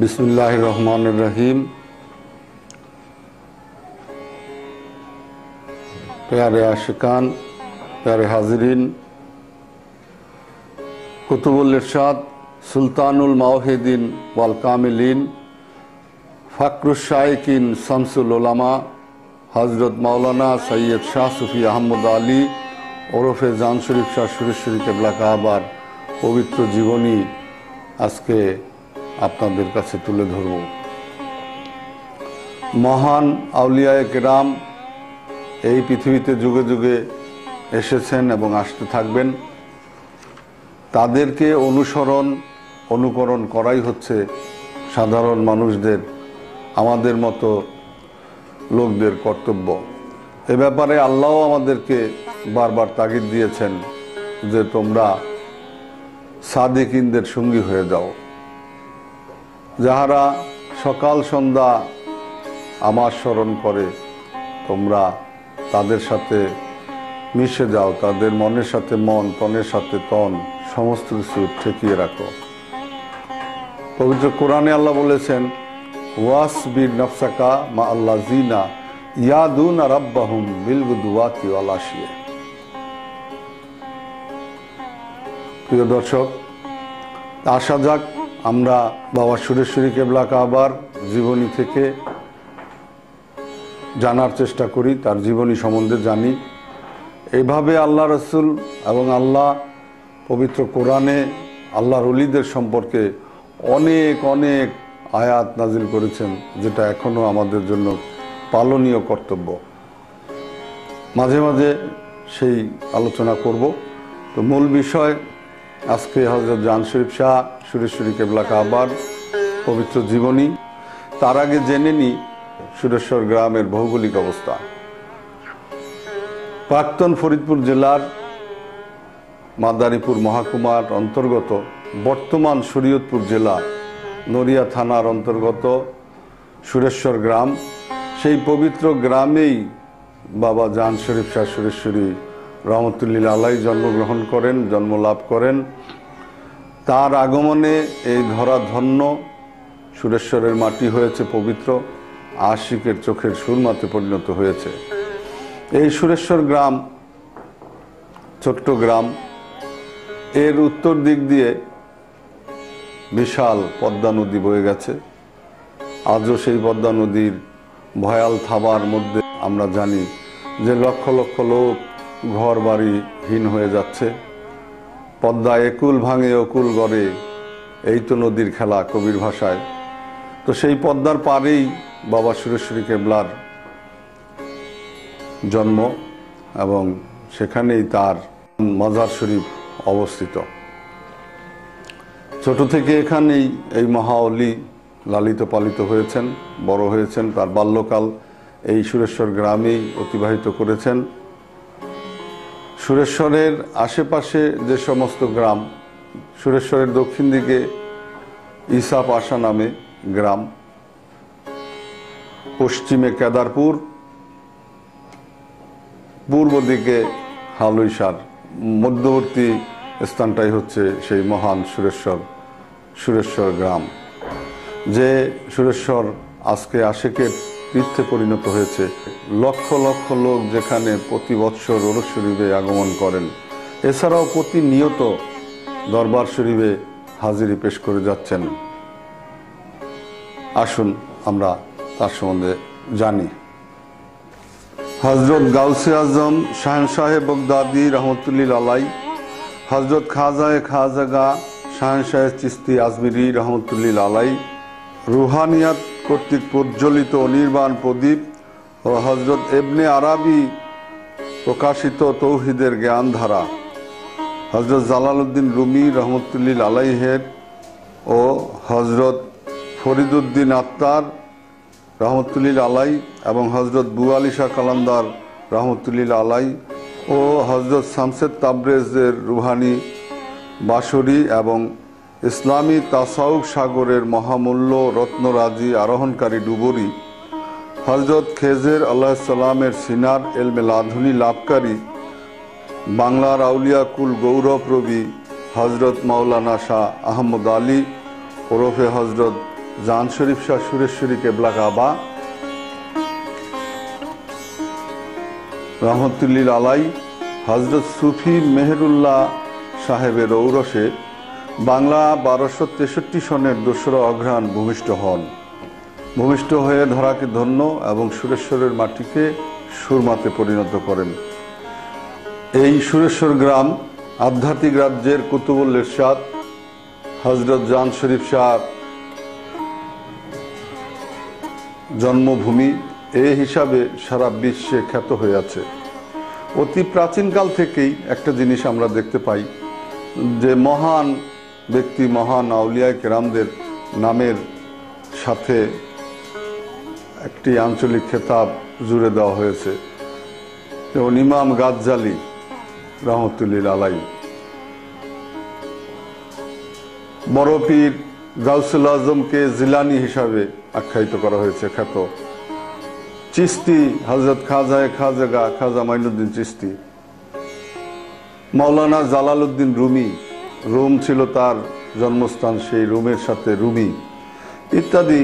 बिस्मिल्लाहिर रहमानिर रहीम। प्यारे आशिकान, प्यारे हाजिरीन, कुतुबुल इरशाद सुल्तानुल मावहिदीन वाल कामिलीन फक्रुश शाइकिन शमसुल उलमा हजरत मौलाना सैयद शाह सूफी अहमद आली ওরফে জান শরীফ শাহ সুরেশ্বরী কেবলা কাবার পবিত্র জীবনী আজকে আপনাদের কাছে তুলে ধরব। মহান আউলিয়ায়ে কেরাম এই পৃথিবীতে যুগে যুগে এসেছেন এবং আসতে থাকবেন। তাদেরকে অনুকরণ করাই হচ্ছে সাধারণ মানুষদের, আমাদের মতো লোকদের কর্তব্য। এ ব্যাপারে আল্লাহ আমাদেরকে বারবার তাগিদ দিয়েছেন যে তোমরা সাদিকিনদের সঙ্গী হয়ে যাও, যাহারা সকাল সন্ধ্যা আমার স্মরণ করে তোমরা তাদের সাথে মিশে যাও, তাদের মনের সাথে মন, তনের সাথে তন, সমস্ত কিছু ঠেকিয়ে রাখো। পবিত্র কোরআনে আল্লাহ বলেছেন, ওয়াসবির নফসাকা মা আল্লাযিনা ইয়াদুনা রাব্বাহুম বিল গুদওয়াতি ওয়াল আশিয়া। প্রিয় দর্শক, আসা যাক আমরা বাবা সুরেশ্বরী কেবলা কাবার জীবনী থেকে জানার চেষ্টা করি, তার জীবনী সম্বন্ধে জানি। এইভাবে আল্লাহ রসুল এবং আল্লাহ পবিত্র কোরআনে আল্লাহর ওলিদের সম্পর্কে অনেক অনেক আয়াত নাজিল করেছেন, যেটা এখনো আমাদের জন্য পালনীয় কর্তব্য। মাঝে মাঝে সেই আলোচনা করব। তো মূল বিষয় আজকে হযরত জান শরীফ শাহ সুরেশ্বরী কেবলা কাবার পবিত্র জীবনী। তার আগে জেনে নিই সুরেশ্বর গ্রামের ভৌগোলিক অবস্থা। প্রাক্তন ফরিদপুর জেলার মাদারীপুর মহকুমার অন্তর্গত, বর্তমান শরীয়তপুর জেলা নড়িয়া থানার অন্তর্গত সুরেশ্বর গ্রাম, সেই পবিত্র গ্রামেই বাবা জান শরীফ শাহ সুরেশ্বরী রহমতুল্লাহ আলাইহি জন্মগ্রহণ করেন, জন্মলাভ করেন। তার আগমনে এই ধরা ধন্য সুরেশ্বরের মাটি হয়েছে পবিত্র, আশিকের চোখের সুরমাতে পরিণত হয়েছে। এই সুরেশ্বর গ্রাম ছোট্ট গ্রাম, এর উত্তর দিক দিয়ে বিশাল পদ্মা নদী বয়ে গেছে। আজও সেই পদ্মা নদীর ভয়াল থাবার মধ্যে আমরা জানি যে লক্ষ লক্ষ লোক ঘর বাড়িহীন হয়ে যাচ্ছে। পদ্মা একুল ভাঙে অকুল গড়ে, এই তো নদীর খেলা কবির ভাষায়। তো সেই পদ্মার পাড়েই বাবা সুরেশ্বরী কেবলার জন্ম এবং সেখানেই তার মাজার শরীফ অবস্থিত। ছোট থেকে এখানেই এই মহাওলি লালিত পালিত হয়েছেন, বড় হয়েছেন। তার বাল্যকাল এই সুরেশ্বর গ্রামেই অতিবাহিত করেছেন। সুরেশ্বরের আশেপাশে যে সমস্ত গ্রাম, সুরেশ্বরের দক্ষিণ দিকে ঈসা পাশা নামে গ্রাম, পশ্চিমে কেদারপুর, পূর্ব দিকে হালুইসার, মধ্যবর্তী স্থানটাই হচ্ছে সেই মহান সুরেশ্বর গ্রাম। যে সুরেশ্বর আজকে আশিকের তীর্থে পরিণত হয়েছে। লক্ষ লক্ষ লোক যেখানে প্রতি বৎসর ওরস শরীফে আগমন করেন, এছাড়াও প্রতিনিয়ত দরবার শরীফে হাজিরি পেশ করে যাচ্ছেন। আসুন আমরা তার সম্বন্ধে জানি। হজরত গাউসে আজম শাহেনশাহে বগদাদি রহমতুল্লাহ আলাই, হজরত খাজাগা শাহেনশাহে চিস্তি আজমিরি রহমতুল্লাহ আলাই, রুহানিয়াত কর্তৃক প্রজ্বলিত অনির্বাণ প্রদীপ ও হজরত ইবনে আরাবি প্রকাশিত তৌহিদের জ্ঞানধারা, হজরত জালালউদ্দিন রুমি রহমতুল্লাহ আলাইহের ও হজরত ফরিদুদ্দিন আত্তার রহমতুল্লাহ আলাই এবং হজরত বুয়ালি শাহ কালান্দার রহমতুল্লাহ আলাই ও হজরত শামসেদ তাবরেজের রুহানি বাসরি এবং ইসলামী তাসাউফ সাগরের মহামূল্য রত্নরাজি আরোহণকারী ডুবুরি, হজরত খেজের আলাইহিস সালামের সিনার এলমে লাদুনী লাভকারী, বাংলার আউলিয়া কুল গৌরব রবি হজরত মাওলানা শাহ আহমদ আলী ওরফে হজরত জান শরীফ শাহ সুরেশ্বরী কেবলা কাবা রহমতুল্লিল আলাই হজরত সুফি মেহেরুল্লাহ সাহেবের ঔরসে বাংলা 1263 সনের 2রা অঘ্রাণ ভূমিষ্ঠ হন। ভূমিষ্ঠ হয়ে ধরাকে ধন্য এবং সুরেশ্বরের মাটিকে সুরমাতে পরিণত করেন। এই সুরেশ্বর গ্রাম আধ্যাত্মিক রাজ্যের কুতুবুল ইরশাদ হজরত জান শরীফ শাহ জন্মভূমি এই হিসাবে সারা বিশ্বে খ্যাত হয়ে আছে। অতি প্রাচীনকাল থেকেই একটা জিনিস আমরা দেখতে পাই যে মহান ব্যক্তি, মহান আউলিয়া কেরামদের নামের সাথে একটি আঞ্চলিক খেতাব জুড়ে দেওয়া হয়েছে। যেমন ইমাম গাজ্জালি রহমতুল্লিল আলাই, বড় পীর গাউসুল আজমকে জিলানি হিসাবে আখ্যায়িত করা হয়েছে খ্যাত, চিস্তি হজরত খাজা মাইনুদ্দিন চিস্তি, মাওলানা জালালউদ্দিন রুমি, রোম ছিল তার জন্মস্থান, সেই রোমের সাথে রুমি ইত্যাদি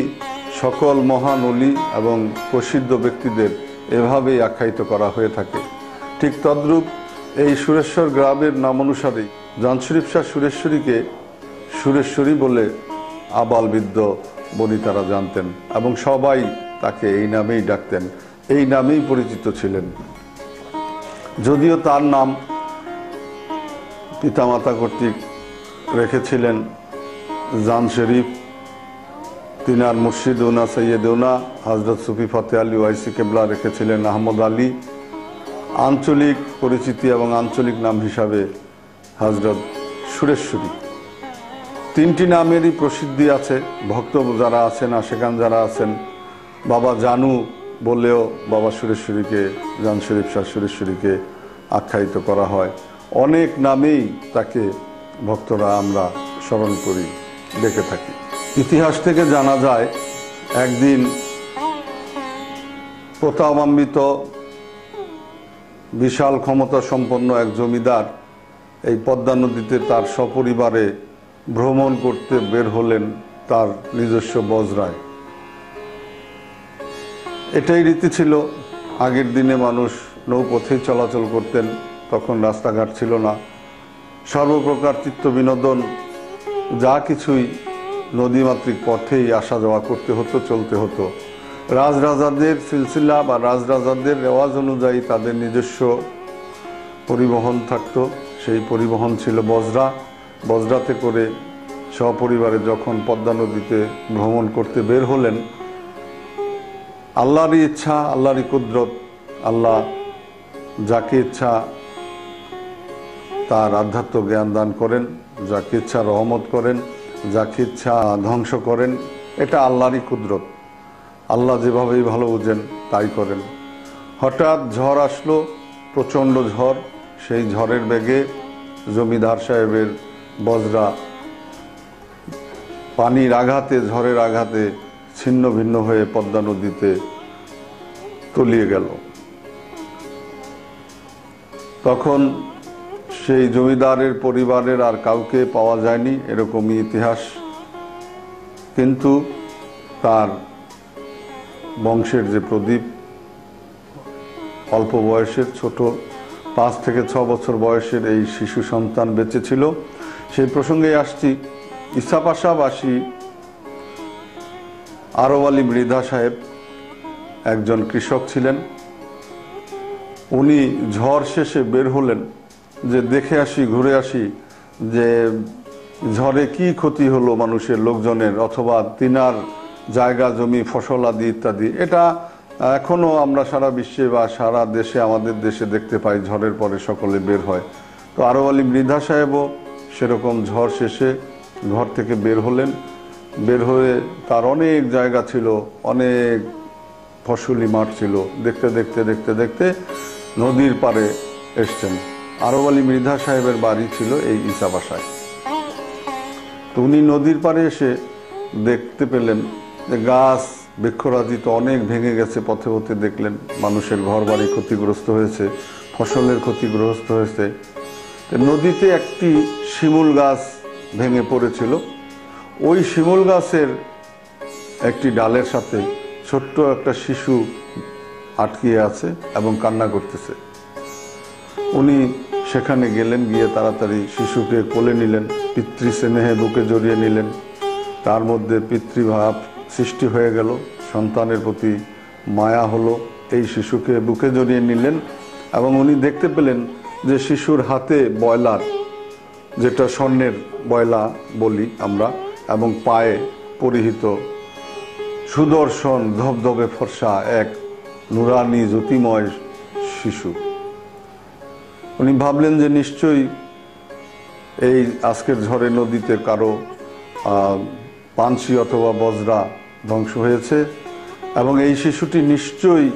সকল মহান অলি এবং প্রসিদ্ধ ব্যক্তিদের এভাবেই আখ্যায়িত করা হয়ে থাকে। ঠিক তদ্রূপ এই সুরেশ্বর গ্রামের নাম অনুসারেই জান শরীফ শাহ সুরেশ্বরীকে সুরেশ্বরী বলে আবালবৃদ্ধ বনিতারা জানতেন এবং সবাই তাকে এই নামেই ডাকতেন, এই নামেই পরিচিত ছিলেন। যদিও তার নাম পিতামাতা কর্তৃক রেখেছিলেন জান শরীফ, তিনার মুর্শিদ উনা সৈয়দ উনা হজরত সুফি ফতে আলী ওয়াইসি কেবলা রেখেছিলেন আহমদ আলী, আঞ্চলিক পরিচিতি এবং আঞ্চলিক নাম হিসাবে হজরত সুরেশ্বরী। 3টি নামেরই প্রসিদ্ধি আছে। ভক্ত যারা আছেন, আশেকান যারা আছেন, বাবা জানু বললেও বাবা সুরেশ্বরীকে, জান শরীফ শাহ সুরেশ্বরীকে আখ্যায়িত করা হয়। অনেক নামেই তাকে ভক্তরা আমরা স্মরণ করি, দেখে থাকি। ইতিহাস থেকে জানা যায় একদিন প্রতাপান্বিত বিশাল ক্ষমতা সম্পন্ন এক জমিদার এই পদ্মা নদীতে তার সপরিবারে ভ্রমণ করতে বের হলেন তার নিজস্ব বজরায়। এটাই রীতি ছিল। আগের দিনে মানুষ নৌপথেই চলাচল করতেন, তখন রাস্তাঘাট ছিল না। সর্বপ্রকার চিত্ত বিনোদন যা কিছুই নদীমাতৃক পথেই আসা যাওয়া করতে হতো, চলতে হতো। রাজরাজাদের সিলসিলা বা রাজরাজাদের রেওয়াজ অনুযায়ী তাদের নিজস্ব পরিবহন থাকতো। সেই পরিবহন ছিল বজরা। বজরাতে করে সপরিবারে যখন পদ্মা নদীতে ভ্রমণ করতে বের হলেন, আল্লাহরই ইচ্ছা, আল্লাহরই কুদরত, আল্লাহ যাকে ইচ্ছা তার আধ্যাত্ম জ্ঞান দান করেন, যাকে ইচ্ছা রহমত করেন, যাকে ইচ্ছা ধ্বংস করেন। এটা আল্লাহরই কুদরত। আল্লাহ যেভাবেই ভালো বুঝেন তাই করেন। হঠাৎ ঝড় আসলো, প্রচণ্ড ঝড়। সেই ঝড়ের বেগে জমিদার সাহেবের বজরা পানির আঘাতে, ঝড়ের আঘাতে ছিন্ন ভিন্ন হয়ে পদ্মা নদীতে তলিয়ে গেল। তখন সেই জমিদারের পরিবারের আর কাউকে পাওয়া যায়নি, এরকমই ইতিহাস। কিন্তু তার বংশের যে প্রদীপ, অল্প বয়সের ছোট 5 থেকে 6 বছর বয়সের এই শিশু সন্তান বেঁচে ছিল। সেই প্রসঙ্গে আসছি। ইসাপাশাবাসী আরব আলী মৃধা সাহেব একজন কৃষক ছিলেন। উনি ঝড় শেষে বের হলেন যে দেখে আসি, ঘুরে আসি যে ঝড়ে কি ক্ষতি হলো মানুষের, লোকজনের, অথবা তিনার জায়গা জমি ফসল আদি ইত্যাদি। এটা এখনো আমরা সারা বিশ্বে বা সারা দেশে, আমাদের দেশে দেখতে পাই, ঝড়ের পরে সকলে বের হয়। তো আরব আলী মৃধা সাহেবও সেরকম ঝড় শেষে ঘর থেকে বের হলেন। বের হয়ে তার অনেক জায়গা ছিল, অনেক ফসলি মাঠ ছিল। দেখতে দেখতে দেখতে দেখতে নদীর পাড়ে এসছেন। আরব আলী মৃধা সাহেবের বাড়ি ছিল এই ইসাবাসায়। তো উনি নদীর পাড়ে এসে দেখতে পেলেন যে গাছ বৃক্ষরাজি তো অনেক ভেঙে গেছে। পথে পথে দেখলেন মানুষের ঘর বাড়ি ক্ষতিগ্রস্ত হয়েছে, ফসলের ক্ষতিগ্রস্ত হয়েছে। নদীতে একটি শিমুল গাছ ভেঙে পড়েছিল। ওই শিমুল গাছের একটি ডালের সাথে ছোট্ট একটা শিশু আটকিয়ে আছে এবং কান্না করতেছে। উনি সেখানে গেলেন, গিয়ে তাড়াতাড়ি শিশুকে কোলে নিলেন, পিতৃস্নেহে বুকে জড়িয়ে নিলেন। তার মধ্যে পিতৃভাব সৃষ্টি হয়ে গেল, সন্তানের প্রতি মায়া হলো। এই শিশুকে বুকে জড়িয়ে নিলেন এবং উনি দেখতে পেলেন যে শিশুর হাতে বয়লার, যেটা স্বর্ণের বয়লা বলি আমরা, এবং পায়ে পরিহিত সুদর্শন ধবধবে ফর্সা এক নুরানি জ্যোতিময় শিশু। উনি ভাবলেন যে নিশ্চয়ই এই আজকের ঝড়ে নদীতে কারো পানসি অথবা বজরা ধ্বংস হয়েছে এবং এই শিশুটি নিশ্চয়ই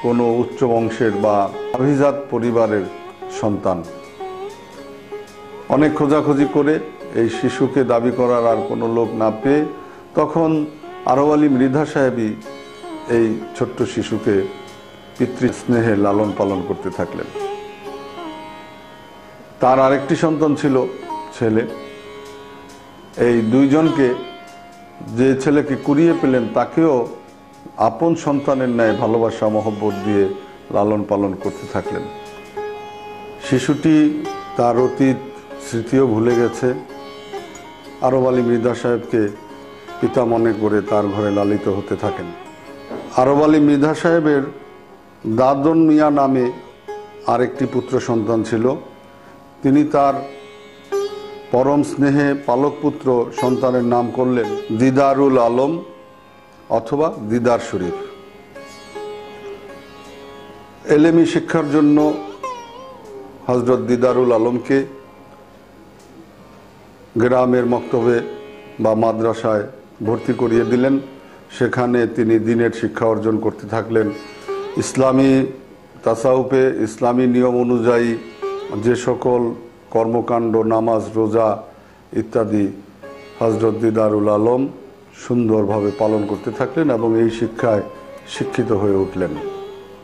কোনো উচ্চ বংশের বা অভিজাত পরিবারের সন্তান। অনেক খোঁজাখুঁজি করে এই শিশুকে দাবি করার আর কোনো লোক না পেয়ে তখন আরব আলী মৃধা সাহেবই এই ছোট্ট শিশুকে পিতৃস্নেহে লালন পালন করতে থাকলেন। তার আরেকটি সন্তান ছিল, ছেলে। এই দুইজনকে, যে ছেলেকে কুড়িয়ে পেলেন তাকেও আপন সন্তানের ন্যায় ভালোবাসা মহব্বত দিয়ে লালন পালন করতে থাকলেন। শিশুটি তার অতীত স্মৃতিও ভুলে গেছে। আরব আলী মৃধা সাহেবকে পিতা মনে করে তার ঘরে লালিত হতে থাকেন। আরব আলী মৃধা সাহেবের দাদন মিয়া নামে আরেকটি পুত্র সন্তান ছিল। তিনি তার পরম স্নেহে পালক পুত্র সন্তানের নাম করলেন দিদারুল আলম অথবা দিদার শরীফ। এলেমি শিক্ষার জন্য হযরত দিদারুল আলমকে গ্রামের মক্তবে বা মাদ্রাসায় ভর্তি করিয়ে দিলেন। সেখানে তিনি দ্বীনের শিক্ষা অর্জন করতে থাকলেন। ইসলামী তাসাউফে ইসলামী নিয়ম অনুযায়ী যে সকল কর্মকাণ্ড, নামাজ, রোজা ইত্যাদি হযরত দিদারুল আলম সুন্দরভাবে পালন করতে থাকলেন এবং এই শিক্ষায় শিক্ষিত হয়ে উঠলেন।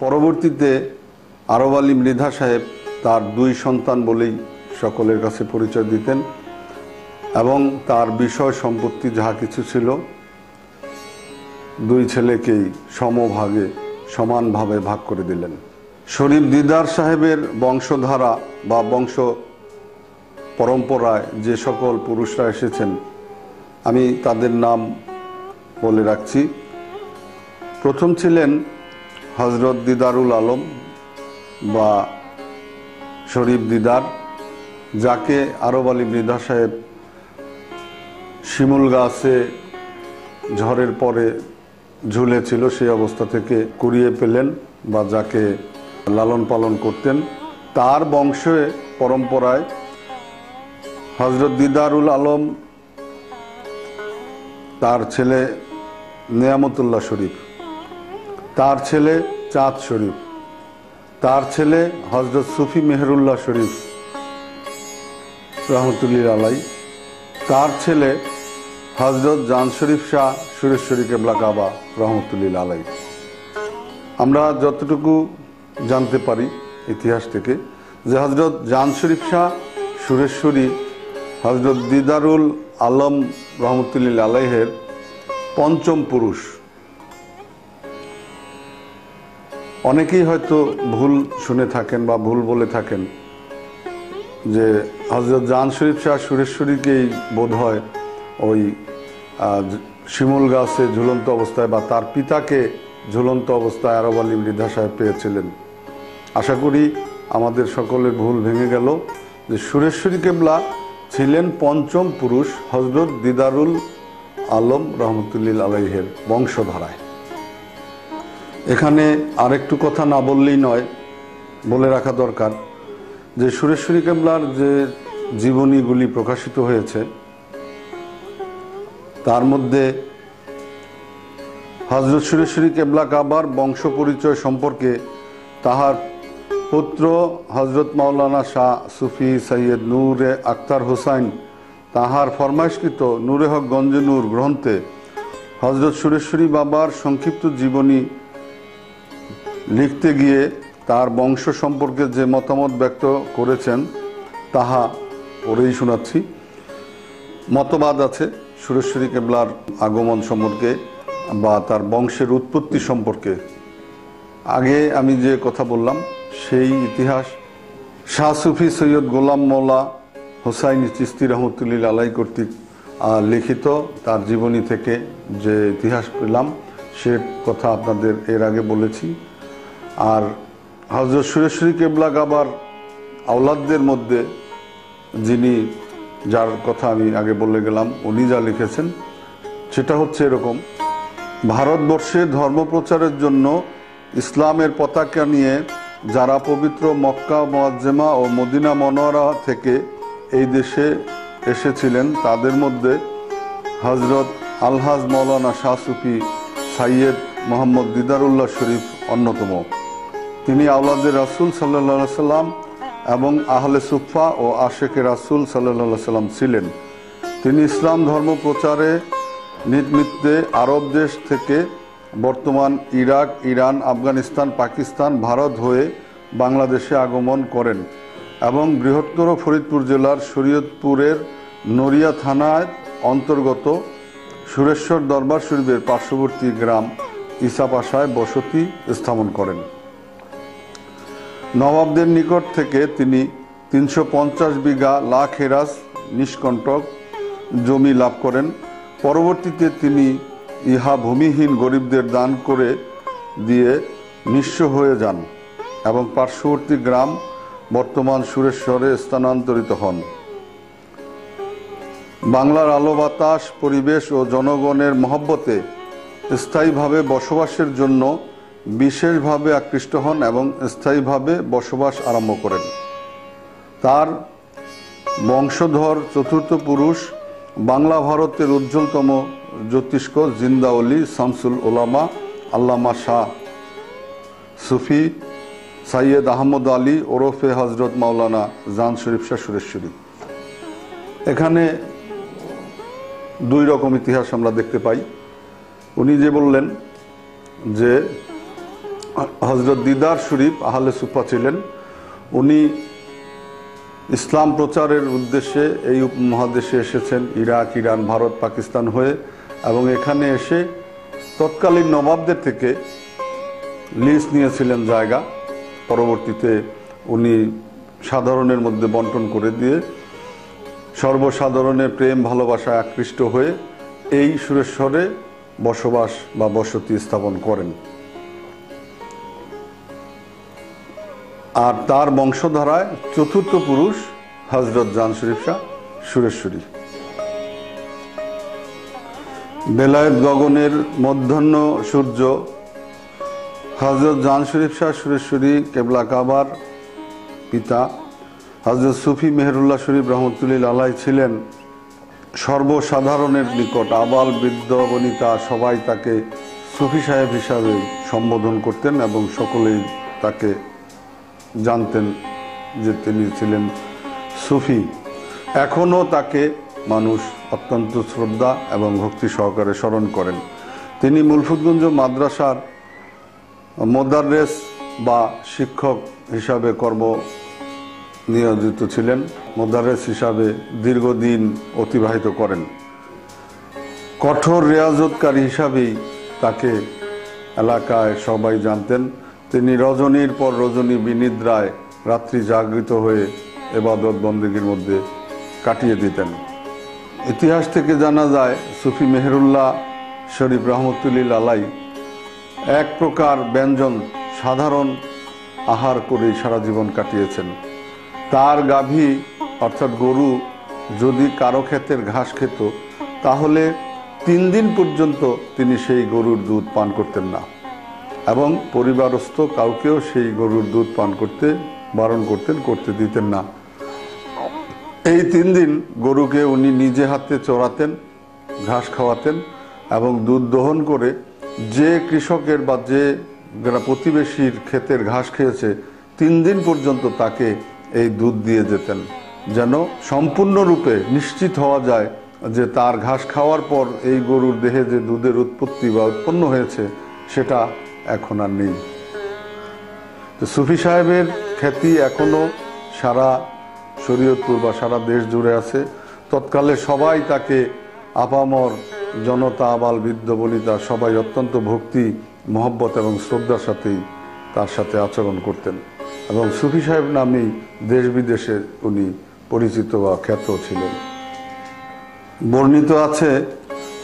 পরবর্তীতে আরব আলী মৃধা সাহেব তার দুই সন্তান বলেই সকলের কাছে পরিচয় দিতেন এবং তার বিষয় সম্পত্তি যাহা কিছু ছিল দুই ছেলেকেই সমভাগে সমানভাবে ভাগ করে দিলেন। শরীফ দিদার সাহেবের বংশধারা বা বংশ পরম্পরায় যে সকল পুরুষরা এসেছেন আমি তাদের নাম বলে রাখছি। প্রথম ছিলেন হযরত দিদারুল আলম বা শরীফ দিদার, যাকে আরব আলী মৃধা সাহেব শিমুল গাছে ঝড়ের পরে ঝুলেছিল সেই অবস্থা থেকে কুড়িয়ে পেলেন বা যাকে লালন পালন করতেন। তার বংশে পরম্পরায় হযরত দিদারুল আলম, তার ছেলে নেয়ামতুল্লাহ শরীফ, তার ছেলে চাঁদ শরীফ, তার ছেলে হযরত সুফি মেহরুল্লাহ শরীফ রহমতুল্লাহ আলাই, তার ছেলে হযরত জান শরীফ শাহ সুরেশ্বরী কেবলা কাবা রহমতুল্লাহ আলাই। আমরা যতটুকু জানতে পারি ইতিহাস থেকে যে হযরত জান শরীফ শাহ সুরেশ্বরী হযরত দিদারুল আলম রহমতুল্লাহ আলাইহের পঞ্চম পুরুষ। অনেকেই হয়তো ভুল শুনে থাকেন বা ভুল বলে থাকেন যে হযরত জান শরীফ শাহ সুরেশ্বরীকেই বোধ হয় ওই শিমুল গাছে ঝুলন্ত অবস্থায় বা তার পিতাকে ঝুলন্ত অবস্থায় আরব আলী মৃধা সাহেব পেয়েছিলেন। আশা করি আমাদের সকলের ভুল ভেঙে গেল যে সুরেশ্বরী কেবলা ছিলেন পঞ্চম পুরুষ হযরত দিদারুল আলম রহমতুল্লাহ আলাইহের বংশধারায়। এখানে আরেকটু কথা না বললেই নয়, বলে রাখা দরকার যে সুরেশ্বরী কেবলার যে জীবনীগুলি প্রকাশিত হয়েছে তার মধ্যে হযরত সুরেশ্বরী কেবলা কাবার বংশ পরিচয় সম্পর্কে তাহার পুত্র হযরত মাওলানা শাহ সুফি সৈয়দ নূরে আখতার হোসাইন তাহার ফরমাইশকৃত নূরে হক গঞ্জে নূর গ্রন্থে হযরত সুরেশ্বরী বাবার সংক্ষিপ্ত জীবনী লিখতে গিয়ে তার বংশ সম্পর্কে যে মতামত ব্যক্ত করেছেন তাহা পড়েই শোনাচ্ছি। মতবাদ আছে সুরেশ্বরী কেবলার আগমন সম্পর্কে বা তার বংশের উৎপত্তি সম্পর্কে আগে আমি যে কথা বললাম সেই ইতিহাস শাহ সুফি সৈয়দ গোলাম মওলা হোসাইন চিশতি রহমতুল্লাহ আলাই কর্তৃক লিখিত তার জীবনী থেকে যে ইতিহাস পেলাম সে কথা আপনাদের এর আগে বলেছি। আর হযরত সুরেশ্বরী কেবলা কাবার আওলাদদের মধ্যে যিনি, যার কথা আমি আগে বলে গেলাম, উনি যা লিখেছেন সেটা হচ্ছে এরকম: ভারতবর্ষে ধর্মপ্রচারের জন্য ইসলামের পতাকা নিয়ে যারা পবিত্র মক্কা মুআজ্জমা ও মদিনা মনোয়ারা থেকে এই দেশে এসেছিলেন তাদের মধ্যে হযরত আলহাজ মাওলানা শাহ সুফি সাইয়েদ মোহাম্মদ দিদারুল্লাহ শরীফ অন্যতম। তিনি আওলাদে রাসূল সাল্লাল্লাহু আলাইহি সাল্লাম এবং আহলে সুফা ও আশেকে রাসূল সাল্লাল্লাহু আলাইহি সাল্লাম ছিলেন। তিনি ইসলাম ধর্ম প্রচারে নিমিত্তে আরব দেশ থেকে বর্তমান ইরাক, ইরান, আফগানিস্তান, পাকিস্তান, ভারত হয়ে বাংলাদেশে আগমন করেন এবং বৃহত্তর ফরিদপুর জেলার শরীয়তপুরের নড়িয়া থানার অন্তর্গত সুরেশ্বর দরবার শরীফের পার্শ্ববর্তী গ্রাম ইসাপাশায় বসতি স্থাপন করেন। নবাবদের নিকট থেকে তিনি 350 বিঘা লাখ হেরাস নিষ্কণ্টক জমি লাভ করেন। পরবর্তীতে তিনি ইহা ভূমিহীন গরিবদের দান করে দিয়ে নিঃস্ব হয়ে যান এবং পার্শ্ববর্তী গ্রাম বর্তমান সুরেশ্বরে স্থানান্তরিত হন। বাংলার আলো বাতাস, পরিবেশ ও জনগণের মহব্বতে স্থায়ীভাবে বসবাসের জন্য বিশেষভাবে আকৃষ্ট হন এবং স্থায়ীভাবে বসবাস আরম্ভ করেন। তার বংশধর চতুর্থ পুরুষ বাংলা ভারতের উজ্জ্বলতম জ্যোতিষ্ক জিন্দা ওলি শামসুল উলামা আল্লামা শাহ সুফি সাইয়েদ আহমদ আলী ওরফে হজরত মাওলানা জান শরীফ শাহ সুরেশ্বরী। এখানে দুই রকম ইতিহাস আমরা দেখতে পাই। উনি যে বললেন যে হজরত দিদার শরীফ আহলে সুফা ছিলেন, উনি ইসলাম প্রচারের উদ্দেশ্যে এই উপমহাদেশে এসেছেন ইরাক, ইরান, ভারত, পাকিস্তান হয়ে এবং এখানে এসে তৎকালীন নবাবদের থেকে লিজ নিয়েছিলেন জায়গা। পরবর্তীতে উনি সাধারণের মধ্যে বন্টন করে দিয়ে সর্বসাধারণের প্রেম ভালোবাসায় আকৃষ্ট হয়ে এই সুরেশ্বরে বসবাস বা বসতি স্থাপন করেন। আর তার বংশধারায় চতুর্থ পুরুষ হজরত জান শরীফ শাহ সুরেশ্বরী। বেলায়েত গগনের মধ্যাহ্ন সূর্য হজরত জান শরীফ শাহ সুরেশ্বরী কেবলা কাবার পিতা হজরত সুফি মেহেরুল্লাহ শরীফ রহমতুল্লাহ আলাই ছিলেন সর্বসাধারণের নিকট আবাল বৃদ্ধ বনিতা সবাই তাকে সুফি সাহেব হিসাবে সম্বোধন করতেন এবং সকলেই তাকে জানতেন যে তিনি ছিলেন সুফি। এখনও তাকে মানুষ অত্যন্ত শ্রদ্ধা এবং ভক্তি সহকারে স্মরণ করেন। তিনি মুলফুতগঞ্জ মাদ্রাসার মোদাররেস বা শিক্ষক হিসাবে কর্ম নিয়োজিত ছিলেন। মোদাররেস হিসাবে দীর্ঘদিন অতিবাহিত করেন। কঠোর রেয়াজতকারী হিসাবেই তাকে এলাকায় সবাই জানতেন। তিনি রজনীর পর রজনী বিনিদ্রায় রাত্রি জাগৃত হয়ে ইবাদত বন্দেগীর মধ্যে কাটিয়ে দিতেন। ইতিহাস থেকে জানা যায় সুফি মেহেরুল্লাহ শরীফ রহমতুল্লাহ আলাই এক প্রকার ব্যঞ্জন সাধারণ আহার করেই সারা জীবন কাটিয়েছেন। তার গাভী অর্থাৎ গরু যদি কারো ক্ষেতের ঘাস খেত তাহলে 3 দিন পর্যন্ত তিনি সেই গরুর দুধ পান করতেন না এবং পরিবারস্থ কাউকেও সেই গরুর দুধ পান করতে বারণ করতেন, করতে দিতেন না। এই 3 দিন গরুকে উনি নিজে হাতে চড়াতেন, ঘাস খাওয়াতেন এবং দুধ দহন করে যে কৃষকের বা যে প্রতিবেশীর ক্ষেতের ঘাস খেয়েছে 3 দিন পর্যন্ত তাকে এই দুধ দিয়ে যেতেন, যেন সম্পূর্ণরূপে নিশ্চিত হওয়া যায় যে তার ঘাস খাওয়ার পর এই গরুর দেহে যে দুধের উৎপত্তি বা উৎপন্ন হয়েছে সেটা এখন আর নেই। তো সুফি সাহেবের খ্যাতি এখনো সারা শরীয়তপুর বা সারা দেশ জুড়ে আছে। তৎকালে সবাই তাকে আপামর জনতা, আবাল, বৃদ্ধ, বনিতা সবাই অত্যন্ত ভক্তি, মহব্বত এবং শ্রদ্ধার সাথেই তার সাথে আচরণ করতেন এবং সুফি সাহেব নামেই দেশ বিদেশে উনি পরিচিত বা খ্যাত ছিলেন। বর্ণিত আছে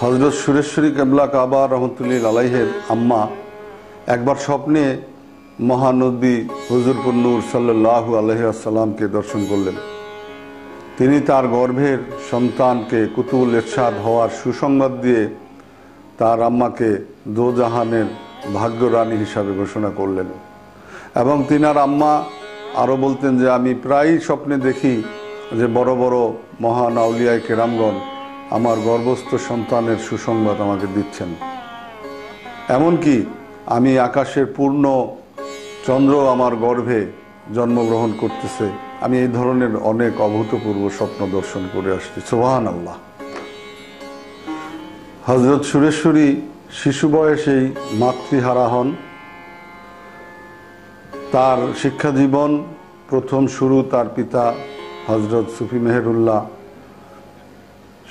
হযরত সুরেশ্বরী কেবলা কাবা রহমতুল্লাহ আলাইহের আম্মা একবার স্বপ্নে মহানবী হুজুরপুর নূর সাল্লাল্লাহু আলাইহি ওয়াসাল্লামকে দর্শন করলেন। তিনি তার গর্ভের সন্তানকে কুতুবুল ইরশাদ হওয়ার সুসংবাদ দিয়ে তার আম্মাকে দোজাহানের ভাগ্য রানী হিসাবে ঘোষণা করলেন এবং তিনার আম্মা আরও বলতেন যে আমি প্রায়ই স্বপ্নে দেখি যে বড় বড় মহান আউলিয়ায়ে কেরামগণ আমার গর্ভস্থ সন্তানের সুসংবাদ আমাকে দিচ্ছেন, এমনকি আমি আকাশের পূর্ণ চন্দ্র আমার গর্ভে জন্মগ্রহণ করতেছে। আমি এই ধরনের অনেক অভূতপূর্ব স্বপ্ন দর্শন করে আসছি। সুবহানাল্লাহ। হযরত সুরেশ্বরী শিশু বয়সেই মাতৃহারা হন। তার শিক্ষা জীবন প্রথম শুরু তার পিতা হযরত সুফি মেহেরুল্লাহ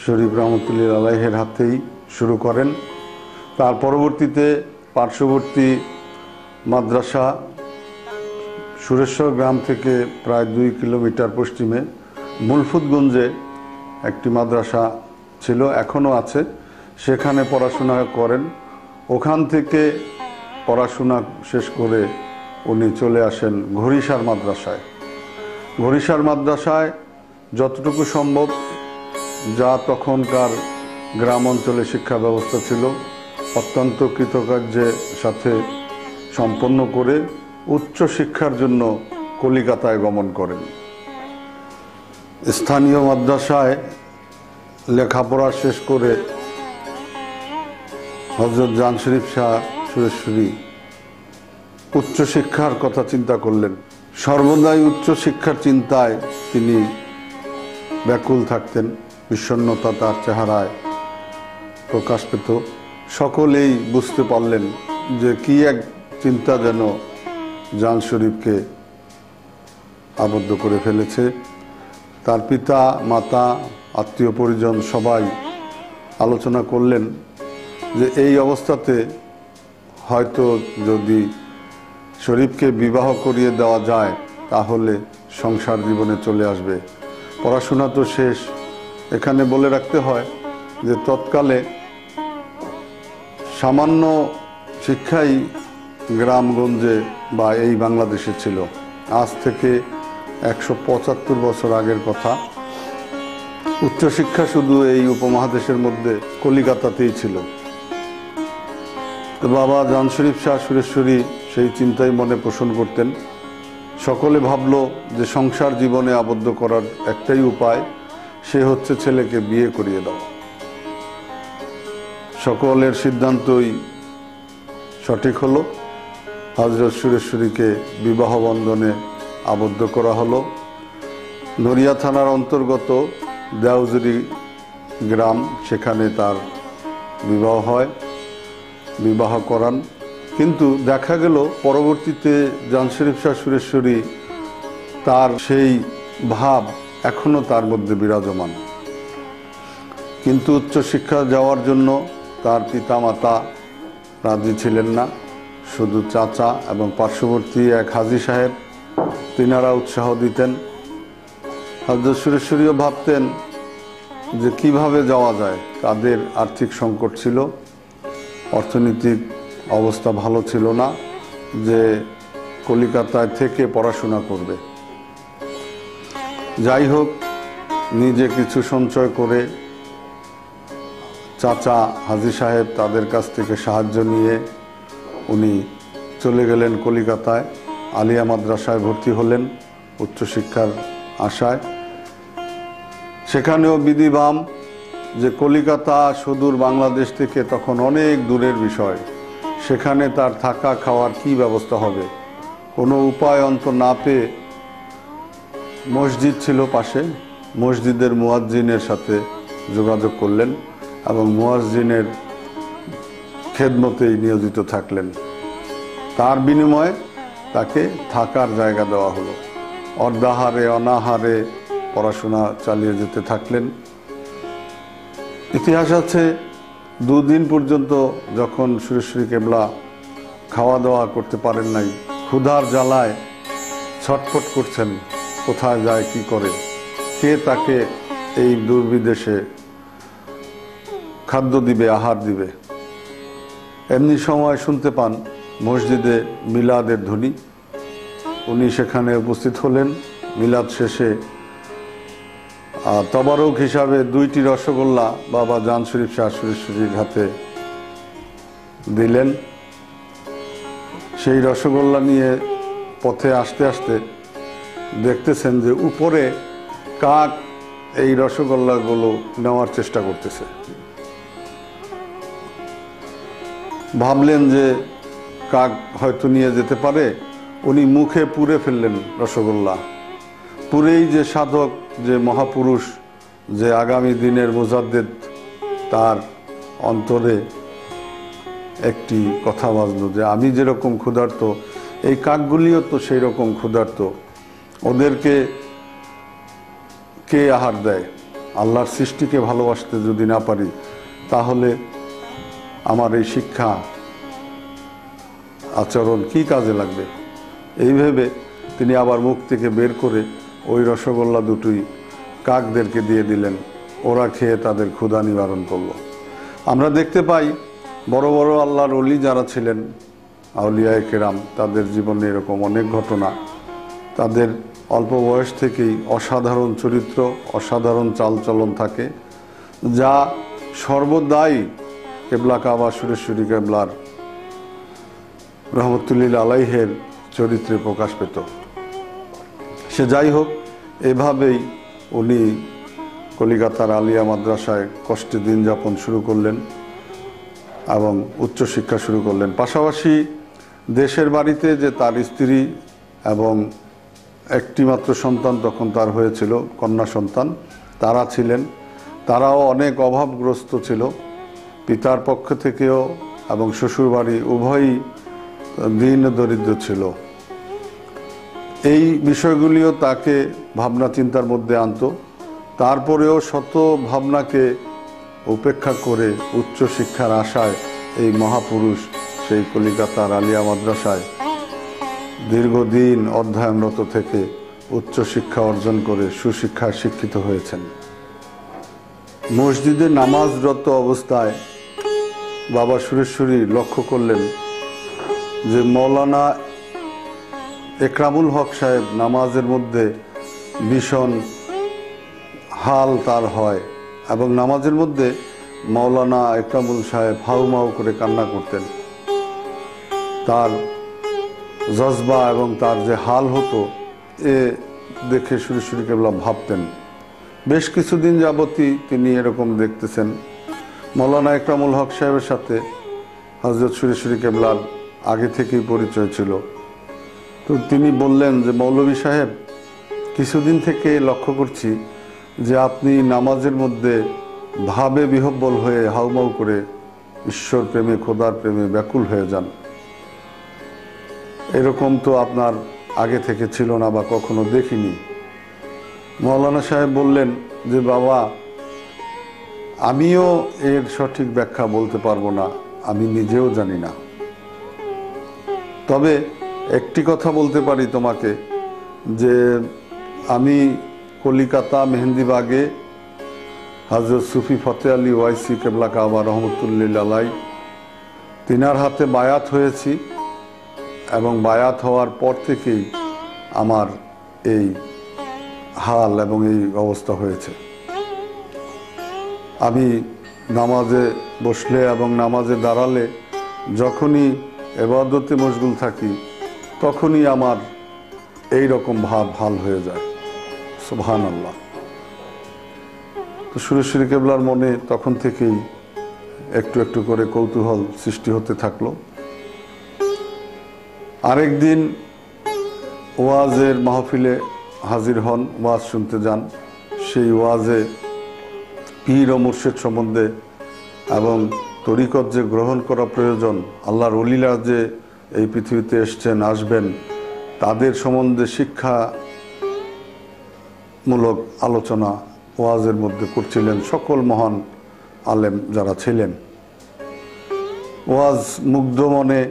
শরীফ রহমতুল্লাহ আলাইহের হাতেই শুরু করেন। তার পরবর্তীতে পার্শ্ববর্তী মাদ্রাসা সুরেশ্বর গ্রাম থেকে প্রায় 2 কিলোমিটার পশ্চিমে মুলফুতগঞ্জে একটি মাদ্রাসা ছিল, এখনও আছে, সেখানে পড়াশোনা করেন। ওখান থেকে পড়াশোনা শেষ করে উনি চলে আসেন ঘড়িসার মাদ্রাসায়। ঘড়িসার মাদ্রাসায় যতটুকু সম্ভব, যা তখনকার গ্রাম অঞ্চলে শিক্ষা ব্যবস্থা ছিল, অত্যন্ত কৃতকার্যের সাথে সম্পন্ন করে উচ্চ শিক্ষার জন্য কলিকাতায় গমন করেন। স্থানীয় মাদ্রাসায় লেখাপড়া শেষ করে হযরত জান শরীফ শাহ সুরেশ্বরী উচ্চশিক্ষার কথা চিন্তা করলেন। সর্বদাই উচ্চশিক্ষার চিন্তায় তিনি ব্যাকুল থাকতেন। বিষণ্ণতা তার চেহারায় প্রকাশ পেত। সকলেই বুঝতে পারলেন যে কি এক চিন্তা যেন জান শরীফকে আবদ্ধ করে ফেলেছে। তার পিতা, মাতা, আত্মীয় পরিজন সবাই আলোচনা করলেন যে এই অবস্থাতে হয়তো যদি শরীফকে বিবাহ করিয়ে দেওয়া যায় তাহলে সংসার জীবনে চলে আসবে, পড়াশোনা তো শেষ। এখানে বলে রাখতে হয় যে তৎকালে সামান্য শিক্ষাই গ্রামগঞ্জে বা এই বাংলাদেশে ছিল। আজ থেকে 175 বছর আগের কথা। উচ্চশিক্ষা শুধু এই উপমহাদেশের মধ্যে কলিকাতাতেই ছিল। তো বাবা জান শরীফ শাহ সুরেশ্বরী সেই চিন্তাই মনে পোষণ করতেন। সকলে ভাবল যে সংসার জীবনে আবদ্ধ করার একটাই উপায়, সে হচ্ছে ছেলেকে বিয়ে করিয়ে দাও। সকলের সিদ্ধান্তই সঠিক হলো। হযরত সুরেশ্বরীকে বিবাহ বন্ধনে আবদ্ধ করা হলো। নড়িয়া থানার অন্তর্গত দেওজুরি গ্রাম, সেখানে তার বিবাহ হয়, বিবাহ করান। কিন্তু দেখা গেল পরবর্তীতে জান শরীফ শাহ সুরেশ্বরী তার সেই ভাব এখনো তার মধ্যে বিরাজমান। কিন্তু উচ্চশিক্ষা যাওয়ার জন্য তার পিতা মাতা রাজি ছিলেন না। শুধু চাচা এবং পার্শ্ববর্তী এক হাজী সাহেব, তিনারা উৎসাহ দিতেন। হযরত সুরেশ্বরীও ভাবতেন যে কিভাবে যাওয়া যায়। তাদের আর্থিক সংকট ছিল, অর্থনৈতিক অবস্থা ভালো ছিল না যে কলিকাতায় থেকে পড়াশোনা করবে। যাই হোক, নিজে কিছু সঞ্চয় করে চাচা হাজী সাহেব তাদের কাছ থেকে সাহায্য নিয়ে উনি চলে গেলেন কলিকাতায়। আলিয়া মাদ্রাসায় ভর্তি হলেন উচ্চশিক্ষার আশায়। সেখানেও বিধিবাম যে কলিকাতা সুদূর বাংলাদেশ থেকে তখন অনেক দূরের বিষয়, সেখানে তার থাকা খাওয়ার কি ব্যবস্থা হবে, কোনো উপায় অন্ত না পেয়ে মসজিদ ছিল পাশে, মসজিদের মুয়াজ্জিনের সাথে যোগাযোগ করলেন এবং মুয়াজ্জিনের খেদমতেই নিয়োজিত থাকলেন। তার বিনিময়ে তাকে থাকার জায়গা দেওয়া হলো। অর্ধাহারে অনাহারে পড়াশোনা চালিয়ে যেতে থাকলেন। ইতিহাস আছে দুদিন পর্যন্ত যখন সুরেশ্বরী কেবলা খাওয়া দাওয়া করতে পারেন নাই, ক্ষুধার জ্বালায় ছটফট করছেন, কোথায় যায় কি করে, কে তাকে এই দুর্বিদেশে খাদ্য দিবে, আহার দিবে। এমনি সময় শুনতে পান মসজিদে মিলাদের ধ্বনি। উনি সেখানে উপস্থিত হলেন। মিলাদ শেষে তবারক হিসাবে 2টি রসগোল্লা বাবা জান শরীফ শাহ সুরেশ্বরীর হাতে দিলেন। সেই রসগোল্লা নিয়ে পথে আসতে আসতে দেখতেছেন যে উপরে কাক এই রসগোল্লাগুলো নেওয়ার চেষ্টা করতেছে। ভাবলেন যে কাক হয়তো নিয়ে যেতে পারে, উনি মুখে পুরে ফেললেন রসগোল্লা। পুরেই যে সাধক, যে মহাপুরুষ, যে আগামী দিনের মুজাদ্দেদ, তার অন্তরে একটি কথা বাজলো যে আমি যেরকম ক্ষুধার্ত, এই কাকগুলিও তো সেই রকম ক্ষুধার্ত। ওদেরকে কে আহার দেয়? আল্লাহর সৃষ্টিকে ভালোবাসতে যদি না পারি, তাহলে আমার এই শিক্ষা আচরণ কি কাজে লাগবে? এই ভেবে তিনি আবার মুখ থেকে বের করে ওই রসগোল্লা দুটোই কাকদেরকে দিয়ে দিলেন। ওরা খেয়ে তাদের ক্ষুধা নিবারণ করল। আমরা দেখতে পাই বড় বড় আল্লাহর ওলি যারা ছিলেন, আউলিয়ায়ে কেরাম, তাদের জীবনে এরকম অনেক ঘটনা। তাদের অল্প বয়স থেকেই অসাধারণ চরিত্র, অসাধারণ চালচলন থাকে, যা সর্বদাই কেবলা কাবা সুরেশ্বরী কেবলার রহমতুল্লাহ আলাইহের চরিত্রে প্রকাশ পেত। সে যাই হোক, এভাবেই উনি কলিকাতার আলিয়া মাদ্রাসায় কষ্টে দিন যাপন শুরু করলেন এবং উচ্চশিক্ষা শুরু করলেন। পাশাপাশি দেশের বাড়িতে যে তার স্ত্রী এবং একটি মাত্র সন্তান তখন তার হয়েছিল, কন্যা সন্তান, তারা ছিলেন। তারাও অনেক অভাবগ্রস্ত ছিল, পিতার পক্ষ থেকেও এবং শ্বশুরবাড়ি উভয়ই দীন দরিদ্র ছিল। এই বিষয়গুলিও তাকে ভাবনা চিন্তার মধ্যে আনত। তারপরেও শত ভাবনাকে উপেক্ষা করে উচ্চশিক্ষার আশায় এই মহাপুরুষ সেই কলিকাতার আলিয়া মাদ্রাসায় দীর্ঘদিন অধ্যয়নরত থেকে উচ্চশিক্ষা অর্জন করে সুশিক্ষায় শিক্ষিত হয়েছেন। মসজিদে নামাজরত অবস্থায় বাবা সুরেশ্বরী লক্ষ্য করলেন যে মৌলানা একরামুল হক সাহেব নামাজের মধ্যে ভীষণ হাল তার হয় এবং নামাজের মধ্যে মৌলানা একরামুল সাহেব হাউমাউ করে কান্না করতেন। তার জজবা এবং তার যে হাল হতো, এ দেখে সুরেশ্বরী কেবলা ভাবতেন। বেশ কিছুদিন যাবতই তিনি এরকম দেখতেছেন। মৌলানা একরামুল হক সাহেবের সাথে হযরত সুরেশ্বরী কেবলার আগে থেকেই পরিচয় ছিল। তো তিনি বললেন যে মৌলভী সাহেব, কিছুদিন থেকে লক্ষ্য করছি যে আপনি নামাজের মধ্যে ভাবে বিহব্বল হয়ে হাউমাউ করে ঈশ্বর প্রেমে, খোদার প্রেমে ব্যাকুল হয়ে যান। এরকম তো আপনার আগে থেকে ছিল না বা কখনো দেখিনি। মৌলানা সাহেব বললেন যে বাবা, আমিও এর সঠিক ব্যাখ্যা বলতে পারবো না, আমি নিজেও জানি না। তবে একটি কথা বলতে পারি তোমাকে যে আমি কলিকাতা মেহেন্দিবাগে হযরত সুফি ফতে আলী ওয়াইসি কেবলা কাবা রহমতুল্লাহ আলাই, তিনার হাতে বায়াত হয়েছি এবং বায়াত হওয়ার পর থেকেই আমার এই হাল এবং এই অবস্থা হয়েছে। আমি নামাজে বসলে এবং নামাজে দাঁড়ালে যখনই ইবাদতে মশগুল থাকি, তখনই আমার এই রকম ভাব হাল হয়ে যায়। সুবহানাল্লাহ। তো সুরেশ্বরী কেবলার মনে তখন থেকেই একটু একটু করে কৌতূহল সৃষ্টি হতে থাকলো। আরেকদিন ওয়াজের মাহফিলে হাজির হন, ওয়াজ শুনতে যান। সেই ওয়াজে পীর ও মুর্শিদ সম্বন্ধে এবং তরিকত যে গ্রহণ করা প্রয়োজন, আল্লাহর ওলিরা যে এই পৃথিবীতে এসছেন, আসবেন, তাদের সম্বন্ধে শিক্ষামূলক আলোচনা ওয়াজের মধ্যে করছিলেন সকল মহান আলেম যারা ছিলেন। ওয়াজ মুগ্ধ মনে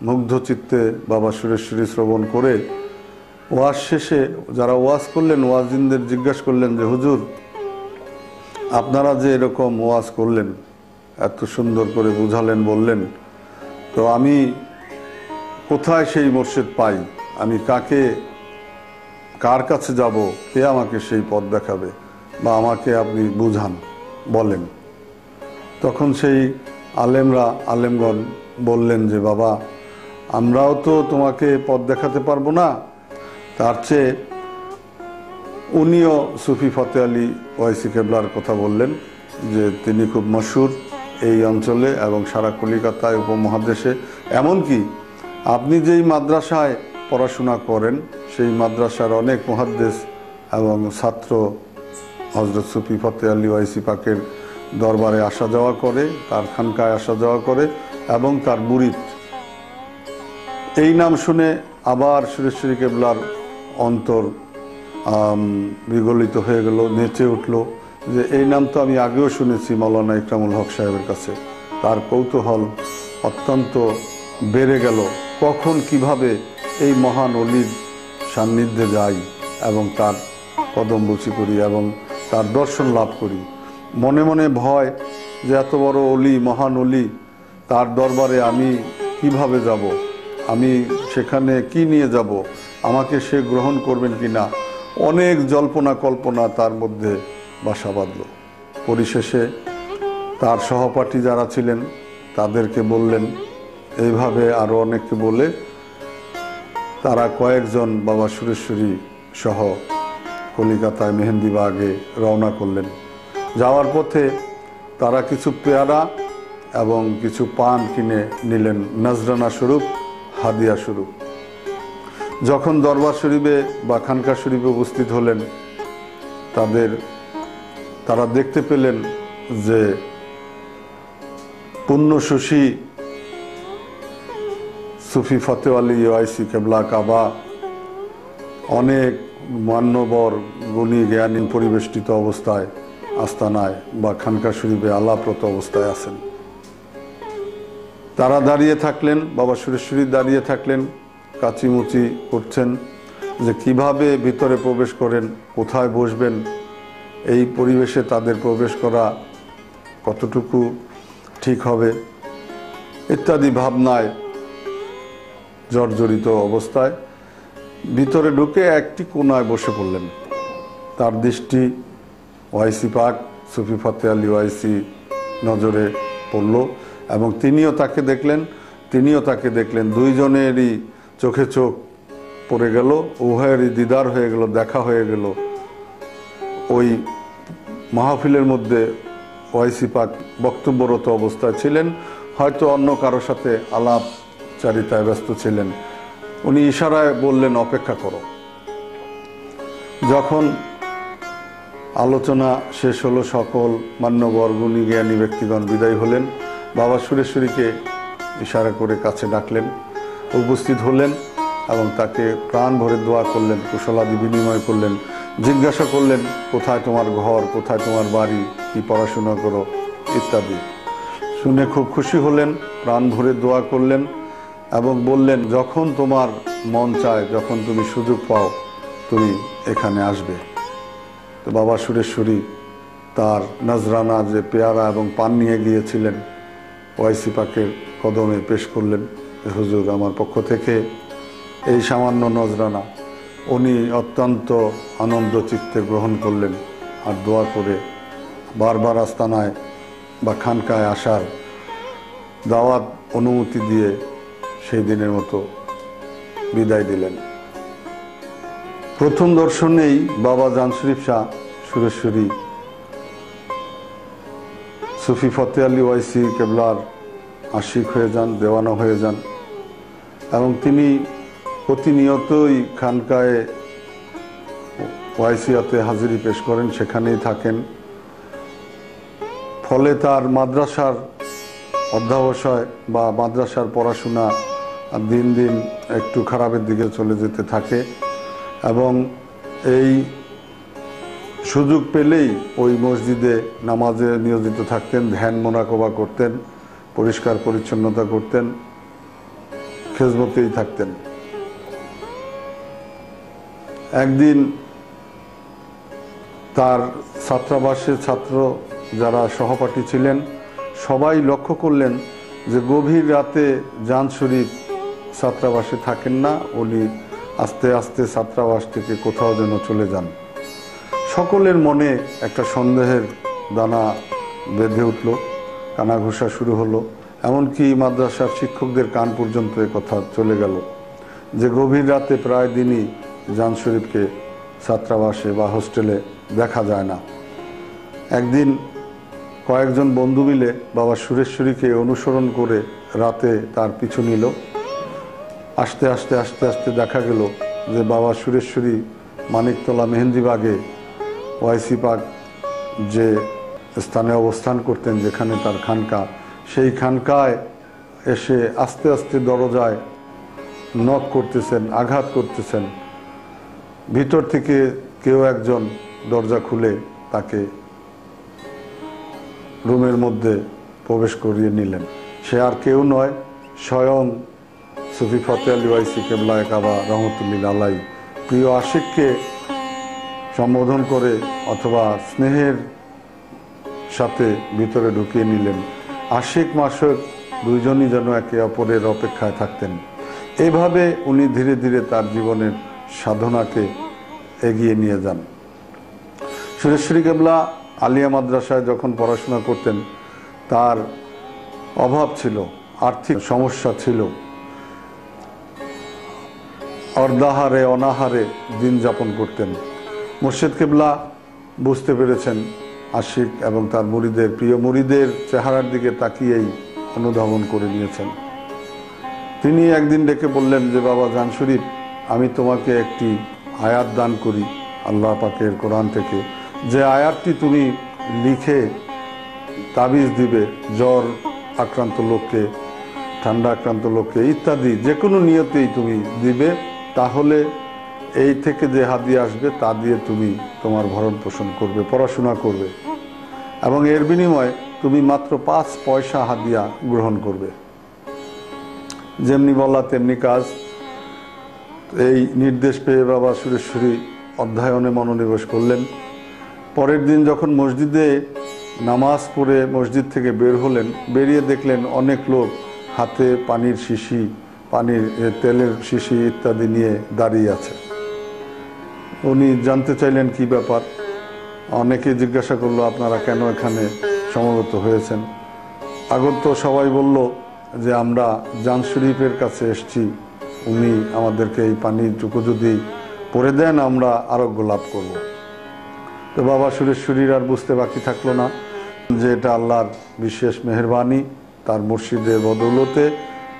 মুগ্ধ চিত্তে বাবা সুরেশ্বরী শ্রবণ করে ওয়াজ শেষে যারা ওয়াজ করলেন ওয়াজিনদের জিজ্ঞাসা করলেন যে হুজুর, আপনারা যে এরকম ওয়াজ করলেন, এত সুন্দর করে বুঝালেন, বললেন, তো আমি কোথায় সেই মুর্শিদ পাই? আমি কার কাছে যাব? কে আমাকে সেই পথ দেখাবে বা আমাকে আপনি বুঝান, বলেন। তখন সেই আলেমগণ বললেন যে বাবা, আমরাও তো তোমাকে পথ দেখাতে পারবো না, তার চেয়ে উনিও সুফি ফতে আলী ওয়াইসি কেবলার কথা বললেন যে তিনি খুব মশহুর এই অঞ্চলে এবং সারা কলিকাতায় উপমহাদেশে। এমনকি আপনি যেই মাদ্রাসায় পড়াশোনা করেন সেই মাদ্রাসার অনেক মুহাদ্দিস এবং ছাত্র হযরত সুফি ফতে আলী ওয়াইসি পাকের দরবারে আসা যাওয়া করে, তার খানকায় আসা যাওয়া করে এবং তার মুরিদ। এই নাম শুনে আবার সুরেশ্বরী কেবলার অন্তর বিগলিত হয়ে গেল, নেচে উঠল যে এই নাম তো আমি আগেও শুনেছি মাওলানা ইকরামুল হক সাহেবের কাছে। তার কৌতূহল অত্যন্ত বেড়ে গেল, কখন কিভাবে এই মহান অলির সান্নিধ্যে যাই এবং তার কদম বুচি করি এবং তার দর্শন লাভ করি। মনে মনে ভয় যে এত বড় অলি, মহান অলি, তার দরবারে আমি কিভাবে যাব, আমি সেখানে কি নিয়ে যাব, আমাকে সে গ্রহণ করবেন কিনা, অনেক জল্পনা কল্পনা তার মধ্যে বাসা বাঁধল। পরিশেষে তার সহপাঠী যারা ছিলেন তাদেরকে বললেন, এইভাবে আরো অনেককে বলে তারা কয়েকজন বাবা সুরেশ্বরী সহ কলিকাতায় মেহেন্দিবাগে রওনা করলেন। যাওয়ার পথে তারা কিছু পেয়ারা এবং কিছু পান কিনে নিলেন নজরানা স্বরূপ, হাদিয়া স্বরূপ। যখন দরবার শরীফে বা খানকা শরীফে উপস্থিত হলেন, তারা দেখতে পেলেন যে পুণ্যশোষী সুফি ফতে আলী ওয়াইসি কেবলা কাবা অনেক মান্যবর গুণী জ্ঞানী পরিবেষ্টিত অবস্থায় আস্তানায় বা খানকা শরীফে আলাপরত অবস্থায় আছেন। তারা দাঁড়িয়ে থাকলেন, বাবা সুরেশ্বরী দাঁড়িয়ে থাকলেন, কাচিমুচি করছেন যে কিভাবে ভিতরে প্রবেশ করেন, কোথায় বসবেন, এই পরিবেশে তাদের প্রবেশ করা কতটুকু ঠিক হবে ইত্যাদি ভাবনায় জর্জরিত অবস্থায় ভিতরে ঢুকে একটি কোনায় বসে পড়লেন। তার দৃষ্টি ওয়াইসি পাক সুফি ফতে আলী ওয়াইসি নজরে পড়ল এবং তিনিও তাকে দেখলেন। দুইজনেরই চোখে চোখ পড়ে গেল, উভয়েরই দিদার হয়ে গেল, দেখা হয়ে গেল। ওই মাহফিলের মধ্যে ওয়াইসি পাক বক্তব্যরত অবস্থায় ছিলেন, হয়তো অন্য কারো সাথে আলাপচারিতায় ব্যস্ত ছিলেন। উনি ইশারায় বললেন, অপেক্ষা করো। যখন আলোচনা শেষ হলো, সকল মান্যবর গুণী জ্ঞানী ব্যক্তিগণ বিদায় হলেন, বাবা সুরেশ্বরীকে ইশারা করে কাছে ডাকলেন, উপস্থিত হলেন এবং তাকে প্রাণ ভরে দোয়া করলেন, কুশলাদি বিনিময় করলেন, জিজ্ঞাসা করলেন কোথায় তোমার ঘর, কোথায় তোমার বাড়ি, কি পড়াশোনা করো ইত্যাদি। শুনে খুব খুশি হলেন, প্রাণ ভরে দোয়া করলেন এবং বললেন যখন তোমার মন চায়, যখন তুমি সুযোগ পাও, তুমি এখানে আসবে। তো বাবা সুরেশ্বরী তার নজরানা যে পেয়ারা এবং পান নিয়ে গিয়েছিলেন ওয়াইসি পাকের কদমে পেশ করলেন, হুজুর আমার পক্ষ থেকে এই সামান্য নজরানা। উনি অত্যন্ত আনন্দ চিত্তে গ্রহণ করলেন আর দোয়া করে বারবার আস্তানায় বা খানকায় আসার দাওয়াত অনুমতি দিয়ে সেই দিনের মতো বিদায় দিলেন। প্রথম দর্শনেই বাবা জান শরীফ শাহ সুরেশ্বরী সুফি ফতে আলী ওয়াইসি কেবলার আশিক হয়ে যান, দেওয়ানা হয়ে যান এবং তিনি প্রতিনিয়তই খানকায় ওয়াইসিয়াতে হাজিরি পেশ করেন, সেখানেই থাকেন। ফলে তার মাদ্রাসার অধ্যাবসায় বা মাদ্রাসার পড়াশোনা দিন দিন একটু খারাপের দিকে চলে যেতে থাকে এবং এই সুযোগ পেলেই ওই মসজিদে নামাজে নিয়োজিত থাকতেন, ধ্যান মোনাকবা করতেন পরিষ্কার পরিচ্ছন্নতা করতেন, খেজমতেই থাকতেন। একদিন তার ছাত্রাবাসের ছাত্র যারা সহপাঠী ছিলেন সবাই লক্ষ্য করলেন যে গভীর রাতে জান শরীফ ছাত্রাবাসে থাকেন না, উনি আস্তে আস্তে ছাত্রাবাস থেকে কোথাও যেন চলে যান। সকলের মনে একটা সন্দেহের দানা বেঁধে উঠল, কানাঘুষা শুরু হলো। এমনকি মাদ্রাসার শিক্ষকদের কান পর্যন্ত এ কথা চলে গেল যে গভীর রাতে প্রায় দিনই জান শরীফকে ছাত্রাবাসে বা হোস্টেলে দেখা যায় না। একদিন কয়েকজন বন্ধু মিলে বাবা সুরেশ্বরীকে অনুসরণ করে রাতে তার পিছু নিল। আস্তে আস্তে আস্তে আস্তে দেখা গেল যে বাবা সুরেশ্বরী মানিকতলা মেহেন্দিবাগে ওয়াইসি পাক যে স্থানে অবস্থান করতেন, যেখানে তার খানকা, সেই খানকায় এসে আস্তে আস্তে দরজায় নক করতেছেন, আঘাত করতেছেন। ভিতর থেকে কেউ একজন দরজা খুলে তাকে রুমের মধ্যে প্রবেশ করিয়ে নিলেন। সে আর কেউ নয়, স্বয়ং সুফি ফতে আলী ওয়াইসি কেবলায়ে কাবা রহমতুল্লিল আলাই প্রিয় আশিককে সম্বোধন করে অথবা স্নেহের সাথে ভিতরে ঢুকিয়ে নিলেন। আশিক মাশিক দুইজনই যেন একে অপরের অপেক্ষায় থাকতেন। এইভাবে উনি ধীরে ধীরে তার জীবনের সাধনাকে এগিয়ে নিয়ে যান। সুরেশ্বরী কেবলা আলিয়া মাদ্রাসায় যখন পড়াশোনা করতেন তার অভাব ছিল, আর্থিক সমস্যা ছিল, অর্ধাহারে অনাহারে দিন যাপন করতেন। মুর্শিদ কেবলা বুঝতে পেরেছেন আশিক এবং তার মুরিদের, প্রিয় মুরিদের চেহারার দিকে তাকিয়েই অনুধাবন করে নিয়েছেন। তিনি একদিন ডেকে বললেন যে বাবা জান শরীফ, আমি তোমাকে একটি আয়াত দান করি আল্লাহ পাকের কোরআন থেকে, যে আয়াতটি তুমি লিখে তাবিজ দিবে জ্বর আক্রান্ত লোককে, ঠান্ডা আক্রান্ত লোককে ইত্যাদি যে কোনো নিয়তেই তুমি দিবে, তাহলে এই থেকে যে হাদিয়া আসবে তা দিয়ে তুমি তোমার ভরণ পোষণ করবে, পড়াশোনা করবে এবং এর বিনিময়ে তুমি মাত্র 5 পয়সা হাদিয়া গ্রহণ করবে। যেমনি বলা তেমনি কাজ। এই নির্দেশ পেয়ে বাবা সুরেশ্বরী অধ্যয়নে মনোনিবেশ করলেন। পরের দিন যখন মসজিদে নামাজ পড়ে মসজিদ থেকে বের হলেন, বেরিয়ে দেখলেন অনেক লোক হাতে পানির শিশি, পানির তেলের শিশি ইত্যাদি নিয়ে দাঁড়িয়ে আছে। উনি জানতে চাইলেন কি ব্যাপার। অনেকে জিজ্ঞাসা করলো আপনারা কেন এখানে সমবেত হয়েছেন। আগত সবাই বলল যে আমরা জান শরীফের কাছে এসেছি, উনি আমাদেরকে এই পানিটুকু যদি পরে দেন আমরা আরোগ্য লাভ করব। তো বাবা সুরেশ্বরীর আর বুঝতে বাকি থাকলো না যে এটা আল্লাহর বিশেষ মেহেরবানি, তার মুর্শিদের বদৌলতে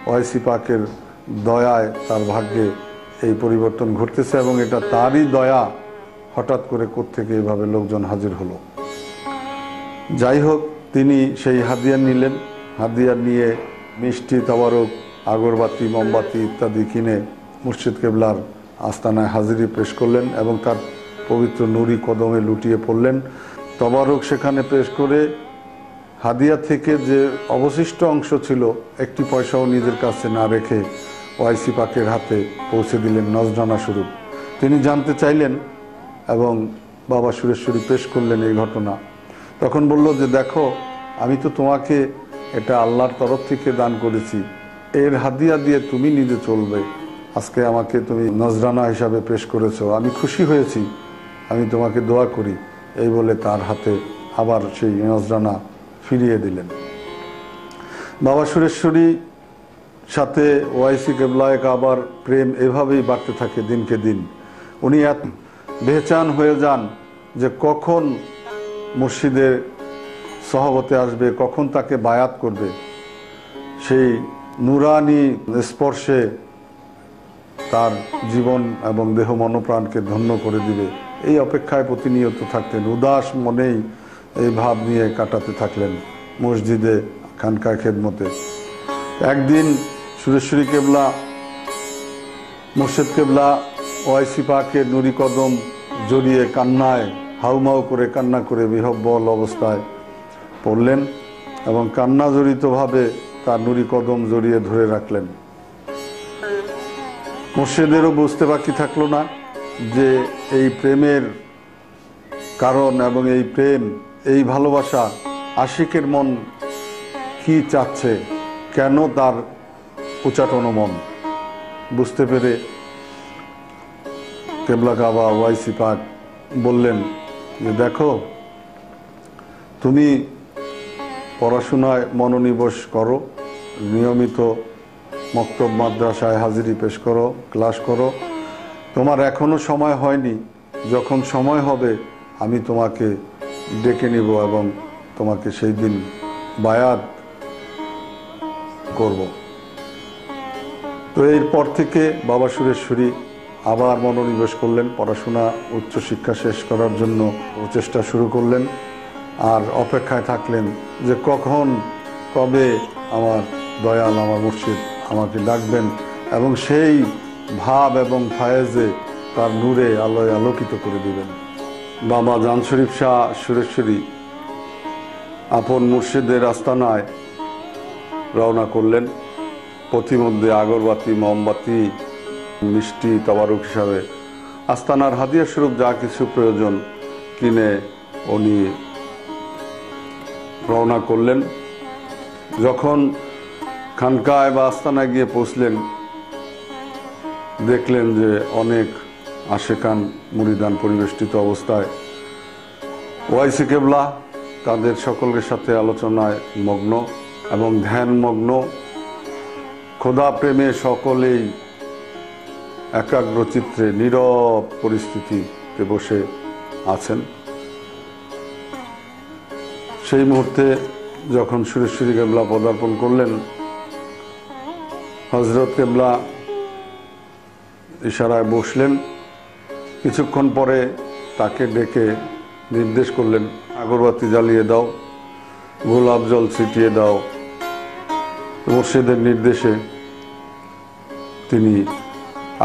ওয়াইসি পাকের দয়ায় তার ভাগ্যে এই পরিবর্তন ঘটতেছে এবং এটা তারই দয়া। হঠাৎ করে কোত্থেকে এভাবে লোকজন হাজির হলো। যাই হোক, তিনি সেই হাদিয়া নিলেন। হাদিয়া নিয়ে মিষ্টি, তাবারক, আগরবাতি, মোমবাতি ইত্যাদি কিনে মুর্শিদ কেবলার আস্তানায় হাজিরি পেশ করলেন এবং তার পবিত্র নুরি কদমে লুটিয়ে পড়লেন। তবারক সেখানে পেশ করে হাদিয়া থেকে যে অবশিষ্ট অংশ ছিল 1 পয়সাও নিজের কাছে না রেখে ওয়াইসি পাকের হাতে পৌঁছে দিলেন নজরানা স্বরূপ। তিনি জানতে চাইলেন এবং বাবা সুরেশ্বরী পেশ করলেন এই ঘটনা। তখন বলল যে দেখো, আমি তো তোমাকে এটা আল্লাহর তরফ থেকে দান করেছি, এর হাদিয়া দিয়ে তুমি নিজে চলবে। আজকে আমাকে তুমি নজরানা হিসাবে পেশ করেছো, আমি খুশি হয়েছি, আমি তোমাকে দোয়া করি। এই বলে তার হাতে আবার সেই নজরানা ফিরিয়ে দিলেন। বাবা সুরেশ্বরী সাথে ওয়াইসি কেবলায়ে কাবার প্রেম এভাবেই বাড়তে থাকে দিনকে দিন। উনি এত বেচান হয়ে যান যে কখন মুর্শিদের সহবতে আসবে, কখন তাকে বায়াত করবে, সেই নুরানি স্পর্শে তার জীবন এবং দেহ মনোপ্রাণকে ধন্য করে দিবে, এই অপেক্ষায় প্রতিনিয়ত থাকতেন। উদাস মনেই এই ভাব নিয়ে কাটাতে থাকলেন মসজিদে, খানকায়, খেদমতে। একদিন সুরেশ্বরী কেবলা, মুর্শিদ কেবলা ওয়াইসি পাকের নুরি কদম জড়িয়ে কান্নায় হাউমাউ করে কান্না করে বিহব্বল অবস্থায় পড়লেন এবং কান্না জড়িতভাবে তার নুরি কদম জড়িয়ে ধরে রাখলেন। মুর্শিদেরও বুঝতে বাকি থাকলো না যে এই প্রেমের কারণ এবং এই প্রেম, এই ভালোবাসা, আশিকের মন কি চাচ্ছে, কেন তার উচাটন মন। বুঝতে পেরে কেবলা কাবা ওয়াইসি পাক বললেন যে দেখো, তুমি পড়াশোনায় মনোনিবেশ করো, নিয়মিত মক্তব মাদ্রাসায় হাজিরি পেশ করো, ক্লাস করো, তোমার এখনো সময় হয়নি, যখন সময় হবে আমি তোমাকে ডেকে নিব এবং তোমাকে সেই দিন বায়াত করব। তো এরপর থেকে বাবা সুরেশ্বরী আবার মনোনিবেশ করলেন, পড়াশোনা উচ্চশিক্ষা শেষ করার জন্য প্রচেষ্টা শুরু করলেন। আর অপেক্ষায় থাকলেন যে কখন কবে আমার দয়াল, আমার মুর্শিদ আমাকে ডাকবেন এবং সেই ভাব এবং ফায়েজে তার নূরে আলোয় আলোকিত করে দিবেন। বাবা জান শরীফ শাহ সুরেশ্বরী আপন মুর্শিদের আস্তানায় রওনা করলেন। পথিমধ্যে আগরবাতি, মোমবাতি, মিষ্টি তবারক হিসাবে আস্তানার হাদিয়া স্বরূপ যা কিছু প্রয়োজন কিনে উনি রওনা করলেন। যখন খানকায় বা আস্তানায় গিয়ে পৌঁছলেন, দেখলেন যে অনেক আশেকান মুরিদান পরিবেষ্টিত অবস্থায়। ওয়াইসি কেবলা তাদের সকলের সাথে আলোচনায় মগ্ন এবং ধ্যান মগ্ন। খোদা প্রেমে সকলেই একাগ্র চিত্রে নীরব পরিস্থিতিতে বসে আছেন। সেই মুহূর্তে যখন সুরেশ্বরী কেবলা পদার্পণ করলেন, হযরত কেবলা ইশারায় বসলেন। কিছুক্ষণ পরে তাকে ডেকে নির্দেশ করলেন, আগরবাতি জ্বালিয়ে দাও, গোলাপ জল ছিটিয়ে দাও। মুর্শিদের নির্দেশে তিনি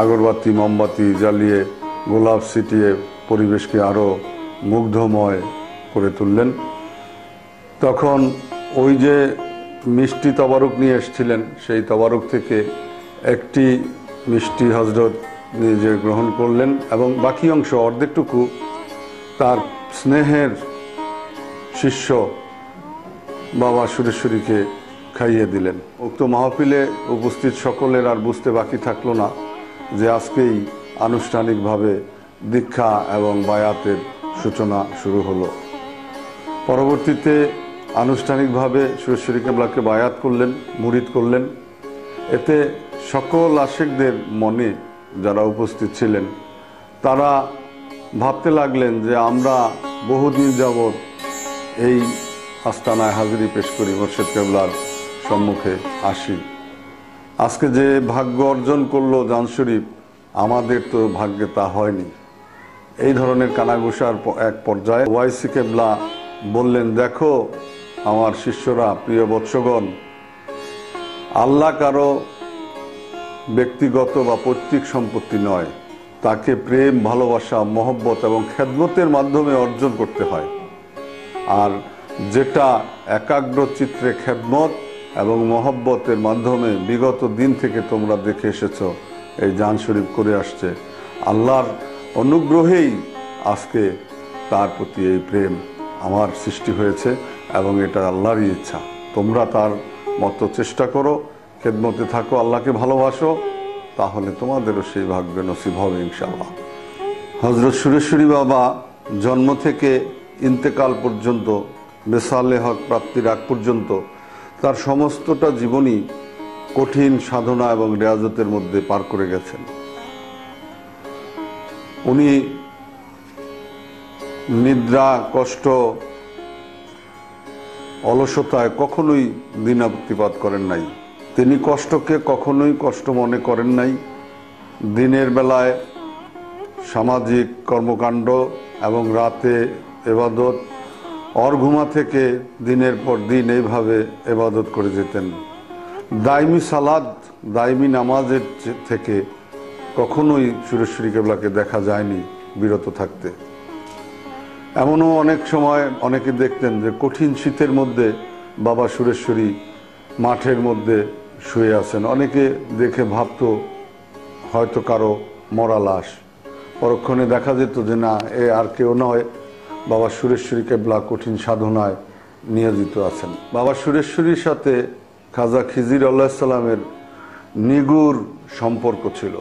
আগরবাতি, মোমবাতি জ্বালিয়ে, গোলাপ ছিটিয়ে পরিবেশকে আরো মুগ্ধময় করে তুললেন। তখন ওই যে মিষ্টি তবারক নিয়ে এসেছিলেন, সেই তবারক থেকে একটি মিষ্টি হযরত নিজে গ্রহণ করলেন এবং বাকি অংশ অর্ধেকটুকু তার স্নেহের শিষ্য বাবা সুরেশ্বরীকে খাইয়ে দিলেন। উক্ত মাহফিলে উপস্থিত সকলের আর বুঝতে বাকি থাকলো না যে আজকেই আনুষ্ঠানিকভাবে দীক্ষা এবং বায়াতের সূচনা শুরু হলো। পরবর্তীতে আনুষ্ঠানিকভাবে সুরেশ্বরী কেবলাকে বায়াত করলেন, মুরিদ করলেন। এতে সকল আশিকদের মনে যারা উপস্থিত ছিলেন তারা ভাবতে লাগলেন যে আমরা বহুদিন যাবৎ এই আস্তানায় হাজিরি পেশ করি, মুর্শিদ কেবলার সম্মুখে আসি। আজকে যে ভাগ্য অর্জন করলো জান শরীফ, আমাদের তো ভাগ্যে তা হয়নি। এই ধরনের কানাঘুষার এক পর্যায়ে ওয়াইসি কেবলা বললেন, দেখো আমার শিষ্যরা, প্রিয় বৎসগণ, আল্লাহ কারো ব্যক্তিগত বা পৈতৃক সম্পত্তি নয়। তাকে প্রেম, ভালোবাসা, মহব্বত এবং খেদমতের মাধ্যমে অর্জন করতে হয়। আর যেটা একাগ্র চিত্রে খেদমত এবং মহব্বতের মাধ্যমে বিগত দিন থেকে তোমরা দেখে এসেছো, এই জান শরীফ করে আসছে, আল্লাহর অনুগ্রহেই আজকে তার প্রতি এই প্রেম আমার সৃষ্টি হয়েছে এবং এটা আল্লাহরই ইচ্ছা। তোমরা তার মতো চেষ্টা করো, খেদমতে থাকো, আল্লাহকে ভালোবাসো, তাহলে তোমাদেরও সেই ভাগ্য নসিব হবে ইনশাআল্লাহ। হযরত সুরেশ্বরী বাবা জন্ম থেকে ইন্তেকাল পর্যন্ত, বেসালে হক প্রাপ্তির আগ পর্যন্ত তার সমস্তটা জীবনই কঠিন সাধনা এবং রিয়াজতের মধ্যে পার করে গেছেন। উনি নিদ্রা, কষ্ট, অলসতায় কখনোই দিনাতিপাত করেন নাই। তিনি কষ্টকে কখনোই কষ্ট মনে করেন নাই। দিনের বেলায় সামাজিক কর্মকাণ্ড এবং রাতে এবাদত, অর্ঘুমা থেকে দিনের পর দিন এইভাবে এবাদত করে যেতেন। দাইমি সালাদ, দাইমি নামাজের থেকে কখনোই সুরেশ্বরী কেবলাকে দেখা যায়নি বিরত থাকতে। এমনও অনেক সময় অনেকে দেখতেন যে কঠিন শীতের মধ্যে বাবা সুরেশ্বরী মাঠের মধ্যে শুয়ে আছেন। অনেকে দেখে ভাবতো হয়তো কারো মরা লাশ। পরক্ষণে দেখা যেত যে না, এ আর কেউ নয়, বাবা সুরেশ্বরী কেবলা কঠিন সাধনায় নিয়োজিত আছেন। বাবা সুরেশ্বরীর সাথে খাজা খিজির আলাইহিস সালামের নিগুড় সম্পর্ক ছিল,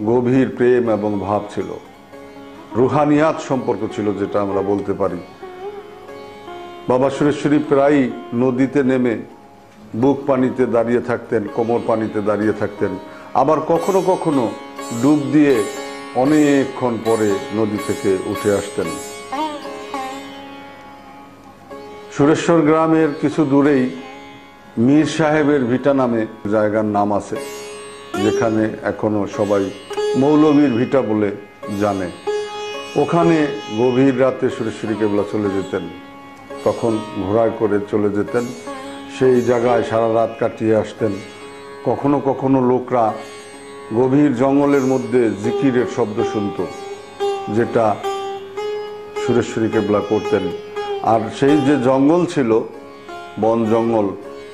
গভীর প্রেম এবং ভাব ছিল, রুহানিয়াত সম্পর্ক ছিল, যেটা আমরা বলতে পারি। বাবা সুরেশ্বরী প্রায় নদীতে নেমে বুক পানিতে দাঁড়িয়ে থাকতেন, কোমর পানিতে দাঁড়িয়ে থাকতেন, আবার কখনো কখনো ডুব দিয়ে অনেকক্ষণ পরে নদী থেকে উঠে আসতেন। সুরেশ্বর গ্রামের কিছু দূরেই মীর সাহেবের ভিটা নামে জায়গার নাম আছে, যেখানে এখনো সবাই মৌলবীর ভিটা বলে জানে। ওখানে গভীর রাতে সুরেশ্বরী কেবলা চলে যেতেন, তখন ঘোড়ায় করে চলে যেতেন, সেই জায়গায় সারা রাত কাটিয়ে আসতেন। কখনো কখনো লোকরা গভীর জঙ্গলের মধ্যে জিকিরের শব্দ শুনত, যেটা সুরেশ্বরী কেবলা করতেন। আর সেই যে জঙ্গল ছিল, বন জঙ্গল,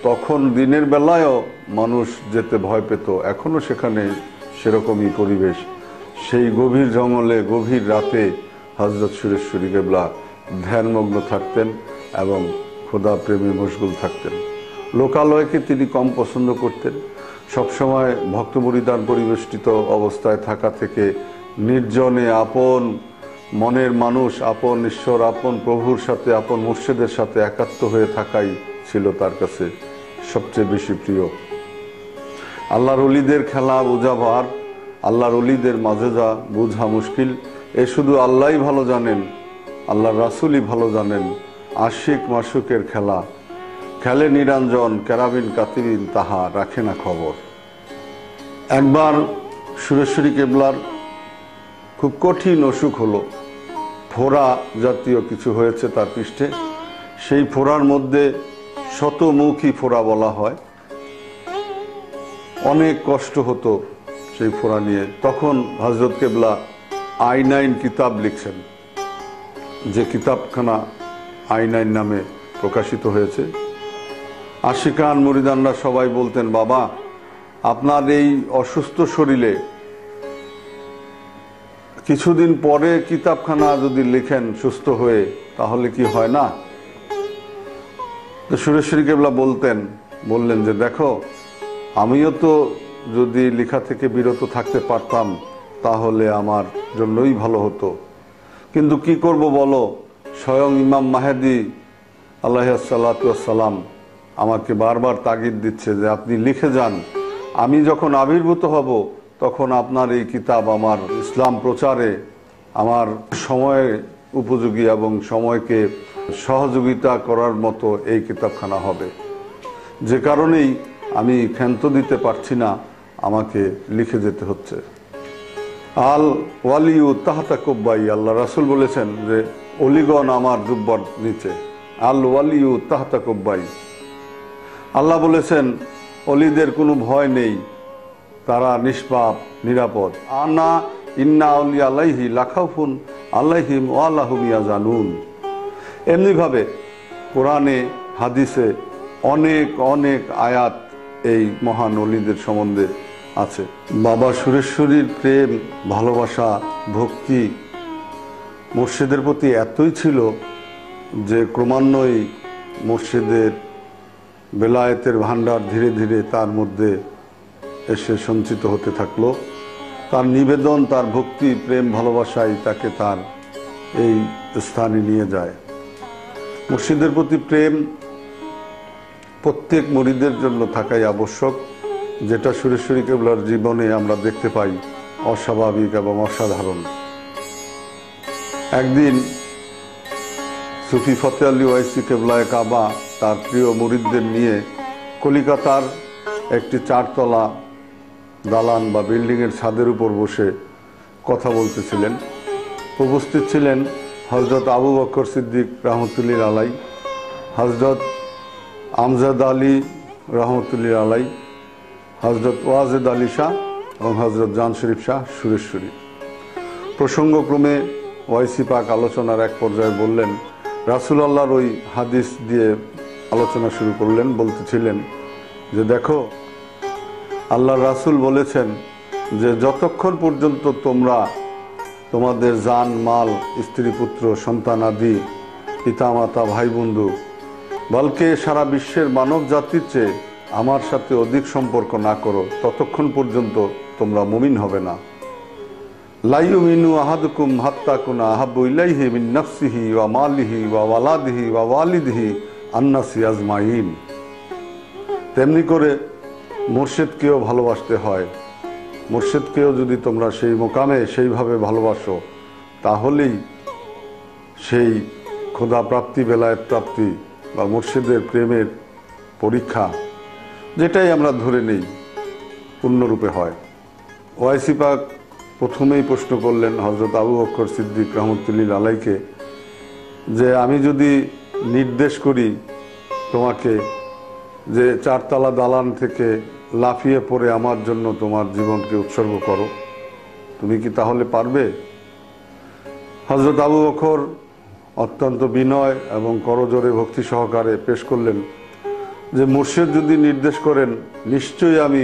তখন দিনের বেলায়ও মানুষ যেতে ভয় পেত, এখনো সেখানে সেরকমই পরিবেশ। সেই গভীর জঙ্গলে গভীর রাতে হযরত সুরেশ্বরী কেবলা ধ্যানমগ্ন থাকতেন এবং খোদা প্রেমে মশগুল থাকতেন। লোকালয়কে তিনি কম পছন্দ করতেন। সবসময় ভক্ত মুরিদান পরিবেষ্টিত অবস্থায় থাকা থেকে নির্জনে আপন মনের মানুষ, আপন ঈশ্বর, আপন প্রভুর সাথে, আপন মুর্শিদের সাথে একাত্ম হয়ে থাকাই ছিল তার কাছে সবচেয়ে বেশি প্রিয়। আল্লাহর ওলিদের খেলা বোঝা ভার, আল্লাহর ওলিদের মাজেজা বোঝা মুশকিল, এ শুধু আল্লাহই ভালো জানেন, আল্লাহর রাসূলই ভালো জানেন। আশিক মাসুকের খেলা খেলে নিরঞ্জন, কেরাবিন কাতিবিন তাহা রাখে না খবর। একবার সুরেশ্বরী কেবলার খুব কঠিন অসুখ হলো, ফোড়া জাতীয় কিছু হয়েছে তার পৃষ্ঠে। সেই ফোড়ার মধ্যে শতমুখী ফোড়া বলা হয়, অনেক কষ্ট হতো সেই ফোড়া নিয়ে। তখন হযরত কেবলা আইনাইন কিতাব লিখছেন, যে কিতাবখানা আইনাইন নামে প্রকাশিত হয়েছে। আশিকান মুরিদানরা সবাই বলতেন, বাবা আপনার এই অসুস্থ শরীরে কিছুদিন পরে কিতাবখানা যদি লিখেন সুস্থ হয়ে, তাহলে কি হয় না? তো সুরেশ্বরী কেবলা বললেন যে দেখো, আমিও তো যদি লেখা থেকে বিরত থাকতে পারতাম তাহলে আমার জন্যই ভালো হতো, কিন্তু কি করব বলো, স্বয়ং ইমাম মাহেদী আলাইহিস সালাতু ওয়াস সালাম আমাকে বারবার তাগিদ দিচ্ছে যে আপনি লিখে যান, আমি যখন আবির্ভূত হব তখন আপনার এই কিতাব আমার ইসলাম প্রচারে আমার সময় উপযোগী এবং সময়কে সহযোগিতা করার মতো এই কিতাবখানা হবে। যে কারণেই আমি ক্ষান্ত দিতে পারছি না, আমাকে লিখে যেতে হচ্ছে। আল ওয়ালিউ তাহতা কুব্বাই, আল্লাহ রাসূল বলেছেন যে অলিগণ আমার জুব্বার নিচে। আল ওয়ালিউ তাহতা কুব্বাই, আল্লাহ বলেছেন অলিদের কোনো ভয় নেই, তারা নিষ্পাপ নিরাপদ। আনা ইন্না আউলিয়া আলাইহি লাখাউফুন আলাইহিম ওয়া লাহুম ইয়াজানুন। এমনিভাবে কোরআনে হাদিসে অনেক অনেক আয়াত এই মহান অলিদের সম্বন্ধে আছে। বাবা সুরেশ্বরীর প্রেম, ভালোবাসা, ভক্তি মুর্শিদের প্রতি এতই ছিল যে ক্রমান্বয়ে মুর্শিদের বেলায়েতের ভান্ডার ধীরে ধীরে তার মধ্যে এসে সঞ্চিত হতে থাকলো। তার নিবেদন, তার ভক্তি, প্রেম, ভালোবাসাই তাকে তার এই স্থানে নিয়ে যায়। মুর্শিদের প্রতি প্রেম প্রত্যেক মুরিদের জন্য থাকাই আবশ্যক, যেটা সুরেশ্বরী কেবলার জীবনে আমরা দেখতে পাই অস্বাভাবিক এবং অসাধারণ। একদিন সুফি ফতে আলী ওয়াইসি কেবলায়ে কাবা তার প্রিয় মুরিদদের নিয়ে কলিকাতার একটি 4 তলা দালান বা বিল্ডিংয়ের ছাদের উপর বসে কথা বলতেছিলেন। উপস্থিত ছিলেন হযরত আবু বকর সিদ্দিক রহমতুল্লাহ আলাই, হযরত আমজাদ আলী রহমতুল্লাহ আলাই, হযরত ওয়াজেদ আলী শাহ এবং হযরত জান শরীফ শাহ সুরেশ্বরী। প্রসঙ্গক্রমে ওয়াইসি পাক আলোচনার এক পর্যায়ে বললেন, রাসূলুল্লাহর ওই হাদিস দিয়ে আলোচনা শুরু করলেন। বলতেছিলেন যে দেখো, আল্লাহ রাসূল বলেছেন যে যতক্ষণ পর্যন্ত তোমরা তোমাদের জান মাল, স্ত্রী পুত্র সন্তান আদি, পিতামাতা ভাই বন্ধু, বলকে সারা বিশ্বের মানব জাতির চেয়ে আমার সাথে অধিক সম্পর্ক না করো, ততক্ষণ পর্যন্ত তোমরা মুমিন হবে না। লা ইউমিনু আহাদুকুম হাত্তা কুনা আহাব্বু ইলাইহি মিন নাফসিহি ওয়া মালিহি ওয়া ওয়ালাদিহি ওয়া ওয়ালিদিহি আন-নাসি আজমাইন। তেমনি করে মুর্শিদকেও ভালোবাসতে হয়। মুর্শিদকেও যদি তোমরা সেই মোকামে সেইভাবে ভালোবাসো, তাহলেই সেই খোদা প্রাপ্তি, বেলায়েত প্রাপ্তি বা মুর্শিদের প্রেমের পরীক্ষা, যেটাই আমরা ধরে নেই, পূর্ণরূপে হয়। ওয়াইসি পাক প্রথমেই প্রশ্ন করলেন হযরত আবু বকর সিদ্দিক রহমতুল্লাহ আলাইকে যে আমি যদি নির্দেশ করি তোমাকে যে 4 তলা দালান থেকে লাফিয়ে পড়ে আমার জন্য তোমার জীবনকে উৎসর্গ করো, তুমি কি তাহলে পারবে? হযরত আবু বকর অত্যন্ত বিনয় এবং করজোরে ভক্তি সহকারে পেশ করলেন যে মুর্শিদ যদি নির্দেশ করেন, নিশ্চয়ই আমি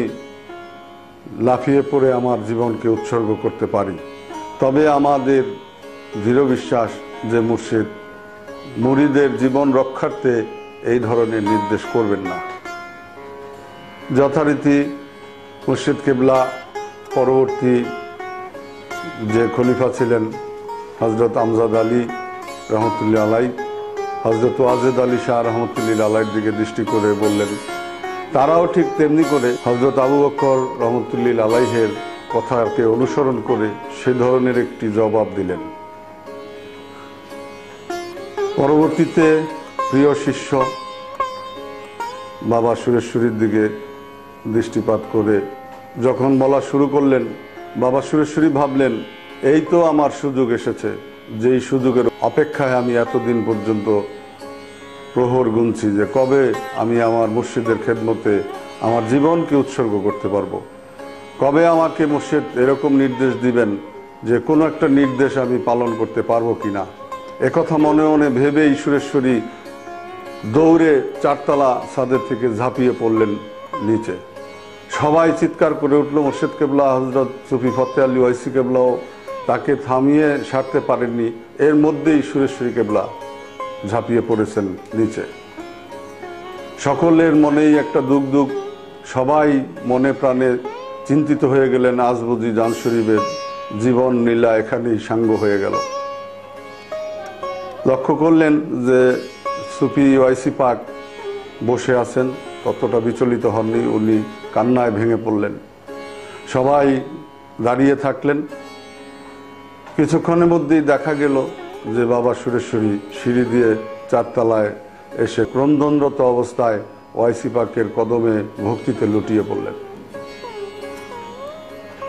লাফিয়ে পড়ে আমার জীবনকে উৎসর্গ করতে পারি। তবে আমাদের দৃঢ় বিশ্বাস যে মুর্শিদ মুরিদের জীবন রক্ষার্থে এই ধরনের নির্দেশ করবেন না। যথারীতি মুর্শিদ কেবলা পরবর্তী যে খলিফা ছিলেন হযরত আমজাদ আলী রহমতুল্লাহ আলাই, হযরত ওয়াজেদ আলী শাহ রহমতুল্লাহ আলাইয়ের দিকে দৃষ্টি করে বললেন, তারাও ঠিক তেমনি করে হযরত আবু বকর রহমতুল্লাহ আলাইহের কথাকে অনুসরণ করে সে ধরনের একটি জবাব দিলেন। পরবর্তীতে প্রিয় শিষ্য বাবা সুরেশ্বরীর দিকে দৃষ্টিপাত করে যখন বলা শুরু করলেন, বাবা সুরেশ্বরী ভাবলেন এই তো আমার সুযোগ এসেছে, যেই সুযোগের অপেক্ষায় আমি এতদিন পর্যন্ত প্রহর গুনছি যে কবে আমি আমার মুর্শিদের খেদমতে আমার জীবনকে উৎসর্গ করতে পারবো, কবে আমাকে মুর্শিদ এরকম নির্দেশ দিবেন যে কোনো একটা নির্দেশ আমি পালন করতে পারবো কিনা। একথা মনে মনে ভেবেই সুরেশ্বরী দৌড়ে 4 তলা ছাদের থেকে ঝাঁপিয়ে পড়লেন নিচে। সবাই চিৎকার করে উঠল। মুর্শিদ কেবলা, হযরত সুফি ফতে আলী ওয়াইসি কেবলাও তাকে থামিয়ে সারতে পারেননি। এর মধ্যেই সুরেশ্বরী কেবলা ঝাঁপিয়ে পড়েছেন নিচে। সকলের মনেই একটা দুঃখ দুঃখ, সবাই মনে প্রাণে চিন্তিত হয়ে গেলেন, আজ বুঝি জান শরীফের জীবন লীলা এখানেই সাঙ্গ হয়ে গেল। লক্ষ্য করলেন যে সুফি ওয়াইসি পাক বসে আছেন, ততটা বিচলিত হননি, উনি কান্নায় ভেঙে পড়লেন। সবাই দাঁড়িয়ে থাকলেন। কিছুক্ষণের মধ্যেই দেখা গেল যে বাবা সুরেশ্বরী সিঁড়ি দিয়ে 4 তলায় এসে ক্রন্দনরত অবস্থায় ওয়াইসি পাকের কদমে ভক্তিতে লুটিয়ে পড়লেন।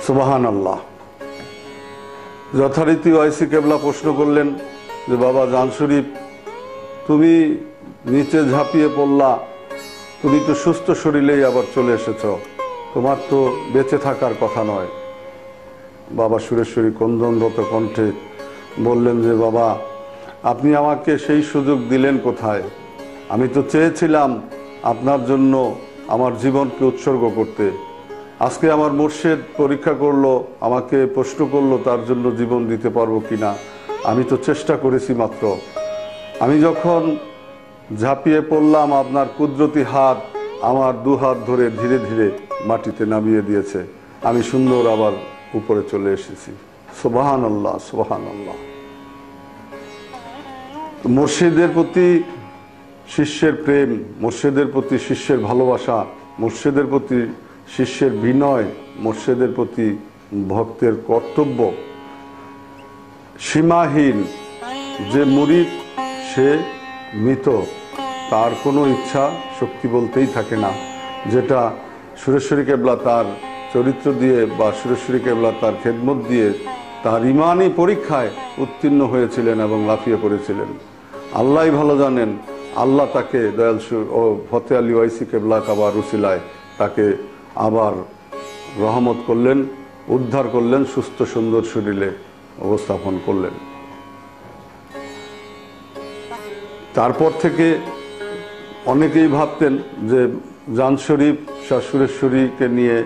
সুবহানাল্লাহ। যথারীতি ওয়াইসি কেবলা প্রশ্ন করলেন যে বাবা জান শরীফ, তুমি নিচে ঝাঁপিয়ে পড়লা, তুমি তো সুস্থ শরীরেই আবার চলে এসেছ, তোমার তো বেঁচে থাকার কথা নয়। বাবা সুরেশ্বরী ক্রন্দনরত কণ্ঠে বললেন যে বাবা, আপনি আমাকে সেই সুযোগ দিলেন কোথায়? আমি তো চেয়েছিলাম আপনার জন্য আমার জীবনকে উৎসর্গ করতে। আজকে আমার মুর্শিদ পরীক্ষা করলো, আমাকে প্রশ্ন করলো তার জন্য জীবন দিতে পারবো কিনা। আমি তো চেষ্টা করেছি মাত্র। আমি যখন ঝাঁপিয়ে পড়লাম, আপনার কুদরতি হাত আমার 2 হাত ধরে ধীরে ধীরে মাটিতে নামিয়ে দিয়েছে, আমি সুন্দর আবার উপরে চলে এসেছি। সুবহানাল্লাহ, সুবহানাল্লাহ। মুর্শিদের প্রতি শিষ্যের প্রেম, মুর্শিদের প্রতি শিষ্যের ভালোবাসা, মুর্শিদের প্রতি শিষ্যের বিনয়, মুর্শিদের প্রতি ভক্তের কর্তব্য সীমাহীন। যে মুরিদ সে মৃত, তার কোনো ইচ্ছা শক্তি বলতেই থাকে না, যেটা সুরেশ্বরী কেবলা তার চরিত্র দিয়ে বা সুরেশ্বরী কেবলা তার খেদমত দিয়ে তার ইমানি পরীক্ষায় উত্তীর্ণ হয়েছিলেন এবং লাফিয়ে পড়েছিলেন। আল্লাহ ভালো জানেন, আল্লাহ তাকে দয়াল ও ফতে আলী ওয়াইসি কেবলা কাবার উসিলায় তাকে আবার রহমত করলেন, উদ্ধার করলেন, সুস্থ সুন্দর শরীরে অবস্থাপন করলেন। তারপর থেকে অনেকেই ভাবতেন যে জান শরীফ শাহ সুরেশ্বরীকে নিয়ে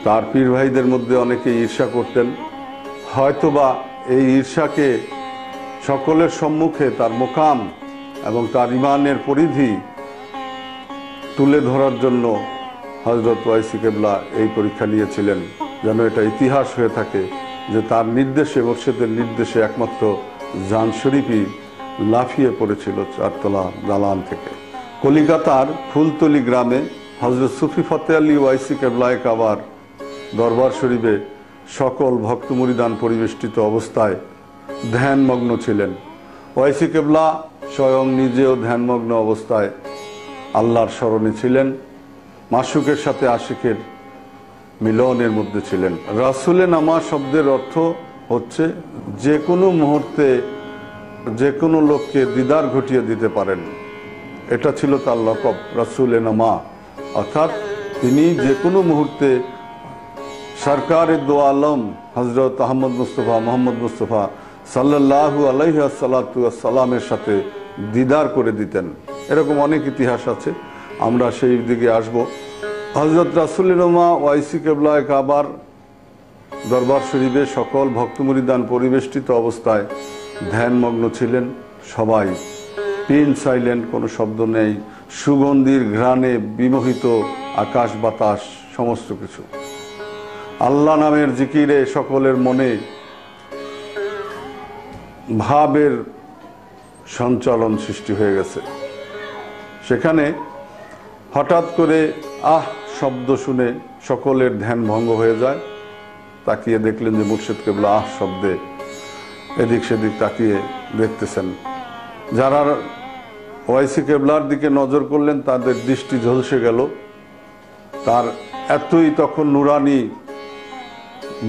তার পীর ভাইদের মধ্যে অনেকে ঈর্ষা করতেন। হয়তোবা এই ঈর্ষাকে সকলের সম্মুখে তার মোকাম এবং তার ইমানের পরিধি তুলে ধরার জন্য হযরত ওয়াইসি কেবলা এই পরীক্ষা নিয়েছিলেন, যেন এটা ইতিহাস হয়ে থাকে যে তার নির্দেশে, মুর্শিদের নির্দেশে একমাত্র জান শরীফই লাফিয়ে পড়েছিল 4 তলা দালান থেকে। কলিকাতার ফুলতলি গ্রামে হযরত সুফি ফতে আলী ওয়াইসি কেবলায়ে কাবার দরবার শরীফে সকল ভক্ত মুরিদান পরিবেষ্টিত অবস্থায় ধ্যানমগ্ন ছিলেন। ওয়াইসি কেবলা স্বয়ং নিজেও ধ্যানমগ্ন অবস্থায় আল্লাহর স্মরণে ছিলেন, মাশুকের সাথে আশিকের মিলনের মধ্যে ছিলেন। রাসূলে নামা শব্দের অর্থ হচ্ছে যে কোনো মুহূর্তে যে কোনো লোককে দিদার ঘটিয়ে দিতে পারেন। এটা ছিল তার লকব, রাসূলে নামা, অর্থাৎ তিনি যে কোনো মুহূর্তে সরকারে দো আলম হযরত আহমদ মুস্তফা মোহাম্মদ মুস্তফা সাল্লাল্লাহু আলাইহি ওয়াসাল্লামের সাথে দিদার করে দিতেন। এরকম অনেক ইতিহাস আছে, আমরা সেই দিকে আসব। হযরত রাসূলে নামা ওয়াইসি কেবলায়ে কাবার দরবার শরীফে সকল ভক্ত মুরিদান পরিবেষ্টিত অবস্থায় ধ্যানমগ্ন ছিলেন। সবাই পিন সাইলেন্ট, কোনো শব্দ নেই, সুগন্ধির ঘ্রাণে বিমোহিত আকাশ বাতাস সমস্ত কিছু। আল্লাহ নামের জিকিরে সকলের মনে ভাবের সঞ্চালন সৃষ্টি হয়ে গেছে। সেখানে হঠাৎ করে আহ শব্দ শুনে সকলের ধ্যান ভঙ্গ হয়ে যায়। তাকিয়ে দেখলেন যে মুর্শিদ কেবলা আহ শব্দে এদিক সেদিক তাকিয়ে দেখতেছেন। যারা ওয়াইসি কেবলার দিকে নজর করলেন তাদের দৃষ্টি ঝলসে গেল। তার এতই তখন নুরানি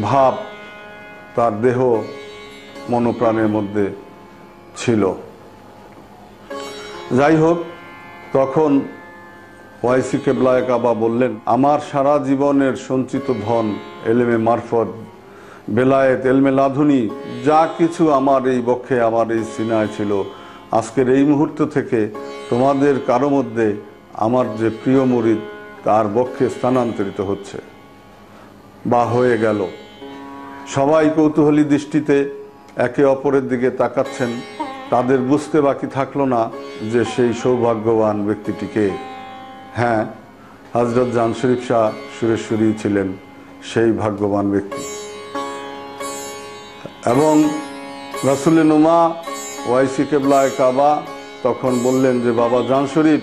ভাব তার দেহ মনোপ্রাণের মধ্যে ছিল। যাই হোক, তখন ওয়াইসি কেবলায়ে কাবা বললেন, আমার সারা জীবনের সঞ্চিত ধন, এলেমে মারফত, বেলায়েত, এলমে লাধুনী, যা কিছু আমার এই বক্ষে, আমার এই সিনায় ছিল, আজকের এই মুহূর্ত থেকে তোমাদের কারো মধ্যে আমার যে প্রিয় মুরিদ তার বক্ষে স্থানান্তরিত হচ্ছে বা হয়ে গেল। সবাই কৌতূহলী দৃষ্টিতে একে অপরের দিকে তাকাচ্ছেন। তাদের বুঝতে বাকি থাকলো না যে সেই সৌভাগ্যবান ব্যক্তিটিকে। হ্যাঁ, হযরত জান শরীফ শাহ সুরেশ্বরী ছিলেন সেই ভাগ্যবান ব্যক্তি। এবং রাসূলে নুমা ওয়াইসি কেবলায়ে কাবা তখন বললেন যে বাবা জান শরীফ,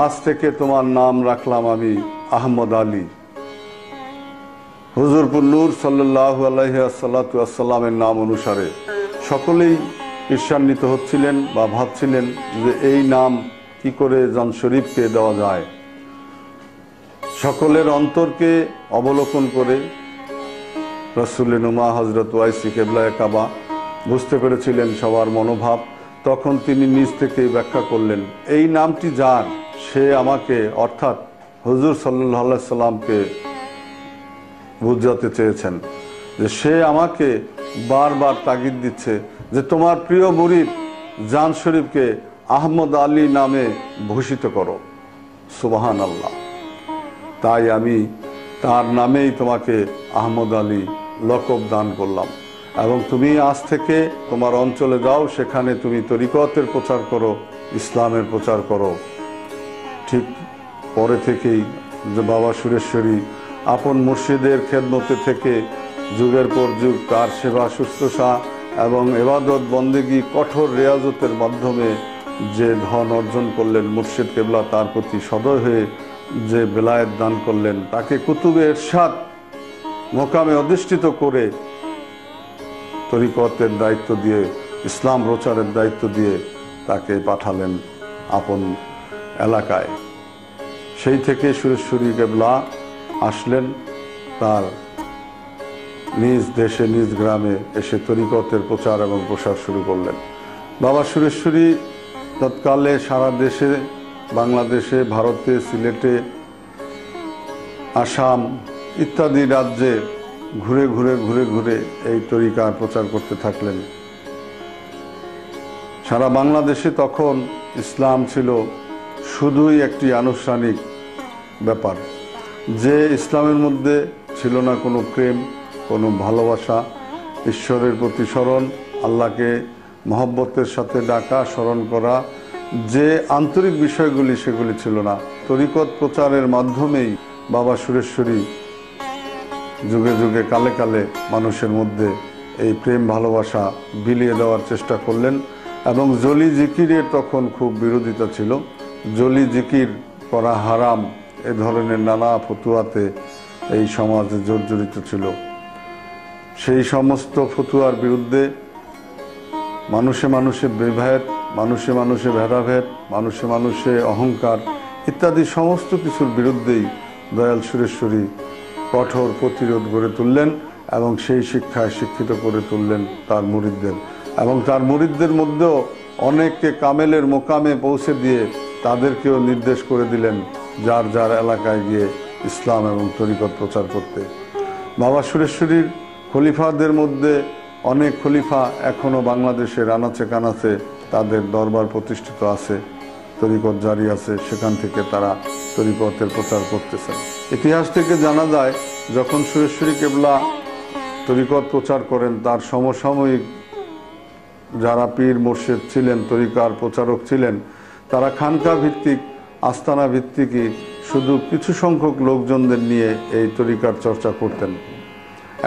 আজ থেকে তোমার নাম রাখলাম আমি আহমদ আলী। হুজুরপুর নূর সাল্লাল্লাহু আলাইহি ওয়াসাল্লামের নাম অনুসারে সকলেই ঈর্ষান্বিত হচ্ছিলেন বা ভাবছিলেন যে এই নাম কি করে জান শরীফকে দেওয়া যায়। সকলের অন্তরকে অবলোকন করে রাসূলে নুমা হযরত ওয়াইসি কেবলায়ে কাবা বুঝতে পেরেছিলেন সবার মনোভাব। তখন তিনি নিজ থেকেই ব্যাখ্যা করলেন, এই নামটি যার, সে আমাকে অর্থাৎ হুজুর সাল্লাল্লাহু আলাইহি সাল্লামকে বুঝাতে চেয়েছেন যে সে আমাকে বারবার তাগিদ দিচ্ছে যে তোমার প্রিয় মুরিদ জান শরীফকে আহমদ আলী নামে ভূষিত করো। সুবহানাল্লাহ। তাই আমি তার নামেই তোমাকে আহমদ আলী লকব দান করলাম এবং তুমি আজ থেকে তোমার অঞ্চলে যাও, সেখানে তুমি তরিকতের প্রচার করো, ইসলামের প্রচার করো। ঠিক পরে থেকেই যে বাবা সুরেশ্বরী আপন মুর্শিদের খেদমতে থেকে যুগের পর যুগ তার সেবা শুশ্রূষা এবং ইবাদত বন্দেগী কঠোর রেয়াজতের মাধ্যমে যে ধন অর্জন করলেন, মুর্শিদ কেবলা তার প্রতি সদয় হয়ে যে বেলায়েত দান করলেন, তাকে কুতুবে ইরশাদ মোকামে অধিষ্ঠিত করে তরিকতের দায়িত্ব দিয়ে, ইসলাম প্রচারের দায়িত্ব দিয়ে তাকে পাঠালেন আপন এলাকায়। সেই থেকে সুরেশ্বরী কেবলা আসলেন তার নিজ দেশে, নিজ গ্রামে এসে তরিকতের প্রচার এবং প্রসার শুরু করলেন। বাবা সুরেশ্বরী তৎকালে সারা দেশে, বাংলাদেশে, ভারতে, সিলেটে, আসাম ইত্যাদি রাজ্যে ঘুরে ঘুরে ঘুরে ঘুরে এই তরিকার প্রচার করতে থাকলেন। সারা বাংলাদেশে তখন ইসলাম ছিল শুধুই একটি আনুষ্ঠানিক ব্যাপার, যে ইসলামের মধ্যে ছিল না কোনো প্রেম, কোনো ভালোবাসা, ঈশ্বরের প্রতি স্মরণ, আল্লাহকে মহব্বতের সাথে ডাকা, স্মরণ করা, যে আন্তরিক বিষয়গুলি সেগুলি ছিল না। তরিকত প্রচারের মাধ্যমেই বাবা সুরেশ্বরী যুগে যুগে কালে কালে মানুষের মধ্যে এই প্রেম ভালোবাসা বিলিয়ে দেওয়ার চেষ্টা করলেন। এবং জলি জিকিরের তখন খুব বিরোধিতা ছিল, জলি জিকির করা হারাম, এ ধরনের নানা ফতুয়াতে এই সমাজে জর্জরিত ছিল। সেই সমস্ত ফতুয়ার বিরুদ্ধে মানুষে মানুষে বিভেদ, মানুষে মানুষে ভেদাভেদ, মানুষে মানুষে অহংকার ইত্যাদি সমস্ত কিছুর বিরুদ্ধেই দয়াল সুরেশ্বরী কঠোর প্রতিরোধ গড়ে তুললেন এবং সেই শিক্ষায় শিক্ষিত করে তুললেন তার মুরিদদের। এবং তার মুরিদদের মধ্যেও অনেককে কামেলের মোকামে পৌঁছে দিয়ে তাদেরকেও নির্দেশ করে দিলেন যার যার এলাকায় গিয়ে ইসলাম এবং তরিকত প্রচার করতে। বাবা সুরেশ্বরীর খলিফাদের মধ্যে অনেক খলিফা এখনও বাংলাদেশের আনাচে কানাচে তাদের দরবার প্রতিষ্ঠিত আছে, তরিকত জারি আছে, সেখান থেকে তারা তরিকতের প্রচার করতেছেন। ইতিহাস থেকে জানা যায় যখন সুরেশ্বরী কেবলা তরিকত প্রচার করেন, তার সমসাময়িক যারা পীর মুর্শিদ ছিলেন, তরিকার প্রচারক ছিলেন, তারা খানকা ভিত্তিক, আস্তানা ভিত্তিকই শুধু কিছু সংখ্যক লোকজনদের নিয়ে এই তরিকার চর্চা করতেন।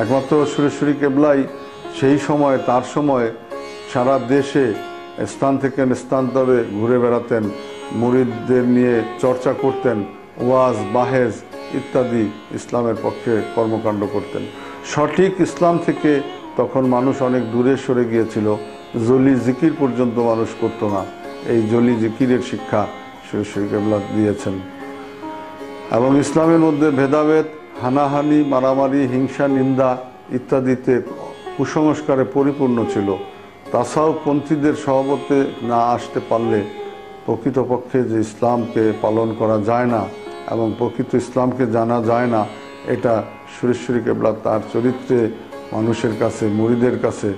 একমাত্র সুরেশ্বরী কেবলাই সেই সময়, তার সময় সারা দেশে স্থান থেকে স্থানান্তরে ঘুরে বেড়াতেন, মুরিদদের নিয়ে চর্চা করতেন, ওয়াজ বাহেজ ইত্যাদি ইসলামের পক্ষে কর্মকাণ্ড করতেন। সঠিক ইসলাম থেকে তখন মানুষ অনেক দূরে সরে গিয়েছিল, জলি জিকির পর্যন্ত মানুষ করত না। এই জলি জিকিরের শিক্ষা সুরেশ্বরী কেবলা দিয়েছেন। এবং ইসলামের মধ্যে ভেদাভেদ, হানাহানি, মারামারি, হিংসা, নিন্দা ইত্যাদিতে কুসংস্কারে পরিপূর্ণ ছিল। তাসাউফপন্থীদের সহবতে না আসতে পারলে প্রকৃতপক্ষে যে ইসলামকে পালন করা যায় না এবং প্রকৃত ইসলামকে জানা যায় না, এটা সুরেশ্বরী কেবলা তার চরিত্রে মানুষের কাছে, মুরিদের কাছে,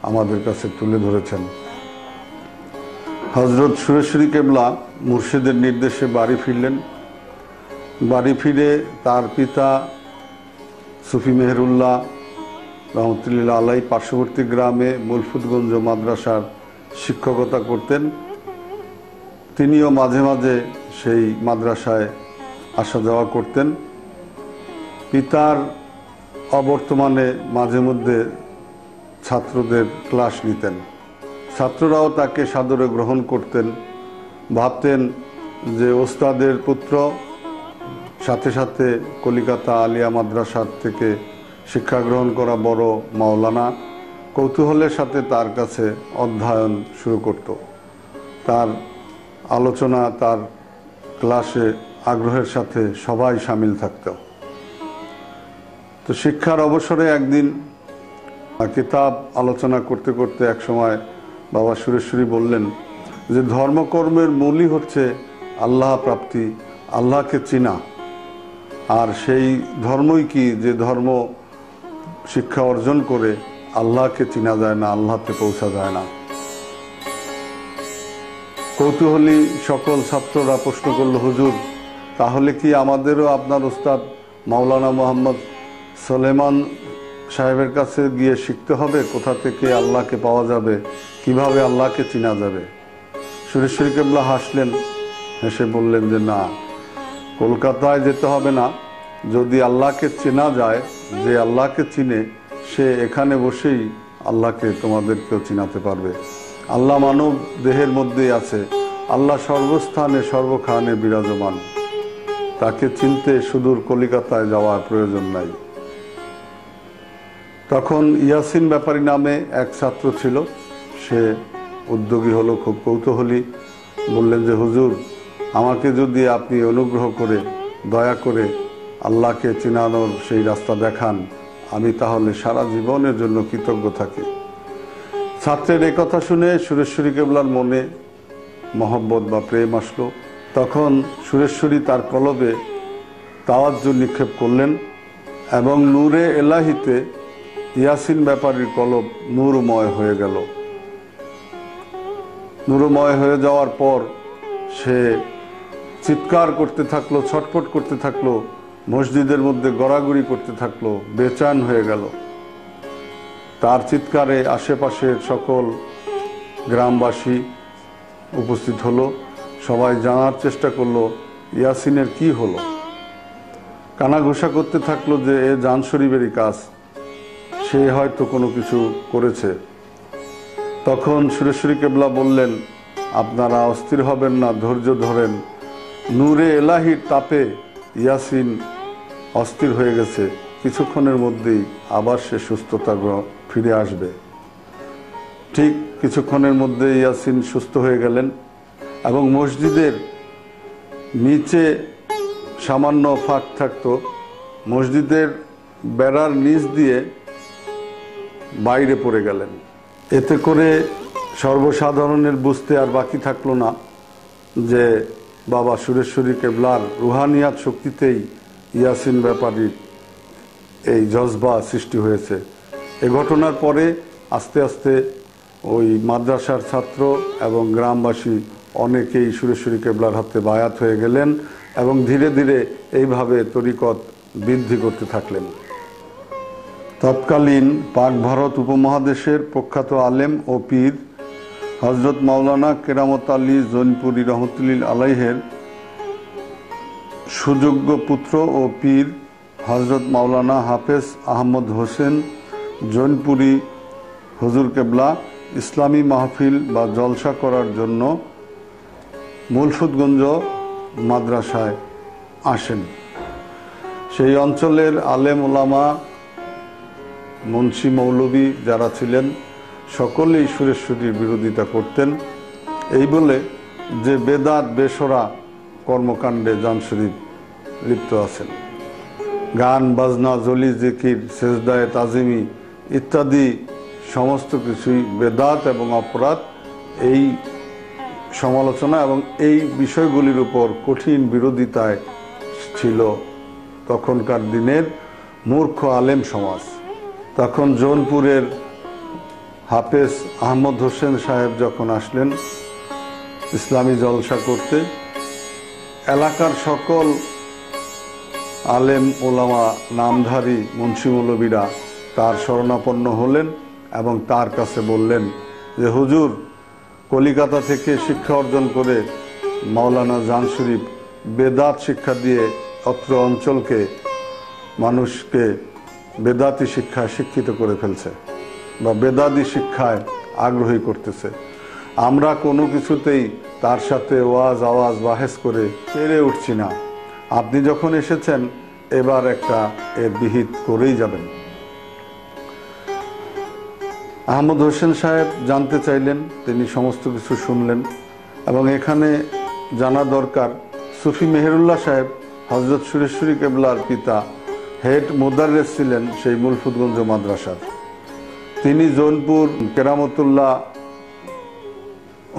আমাদের কাছে তুলে ধরেছেন। হযরত সুরেশ্বরী কেবলা মুর্শিদের নির্দেশে বাড়ি ফিরলেন। বাড়ি ফিরে তার পিতা সুফি মেহেরুল্লাহ রহমতুল্লাহ আলাই পার্শ্ববর্তী গ্রামে মুলফুতগঞ্জ মাদ্রাসার শিক্ষকতা করতেন। তিনিও মাঝে মাঝে সেই মাদ্রাসায় আসা যাওয়া করতেন। পিতার অবর্তমানে মাঝে মধ্যে ছাত্রদের ক্লাস নিতেন। ছাত্ররাও তাকে সাদরে গ্রহণ করতেন, ভাবতেন যে ওস্তাদের পুত্র, সাথে সাথে কলিকাতা আলিয়া মাদ্রাসার থেকে শিক্ষা গ্রহণ করা বড় মাওলানা। কৌতূহলের সাথে তার কাছে অধ্যয়ন শুরু করত। তার আলোচনা, তার ক্লাসে আগ্রহের সাথে সবাই সামিল থাকত। তো শিক্ষার অবসরে একদিন কিতাব আলোচনা করতে করতে এক সময় বাবা সুরেশ্বরী বললেন যে ধর্মকর্মের মূলই হচ্ছে আল্লাহ প্রাপ্তি, আল্লাহকে চিনা। আর সেই ধর্মই কি, যে ধর্ম শিক্ষা অর্জন করে আল্লাহকে চিনা যায় না, আল্লাহতে পৌঁছা যায় না। কৌতূহলী সকল ছাত্ররা প্রশ্ন করল, হুজুর তাহলে কি আমাদেরও আপনার উস্তাদ মাওলানা মোহাম্মদ সুলেমান সাহেবের কাছে গিয়ে শিখতে হবে? কোথা থেকে আল্লাহকে পাওয়া যাবে, কিভাবে আল্লাহকে চিনা যাবে? সুরেশ্বরী কেবলা হাসলেন, হেসে বললেন যে না, কলকাতায় যেতে হবে না। যদি আল্লাহকে চেনা যায়, যে আল্লাহকে চিনে সে এখানে বসেই আল্লাহকে তোমাদেরকেও চিনাতে পারবে। আল্লাহ মানব দেহের মধ্যেই আছে, আল্লাহ সর্বস্থানে সর্বখানে বিরাজমান। তাকে চিনতে সুদূর কলিকাতায় যাওয়ার প্রয়োজন নাই। তখন ইয়াসিন ব্যাপারী নামে এক ছাত্র ছিল, সে উদ্যোগী হলো, খুব কৌতূহলী। বললেন যে হুজুর, আমাকে যদি আপনি অনুগ্রহ করে দয়া করে আল্লাহকে চিনানোর সেই রাস্তা দেখান, আমি তাহলে সারা জীবনের জন্য কৃতজ্ঞ থাকি। ছাত্রের এই কথা শুনে সুরেশ্বরী কেবলার মনে মহব্বত বা প্রেম আসলো। তখন সুরেশ্বরী তার কলবে তাওয়াজ্জু নিক্ষেপ করলেন এবং নূরে এলাহিতে ইয়াসিন ব্যাপারীর কলব নূরময় হয়ে গেল। নূরময় হয়ে যাওয়ার পর সে চিৎকার করতে থাকলো, ছটফট করতে থাকলো, মসজিদের মধ্যে গড়াগড়ি করতে থাকলো, বেচैन হয়ে গেল। তার চিৎকারে আশেপাশের সকল গ্রামবাসী উপস্থিত হলো। সবাই জানার চেষ্টা করলো ইয়াসিনের কি হলো। কানাঘুষা করতে থাকলো যে এ জান শরীফেরই কাজ, সে হয়তো কোনো কিছু করেছে। তখন সুরেশ্বরী কেবলা বললেন, আপনারা অস্থির হবেন না, ধৈর্য ধরেন। নূরে এলাহির তাপে ইয়াসিন অস্থির হয়ে গেছে, কিছুক্ষণের মধ্যেই আবার সে সুস্থতা ফিরে আসবে। ঠিক কিছুক্ষণের মধ্যে ইয়াসিন সুস্থ হয়ে গেলেন এবং মসজিদের নিচে সামান্য ফাঁক থাকতো, মসজিদের বেড়ার নিচ দিয়ে বাইরে পড়ে গেলেন। এতে করে সর্বসাধারণের বুঝতে আর বাকি থাকলো না যে বাবা সুরেশ্বরী কেবলার রুহানিয়াত শক্তিতেই ইয়াসিন ব্যাপারীর এই জজবা সৃষ্টি হয়েছে। এ ঘটনার পরে আস্তে আস্তে ওই মাদ্রাসার ছাত্র এবং গ্রামবাসী অনেকেই সুরেশ্বরী কেবলার হাতে বায়াত হয়ে গেলেন এবং ধীরে ধীরে এইভাবে তরিকত বৃদ্ধি করতে থাকলেন। তৎকালীন পাক ভারত উপমহাদেশের প্রখ্যাত আলেম ও পীর হজরত মাওলানা কেরামত আলী জৈনপুরী রহমতুল্লাহ আলাইহের সুযোগ্য পুত্র ও পীর হজরত মাওলানা হাফেজ আহমদ হোসেন জৈনপুরী হুজুর কেবলা ইসলামী মাহফিল বা জলসা করার জন্য মুলফুতগঞ্জ মাদ্রাসায় আসেন। সেই অঞ্চলের আলেম ওলামা, মুন্সি মৌলবী যারা ছিলেন সকলেই সুরেশ্বরীর বিরোধিতা করতেন, এই বলে যে বেদাত বেসরা কর্মকাণ্ডে জান শরীফ লিপ্ত আছেন। গান বাজনা, জলি জিকির, সেজদায়ে তাজিমি ইত্যাদি সমস্ত কিছুই বেদাত এবং অপরাধ। এই সমালোচনা এবং এই বিষয়গুলির উপর কঠিন বিরোধিতায় ছিল তখনকার দিনের মূর্খ আলেম সমাজ। তখন জৌনপুরের হাফেজ আহমদ হোসেন সাহেব যখন আসলেন ইসলামী জলসা করতে, এলাকার সকল আলেম ওলামা, নামধারী মুন্সি মৌলবীরা তার শরণাপন্ন হলেন এবং তার কাছে বললেন যে হুজুর, কলিকাতা থেকে শিক্ষা অর্জন করে মাওলানা জান শরীফ বেদাত শিক্ষা দিয়ে অত্র অঞ্চলকে, মানুষকে বেদাতি শিক্ষায় শিক্ষিত করে ফেলছে বা বেদাতি শিক্ষায় আগ্রহী করতেছে। আমরা কোনো কিছুতেই তার সাথে ওয়াজ আওয়াজ বাহেস করে পেরে উঠছি না। আপনি যখন এসেছেন এবার একটা এর বিহিত করেই যাবেন। আহমদ হোসেন সাহেব জানতে চাইলেন, তিনি সমস্ত কিছু শুনলেন এবং এখানে জানা দরকার সুফি মেহেরুল্লাহ সাহেব হজরত সুরেশ্বরী কেবলার পিতা, হেড মুদাররেস ছিলেন সেই মুলফুতগঞ্জ মাদ্রাসার। তিনি জৌনপুর কেরামতুল্লাহ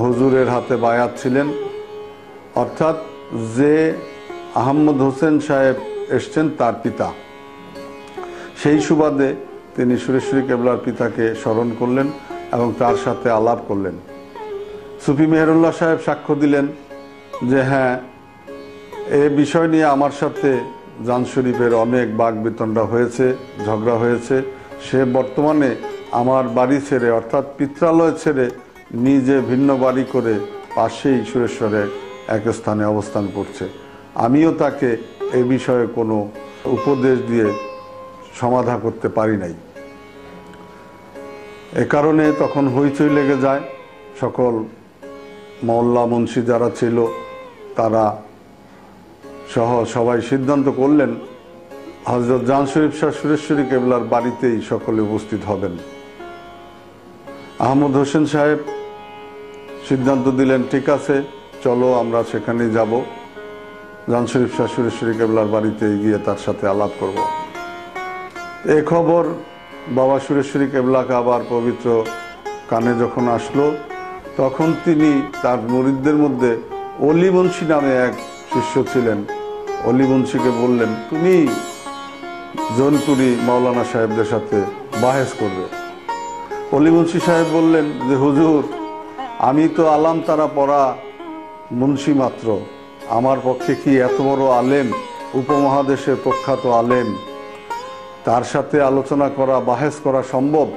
হুজুরের হাতে বায়াত ছিলেন, অর্থাৎ যে আহমদ হোসেন সাহেব এসছেন তার পিতা। সেই সুবাদে তিনি সুরেশ্বরী কেবলার পিতাকে স্মরণ করলেন এবং তার সাথে আলাপ করলেন। সুফি মেহেরুল্লাহ সাহেব সাক্ষ্য দিলেন যে হ্যাঁ, এ বিষয় নিয়ে আমার সাথে জান শরীফের অনেক বাকবিতণ্ডা হয়েছে, ঝগড়া হয়েছে। সে বর্তমানে আমার বাড়ি ছেড়ে, অর্থাৎ পিত্রালয় ছেড়ে নিজে ভিন্ন বাড়ি করে পাশেই সুরেশ্বরের এক স্থানে অবস্থান করছে। আমিও তাকে এ বিষয়ে কোনো উপদেশ দিয়ে সমাধা করতে পারি নাই। এ কারণে তখন হইচই লেগে যায়। সকল মহল্লা মুন্সি যারা ছিল তারা সহ সবাই সিদ্ধান্ত করলেন হযরত জান শরীফ শাহ সুরেশ্বরী কেবলার বাড়িতেই সকলে উপস্থিত হবেন। আহমদ হোসেন সাহেব সিদ্ধান্ত দিলেন, ঠিক আছে চলো আমরা সেখানে যাব, জান শরীফ শাহ সুরেশ্বরী কেবলার বাড়িতে গিয়ে তার সাথে আলাপ করব। এ খবর বাবা সুরেশ্বরী কেবলাকে আবার পবিত্র কানে যখন আসলো, তখন তিনি তার মুরিদদের মধ্যে অলি মুন্সি নামে এক শিষ্য ছিলেন, অলি মুন্সিকে বললেন, তুমি জৌনপুরি মাওলানা সাহেবদের সাথে বাহেস করবে। অলি মুন্সি সাহেব বললেন, যে হুজুর, আমি তো আলাম তারা পড়া মুন্সি মাত্র, আমার পক্ষে কি এত বড় আলেম, উপমহাদেশের প্রখ্যাত আলেম, তার সাথে আলোচনা করা, বাহেস করা সম্ভব?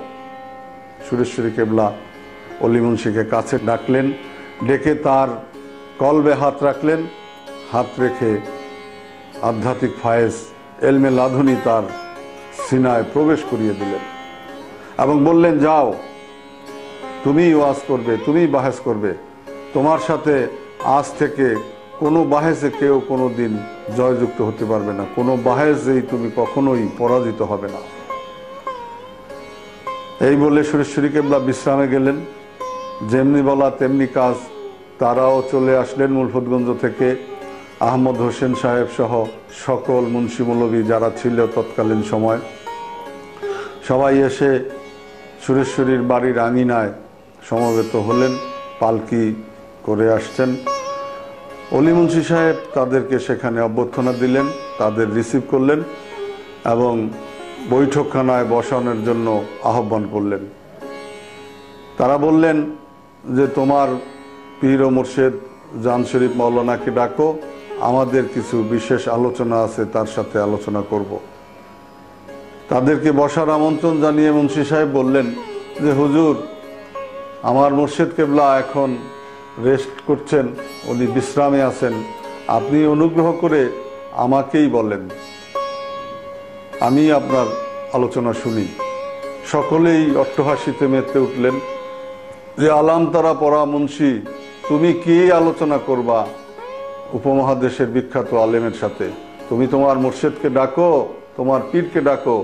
সুরেশ্বরী কেবলা অলি মুন্সিকে কাছে ডাকলেন, ডেকে তার কলবে হাত রাখলেন, হাত রেখে আধ্যাত্মিক ফায়েজ, এলমে লাধুনী তার সিনায় প্রবেশ করিয়ে দিলেন এবং বললেন, যাও, তুমি ওয়াজ করবে, তুমি বাহেস করবে, তোমার সাথে আজ থেকে কোনো বাহেসে কেউ কোনো দিন জয়যুক্ত হতে পারবে না, কোনো বাহেসেই তুমি কখনোই পরাজিত হবে না। এই বলে সুরেশ্বরী কেবলা বিশ্রামে গেলেন। যেমনি বলা তেমনি কাজ, তারাও চলে আসলেন মুলফতগঞ্জ থেকে। আহমদ হোসেন সাহেব সহ সকল মুন্সি মৌলভী যারা ছিল তৎকালীন সময়, সবাই এসে সুরেশ্বরীর বাড়ির আঙিনায় সমবেত হলেন, পালকি করে আসছেন। অলি মুন্সি সাহেব তাদেরকে সেখানে অভ্যর্থনা দিলেন, তাদের রিসিভ করলেন এবং বৈঠকখানায় বসানোর জন্য আহ্বান করলেন। তারা বললেন যে, তোমার পীর ও মুর্শেদ জান শরীফ মাওলানাকে ডাকো, আমাদের কিছু বিশেষ আলোচনা আছে, তার সাথে আলোচনা করব। তাদেরকে বসার আমন্ত্রণ জানিয়ে মুন্সি সাহেব বললেন যে, হুজুর, আমার মুর্শেদ কেবলা এখন রেস্ট করছেন, উনি বিশ্রামে আছেন, আপনি অনুগ্রহ করে আমাকেই বলেন, আমি আপনার আলোচনা শুনি। সকলেই অট্টহাসিতে মেতে উঠলেন যে, আলাম তারা পড়া মুন্সি, তুমি কি আলোচনা করবা উপমহাদেশের বিখ্যাত আলেমের সাথে? তুমি তোমার মুর্শেদকে ডাকো, তোমার পীরকে ডাকো,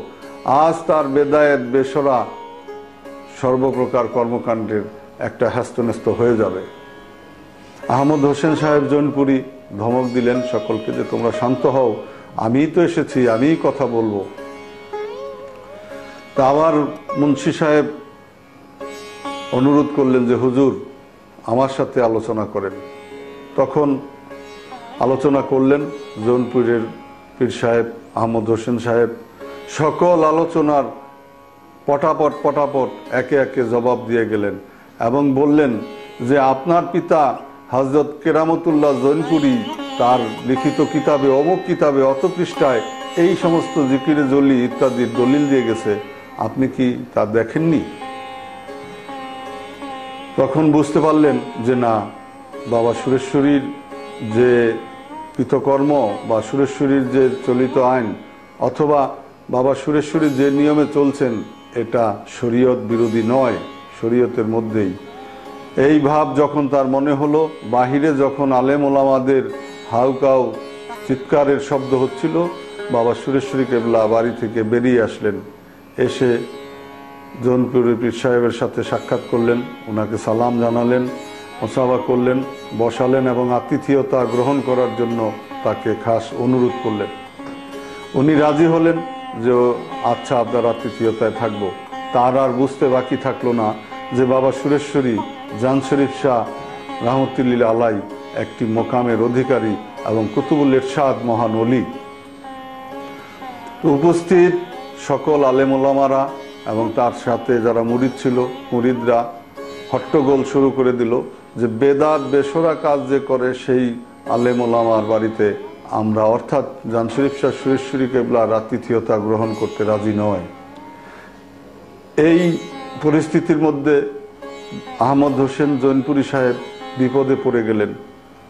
আজ তার বেদায়েত বেসরা সর্বপ্রকার কর্মকাণ্ডের একটা হ্যাস্তন্যস্ত হয়ে যাবে। আহমদ হোসেন সাহেব জৈনপুরী ধমক দিলেন সকলকে যে, তোমরা শান্ত হও, আমিই তো এসেছি, আমিই কথা বলবো। তা আবার মুন্সি সাহেব অনুরোধ করলেন যে, হুজুর, আমার সাথে আলোচনা করেন। তখন আলোচনা করলেন জৌনপুরের পীর সাহেব আহমদ হোসেন সাহেব। সকল আলোচনার পটাপট পটাপট একে একে জবাব দিয়ে গেলেন এবং বললেন যে, আপনার পিতা হযরত কেরামতুল্লাহ জৌনপুরী তার লিখিত কিতাবে, অমুক কিতাবে, অত পৃষ্ঠায় এই সমস্ত জিকিরে জলি ইত্যাদির দলিল দিয়ে গেছে, আপনি কি তা দেখেননি? তখন বুঝতে পারলেন যে না, বাবা সুরেশ্বরীর যে কৃতকর্ম বা সুরেশ্বরীর যে চলিত আইন অথবা বাবা সুরেশ্বরীর যে নিয়মে চলছেন, এটা শরীয়ত বিরোধী নয়, শরীয়তের মধ্যেই। এই ভাব যখন তার মনে হলো, বাহিরে যখন আলেম ওলামাদের হাউকাউ চিৎকারের শব্দ হচ্ছিল, বাবা সুরেশ্বরী কেবলা বাড়ি থেকে বেরিয়ে আসলেন, এসে জৌনপুরের পীর সাহেবের সাথে সাক্ষাৎ করলেন, ওনাকে সালাম জানালেন, মোসাফা করলেন, বসালেন এবং আতিথেয়তা গ্রহণ করার জন্য তাকে খাস অনুরোধ করলেন। উনি রাজি হলেন যে, আচ্ছা, আপনার আতিথেয়তায় থাকবো। তার আর বুঝতে বাকি থাকলো না যে বাবা সুরেশ্বরী জান শরীফ শাহ রহমতুল্লাহ আলাই একটি মোকামের অধিকারী এবং কুতুবুল ইরশাদ মহান ওলি। উপস্থিত সকল আলেম ওলামারা এবং তার সাথে যারা মুরিদ ছিল, মুরিদরা হট্টগোল শুরু করে দিল যে, বেদাত বেসরা কাজ যে করে সেই আলেম ওলামার বাড়িতে আমরা, অর্থাৎ জান শরীফ শাহ সুরেশ্বরী কেবলার আতিথেয়তা গ্রহণ করতে রাজি নয়। এই পরিস্থিতির মধ্যে আহমদ হোসেন জৈনপুরী সাহেব বিপদে পড়ে গেলেন।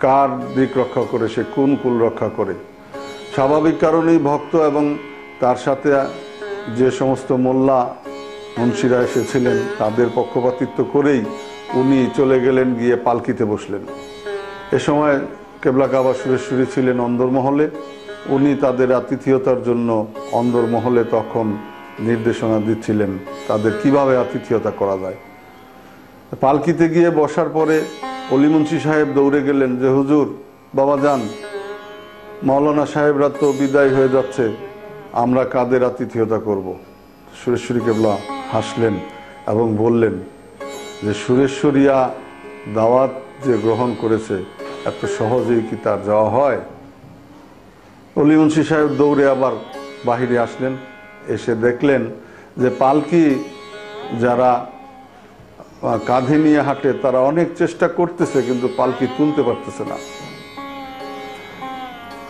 কার দিক রক্ষা করে, সে কোন কুল রক্ষা করে? স্বাভাবিক কারণেই ভক্ত এবং তার সাথে যে সমস্ত মোল্লা মুন্সিরা এসেছিলেন তাদের পক্ষপাতিত্ব করেই উনি চলে গেলেন, গিয়ে পালকিতে বসলেন। এ সময় কেবলা কাবা সুরেশ্বরী ছিলেন অন্দরমহলে। উনি তাদের আতিথেয়তার জন্য অন্দরমহলে তখন নির্দেশনা দিচ্ছিলেন তাদের কিভাবে আতিথেয়তা করা যায়। পালকিতে গিয়ে বসার পরে অলি মুন্সি সাহেব দৌড়ে গেলেন যে, হুজুর, বাবা যান, মাওলানা সাহেবরা তো বিদায় হয়ে যাচ্ছে, আমরা কাদের আতিথেয়তা করব? সুরেশ্বরী কেবলা হাসলেন এবং বললেন যে, সুরেশ্বরিয়া দাওয়াত যে গ্রহণ করেছে, এত সহজেই কি তার যাওয়া হয়? অলি মুন্সি সাহেব দৌড়ে আবার বাহিরে আসলেন, এসে দেখলেন যে পালকি যারা কাঁধে নিয়ে হাঁটে তারা অনেক চেষ্টা করতেছে, কিন্তু পালকি তুলতে পারতেছে না।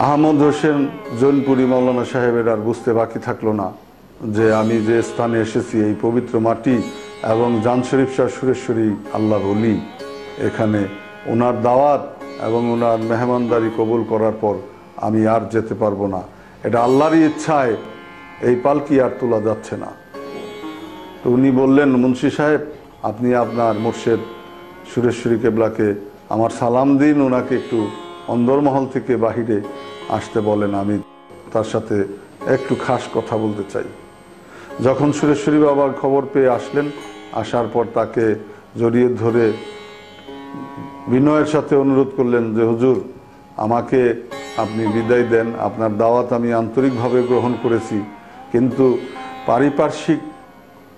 আহমদ হোসেন জৈনপুরী মৌলানা সাহেবের আর বুঝতে বাকি থাকলো না যে আমি যে স্থানে এসেছি এই পবিত্র মাটি এবং জান শরীফ শাহ সুরেশ্বরী আল্লাহর ওলি, এখানে ওনার দাওয়াত এবং ওনার মেহমানদারি কবুল করার পর আমি আর যেতে পারবো না। এটা আল্লাহরই ইচ্ছায় এই পালকি আর তোলা যাচ্ছে না। তো উনি বললেন, মুন্সি সাহেব আপনি আপনার মুর্শেদ সুরেশ্বরী কেবলাকে আমার সালাম দিন, ওনাকে একটু অন্দরমহল থেকে বাহিরে আসতে বলেন, আমি তার সাথে একটু খাস কথা বলতে চাই। যখন সুরেশ্বরী বাবা খবর পেয়ে আসলেন, আসার পর তাকে জড়িয়ে ধরে বিনয়ের সাথে অনুরোধ করলেন যে হুজুর আমাকে আপনি বিদায় দেন, আপনার দাওয়াত আমি আন্তরিকভাবে গ্রহণ করেছি, কিন্তু পারিপার্শ্বিক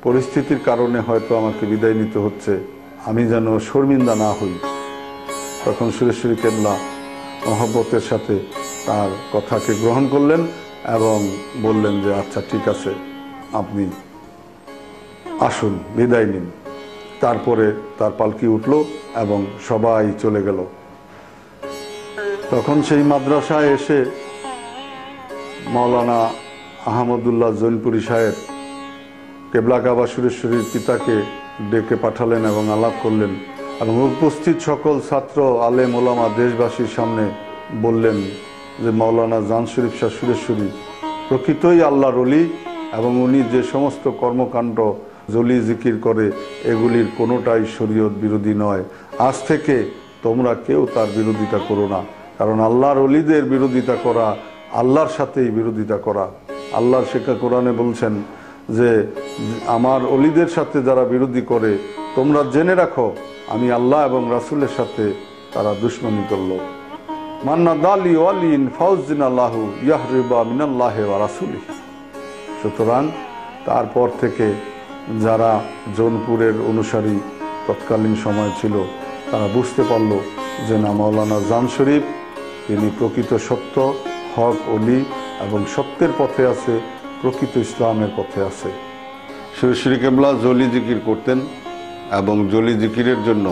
পরিস্থিতির কারণে হয়তো আমাকে বিদায় নিতে হচ্ছে, আমি যেন শর্মিন্দা না হই। তখন সুরেশ্বরী কেবলা মহব্বতের সাথে তার কথাকে গ্রহণ করলেন এবং বললেন যে আচ্ছা ঠিক আছে, আপনি আসুন, বিদায় নিন। তারপরে তার পালকি উঠল এবং সবাই চলে গেল। তখন সেই মাদ্রাসায় এসে মাওলানা আহমদুল্লাহ জৈনপুরী সাহেব কেবলা কাবা সুরেশ্বরীর পিতাকে ডেকে পাঠালেন এবং আলাপ করলেন এবং উপস্থিত সকল ছাত্র আলেম ওলামা দেশবাসীর সামনে বললেন যে মাওলানা জান শরীফ শাহ সুরেশ্বরী প্রকৃতই আল্লাহর ওলি এবং উনি যে সমস্ত কর্মকাণ্ড জলি জিকির করে এগুলির কোনোটাই শরীয়ত বিরোধী নয়। আজ থেকে তোমরা কেউ তার বিরোধিতা করো না, কারণ আল্লাহর ওলিদের বিরোধিতা করা আল্লাহর সাথেই বিরোধিতা করা। আল্লাহর শেখা কোরআনে বলছেন যে আমার ওলিদের সাথে যারা বিরোধী করে তোমরা জেনে রাখো আমি আল্লাহ এবং রাসূলের সাথে তারা দুশমনী করল। মান্না দালি ওয়ালিন ফাউজিন আল্লাহু ইয়াহরিবা মিনাল্লাহি ওয়া রাসূলিহি। সুতরাং তারপর থেকে যারা জৌনপুরের অনুসারী তৎকালীন সময় ছিল তারা বুঝতে পারল যে না, মাওলানা জান শরীফ তিনি প্রকৃত সত্য, হক ওলি এবং সত্যের পথে আছে, প্রকৃত ইসলামের পথে আছে। সুরেশ্বরী কেবলা জলি জিকির করতেন এবং জলি জিকিরের জন্য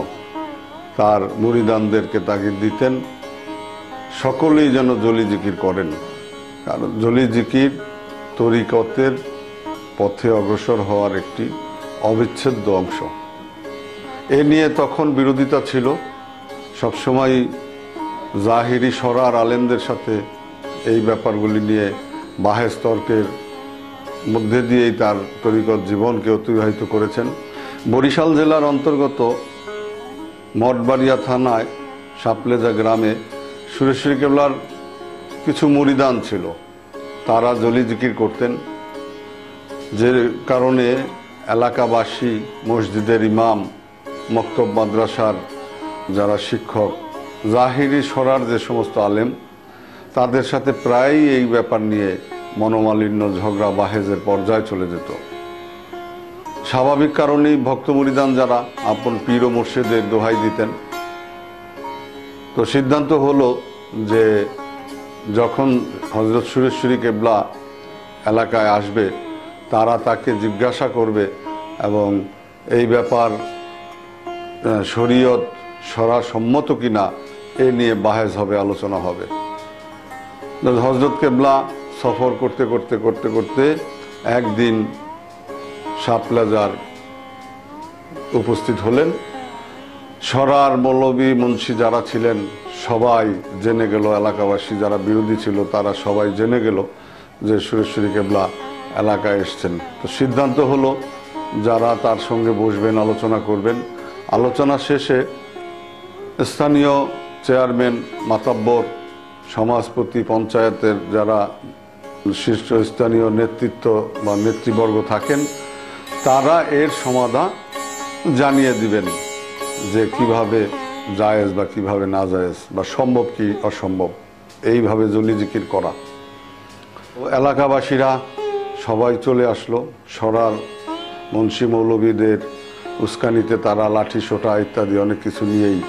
তার মুরিদানদেরকে তাগিদ দিতেন সকলেই যেন জলি জিকির করেন, কারণ জলি জিকির তরিকতের পথে অগ্রসর হওয়ার একটি অবিচ্ছেদ্য অংশ। এ নিয়ে তখন বিরোধিতা ছিল, সবসময় জাহিরি সরার আলেমদের সাথে এই ব্যাপারগুলি নিয়ে বাহেস তর্কের মধ্যে দিয়েই তার তরিকত জীবনকে অতিবাহিত করেছেন। বরিশাল জেলার অন্তর্গত মঠবাড়িয়া থানায় সাপলেজা গ্রামে সুরেশ্বরী কেবলার কিছু মুরিদান ছিল, তারা জলি জিকির করতেন, যে কারণে এলাকাবাসী, মসজিদের ইমাম, মক্তব মাদ্রাসার যারা শিক্ষক, জাহিরি সরার যে সমস্ত আলেম, তাদের সাথে প্রায়ই এই ব্যাপার নিয়ে মনোমালিন্য, ঝগড়া, বাহেজের পর্যায়ে চলে যেত। স্বাভাবিক কারণেই ভক্ত মুরিদান যারা আপন পীর ও মুর্শিদের দোহাই দিতেন। তো সিদ্ধান্ত হলো যে যখন হযরত সুরেশ্বরী কেবলা এলাকায় আসবে তারা তাকে জিজ্ঞাসা করবে এবং এই ব্যাপার শরীয়ত সরা সম্মত কিনা এ নিয়ে বাহেজ হবে, আলোচনা হবে। হযরত কেবলা সফর করতে করতে করতে করতে একদিন সাপলাজার উপস্থিত হলেন। সরার মৌলবী মুন্সি যারা ছিলেন সবাই জেনে গেল, এলাকাবাসী যারা বিরোধী ছিল তারা সবাই জেনে গেল যে সুরেশ্বরী কেবলা এলাকায় এসছেন। তো সিদ্ধান্ত হলো যারা তার সঙ্গে বসবেন, আলোচনা করবেন। আলোচনা শেষে স্থানীয় চেয়ারম্যান, মাতাব্বর, সমাজপতি, পঞ্চায়েতের যারা শীর্ষস্থানীয় নেতৃত্ব বা নেতৃবর্গ থাকেন তারা এর সমাধান জানিয়ে দিবেন যে কিভাবে জায়েজ বা কিভাবে না জায়েজ বা সম্ভব কি অসম্ভব এইভাবে জলি জিকির করা। এলাকাবাসীরা সবাই চলে আসলো। সরার মুন্সি মৌলবীদের উস্কানিতে তারা লাঠি সোটা ইত্যাদি অনেক কিছু নিয়েই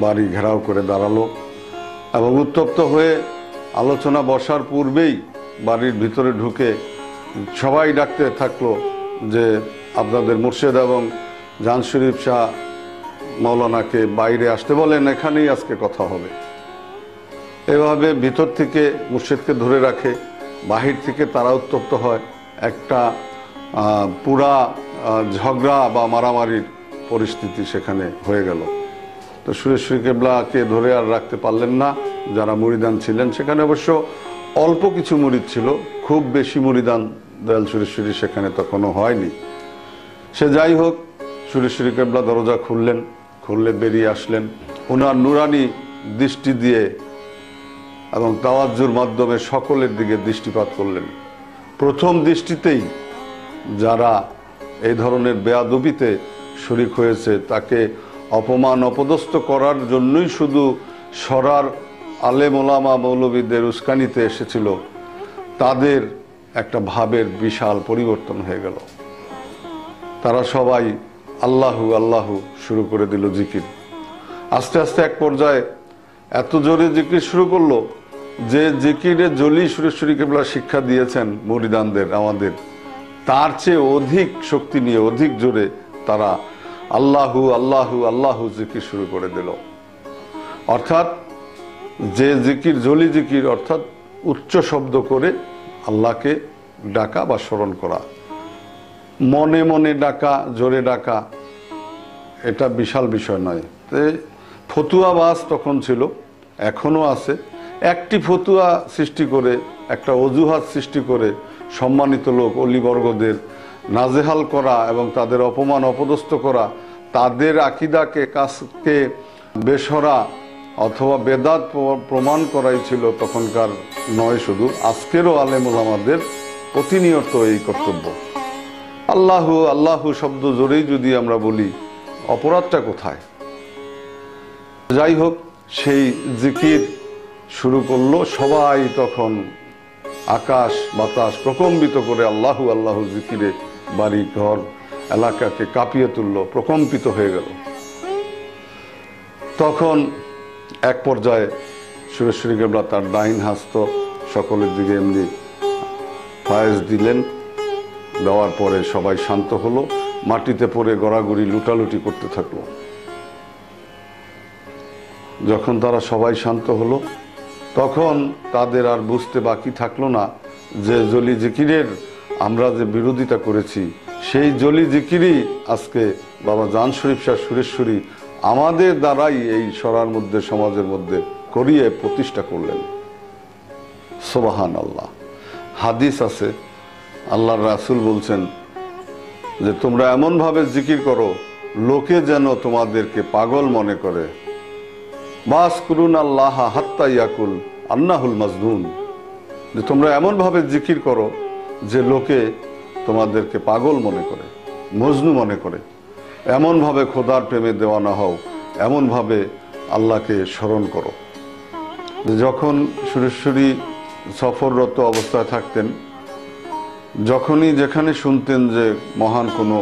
বাড়ি ঘেরাও করে দাঁড়ালো এবং উত্তপ্ত হয়ে আলোচনা বসার পূর্বেই বাড়ির ভিতরে ঢুকে সবাই ডাকতে থাকলো যে আপনাদের মুর্শেদ এবং জান শরীফ শাহ মাওলানাকে বাইরে আসতে বলেন, এখানেই আজকে কথা হবে। এভাবে ভিতর থেকে মুর্শিদকে ধরে রাখে, বাহির থেকে তারা উত্তপ্ত হয়, একটা পুরা ঝগড়া বা মারামারির পরিস্থিতি সেখানে হয়ে গেল। তো সুরেশ্বরী কেবলাকে ধরে আর রাখতে পারলেন না যারা মুরিদান ছিলেন। সেখানে অবশ্য অল্প কিছু মুরিদ ছিল, খুব বেশি মুরিদান দয়াল সুরেশ্বরী সেখানে তখনও হয়নি। সে যাই হোক, সুরেশ্বরী কেবলা দরজা খুললে বেরিয়ে আসলেন। ওনার নুরানি দৃষ্টি দিয়ে এবং তাওয়াজ্জুর মাধ্যমে সকলের দিকে দৃষ্টিপাত করলেন। প্রথম দৃষ্টিতেই যারা এই ধরনের বেয়াদবিতে শরিক হয়েছে তাকে অপমান অপদস্থ করার জন্যই শুধু সরার আলেম ওলামা মৌলবীদের উস্কানিতে এসেছিল, তাদের একটা ভাবের বিশাল পরিবর্তন হয়ে গেল। তারা সবাই আল্লাহু আল্লাহু শুরু করে দিল জিকির। আস্তে আস্তে এক পর্যায়ে এত জোরে জিকির শুরু করলো যে জিকিরে জলি সুরেশ্বরী কেবলা শিক্ষা দিয়েছেন মুরিদানদের, আমাদের, তার চেয়ে অধিক শক্তি নিয়ে অধিক জোরে তারা আল্লাহু আল্লাহু আল্লাহু জিকির শুরু করে দিল। অর্থাৎ যে জিকির জলি জিকির, অর্থাৎ উচ্চ শব্দ করে আল্লাহকে ডাকা বা স্মরণ করা, মনে মনে ডাকা, জোরে ডাকা, এটা বিশাল বিষয় নয়। ফতুয়াবাজ তখন ছিল, এখনো আছে। একটি ফতুয়া সৃষ্টি করে, একটা অজুহাত সৃষ্টি করে সম্মানিত লোক অলিবর্গদের নাজেহাল করা এবং তাদের অপমান অপদস্থ করা, তাদের আকিদাকে কাজকে বেসরা অথবা বেদাত প্রমাণ করাই ছিল তখনকার নয়, শুধু আজকেরও আলেম ওলামাদের প্রতিনিয়ত এই কর্তব্য। আল্লাহু আল্লাহু শব্দ জোরেই যদি আমরা বলি, অপরাধটা কোথায়? যাই হোক, সেই জিকির শুরু করলো। সবাই তখন আকাশ বাতাস প্রকম্পিত করে আল্লাহু আল্লাহু জিকিরে বাড়ি ঘর এলাকাকে কাঁপিয়ে তুললো, প্রকম্পিত হয়ে গেল। তখন এক পর্যায়ে সুরেশ্বরী কেবলা তার ডাইন হস্ত সকলের দিকে এমনি ফায়েজ দিলেন। দেওয়ার পরে সবাই শান্ত হলো, মাটিতে পড়ে গড়াগড়ি লুটালুটি করতে থাকলো। যখন তারা সবাই শান্ত হলো, তখন তাদের আর বুঝতে বাকি থাকলো না যে জলি জিকিরের আমরা যে বিরোধিতা করেছি, সেই জলি জিকিরই আজকে বাবা জান শরীফ শাহ সুরেশ্বরী আমাদের দ্বারাই এই সরার মধ্যে, সমাজের মধ্যে করিয়ে প্রতিষ্ঠা করলেন। সুবহান আল্লাহ। হাদিস আছে, আল্লাহর রাসূল বলছেন যে তোমরা এমন ভাবে জিকির করো লোকে যেন তোমাদেরকে পাগল মনে করে। বাস করুন আল্লাহ হাত্তা ইয়াকুল আন্নাহুল মাজনুন, যে তোমরা এমন ভাবে জিকির করো যে লোকে তোমাদেরকে পাগল মনে করে, মজনু মনে করে। এমন ভাবে খোদার প্রেমে দেওয়ানা হও, এমন ভাবে আল্লাহকে স্মরণ করো। যখন সুরেশ্বরী সফররত অবস্থায় থাকতেন, যখনই যেখানে শুনতেন যে মহান কোনো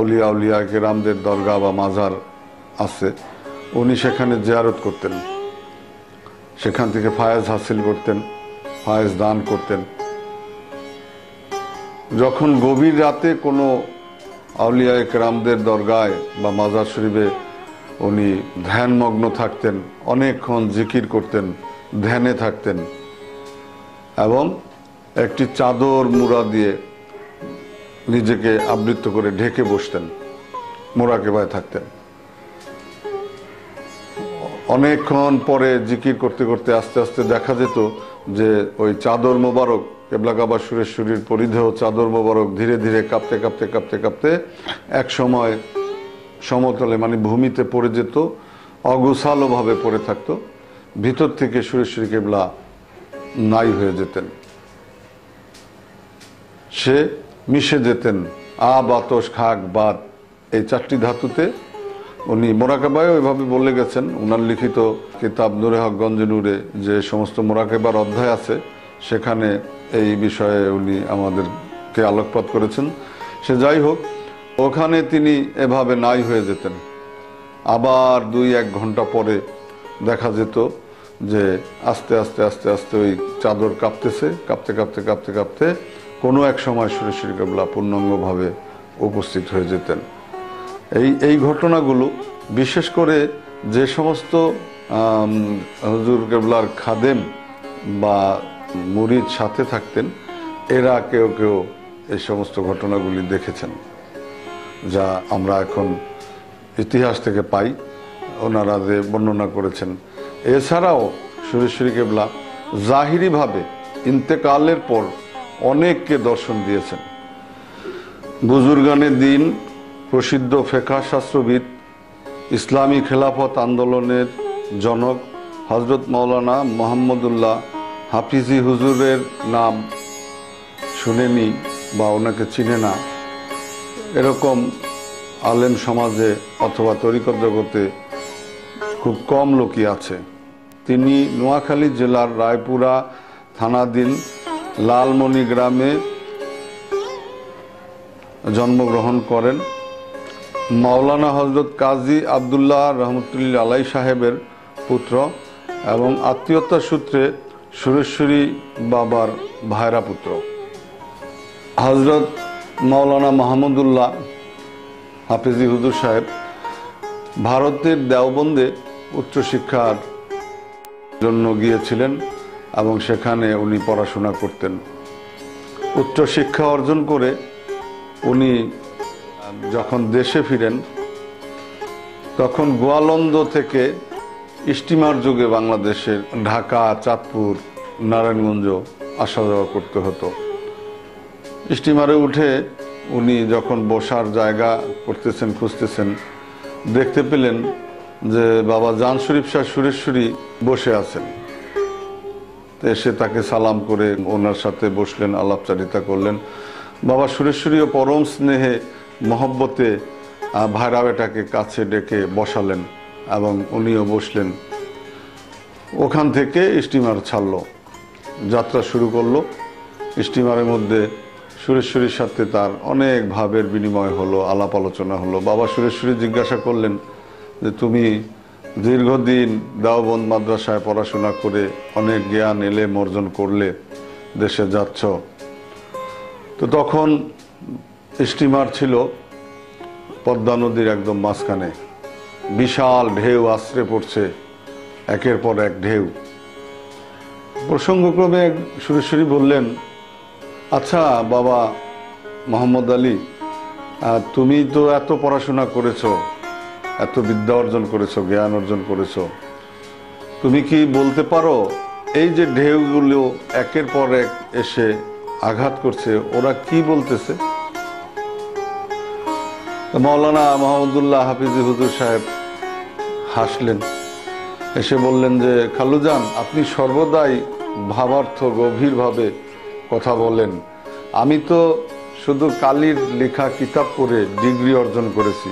অলিয়া উলিয়া কেরামদের দরগা বা মাজার আছে, উনি সেখানে জিয়ারত করতেন, সেখান থেকে ফায়েজ হাসিল করতেন, ফায়েজ দান করতেন। যখন গভীর রাতে কোনো আউলিয়া কেরামদের দরগায় বা মাজার শরীফে উনি ধ্যানমগ্ন থাকতেন, অনেকক্ষণ জিকির করতেন, ধ্যানে থাকতেন এবং একটি চাদর মুড়া দিয়ে নিজেকে আবৃত করে ঢেকে বসতেন, মোরাকেবায় থাকতেন। অনেকক্ষণ পরে জিকির করতে করতে আস্তে আস্তে দেখা যেত যে ওই চাদর মোবারক, কেবলা কাবা সুরেশ্বরীর পরিধেয় চাদর মোবারক ধীরে ধীরে কাঁপতে কাঁপতে কাঁপতে কাঁপতে এক সময় সমতলে মানে ভূমিতে পড়ে যেত, অগোছালোভাবে পড়ে থাকতো। ভিতর থেকে সুরেশ্বরী কেবলা নাই হয়ে যেতেন, সে মিশে যেতেন। বাতস খাক বাত, এই চারটি ধাতুতে উনি মোরাকাবায় ওইভাবে বলে গেছেন। উনার লিখিত কিতাব নূরে হক গঞ্জে নূরে যে সমস্ত মোরাকাবার অধ্যায় আছে, সেখানে এই বিষয়ে উনি আমাদেরকে আলোকপাত করেছেন। সে যাই হোক, ওখানে তিনি এভাবে নাই হয়ে যেতেন। আবার 2-1 ঘন্টা পরে দেখা যেত যে আস্তে আস্তে আস্তে আস্তে ওই চাদর কাঁপতেছে, কাঁপতে কাঁপতে কাঁপতে কাঁপতে কোনো এক সময় সুরেশ্বরী কেবলা পূর্ণাঙ্গভাবে উপস্থিত হয়ে যেতেন। এই ঘটনাগুলো বিশেষ করে যে সমস্ত হুজুর কেবলার খাদেম বা মুরিদ সাথে থাকতেন, এরা কেউ কেউ এই সমস্ত ঘটনাগুলি দেখেছেন, যা আমরা এখন ইতিহাস থেকে পাই, ওনারা যে বর্ণনা করেছেন। এছাড়াও সুরেশ্বরী কেবলা জাহিরিভাবে ইন্তেকালের পর অনেককে দর্শন দিয়েছেন। বুজুর্গানে দিন, প্রসিদ্ধ ফেকাহ শাস্ত্রবিদ, ইসলামী খেলাফত আন্দোলনের জনক হজরত মাওলানা মোহাম্মদুল্লাহ হাফিজি হুজুরের নাম শুনেনি বা ওনাকে চিনে না, এরকম আলেম সমাজে অথবা তরিকত জগতে খুব কম লোকই আছে। তিনি নোয়াখালী জেলার রায়পুরা থানাধীন লালমনি গ্রামে জন্মগ্রহণ করেন। মাওলানা হজরত কাজী আবদুল্লাহ রহমতুল্লাহ আলাই সাহেবের পুত্র এবং আত্মীয়তার সূত্রে সুরেশ্বরী বাবার ভাইরা পুত্র। হজরত মাওলানা মাহমুদুল্লাহ হাফিজি হুজুর সাহেব ভারতের দেওবন্দে উচ্চশিক্ষার জন্য গিয়েছিলেন এবং সেখানে উনি পড়াশোনা করতেন। উচ্চশিক্ষা অর্জন করে উনি যখন দেশে ফিরেন, তখন গোয়ালন্দ থেকে স্টিমার যুগে বাংলাদেশের ঢাকা, চাঁদপুর, নারায়ণগঞ্জ আসা যাওয়া করতে হতো। স্টিমারে উঠে উনি যখন বসার জায়গা করতেছেন, খুঁজতেছেন, দেখতে পেলেন যে বাবা জান শরীফ শাহ সুরেশ্বরী বসে আছেন। এসে তাকে সালাম করে ওনার সাথে বসলেন, আলাপচারিতা করলেন। বাবা সুরেশ্বরীও পরম স্নেহে মহব্বতে ভাইরা বেটাকে কাছে ডেকে বসালেন এবং উনিও বসলেন। ওখান থেকে স্টিমার ছাড়লো, যাত্রা শুরু করলো। স্টিমারের মধ্যে সুরেশ্বরীর সাথে তার অনেক ভাবের বিনিময় হলো, আলাপ আলোচনা হলো। বাবা সুরেশ্বরী জিজ্ঞাসা করলেন যে তুমি দীর্ঘদিন দেওবন্দ মাদ্রাসায় পড়াশোনা করে অনেক জ্ঞান এলেম অর্জন করলে, দেশে যাচ্ছ, তো তখন স্টিমার ছিল পদ্মা নদীর একদম মাঝখানে, বিশাল ঢেউ আশ্রে পড়ছে, একের পর এক ঢেউ। প্রসঙ্গক্রমে সুরেশ্বরী বললেন, আচ্ছা বাবা মোহাম্মদ আলী, তুমি তো এত পড়াশোনা করেছো, এত বিদ্যা অর্জন করেছো, জ্ঞান অর্জন করেছো, তুমি কি বলতে পারো এই যে ঢেউগুলো একের পর এক এসে আঘাত করছে, ওরা কি বলতেছে? মাওলানা মাহমুদুল্লাহ হাফিজি হুজুর সাহেব হাসলেন, এসে বললেন যে খালুজান, আপনি সর্বদাই ভাবার্থ গভীরভাবে কথা বলেন। আমি তো শুধু কালির লেখা কিতাব পড়ে ডিগ্রি অর্জন করেছি,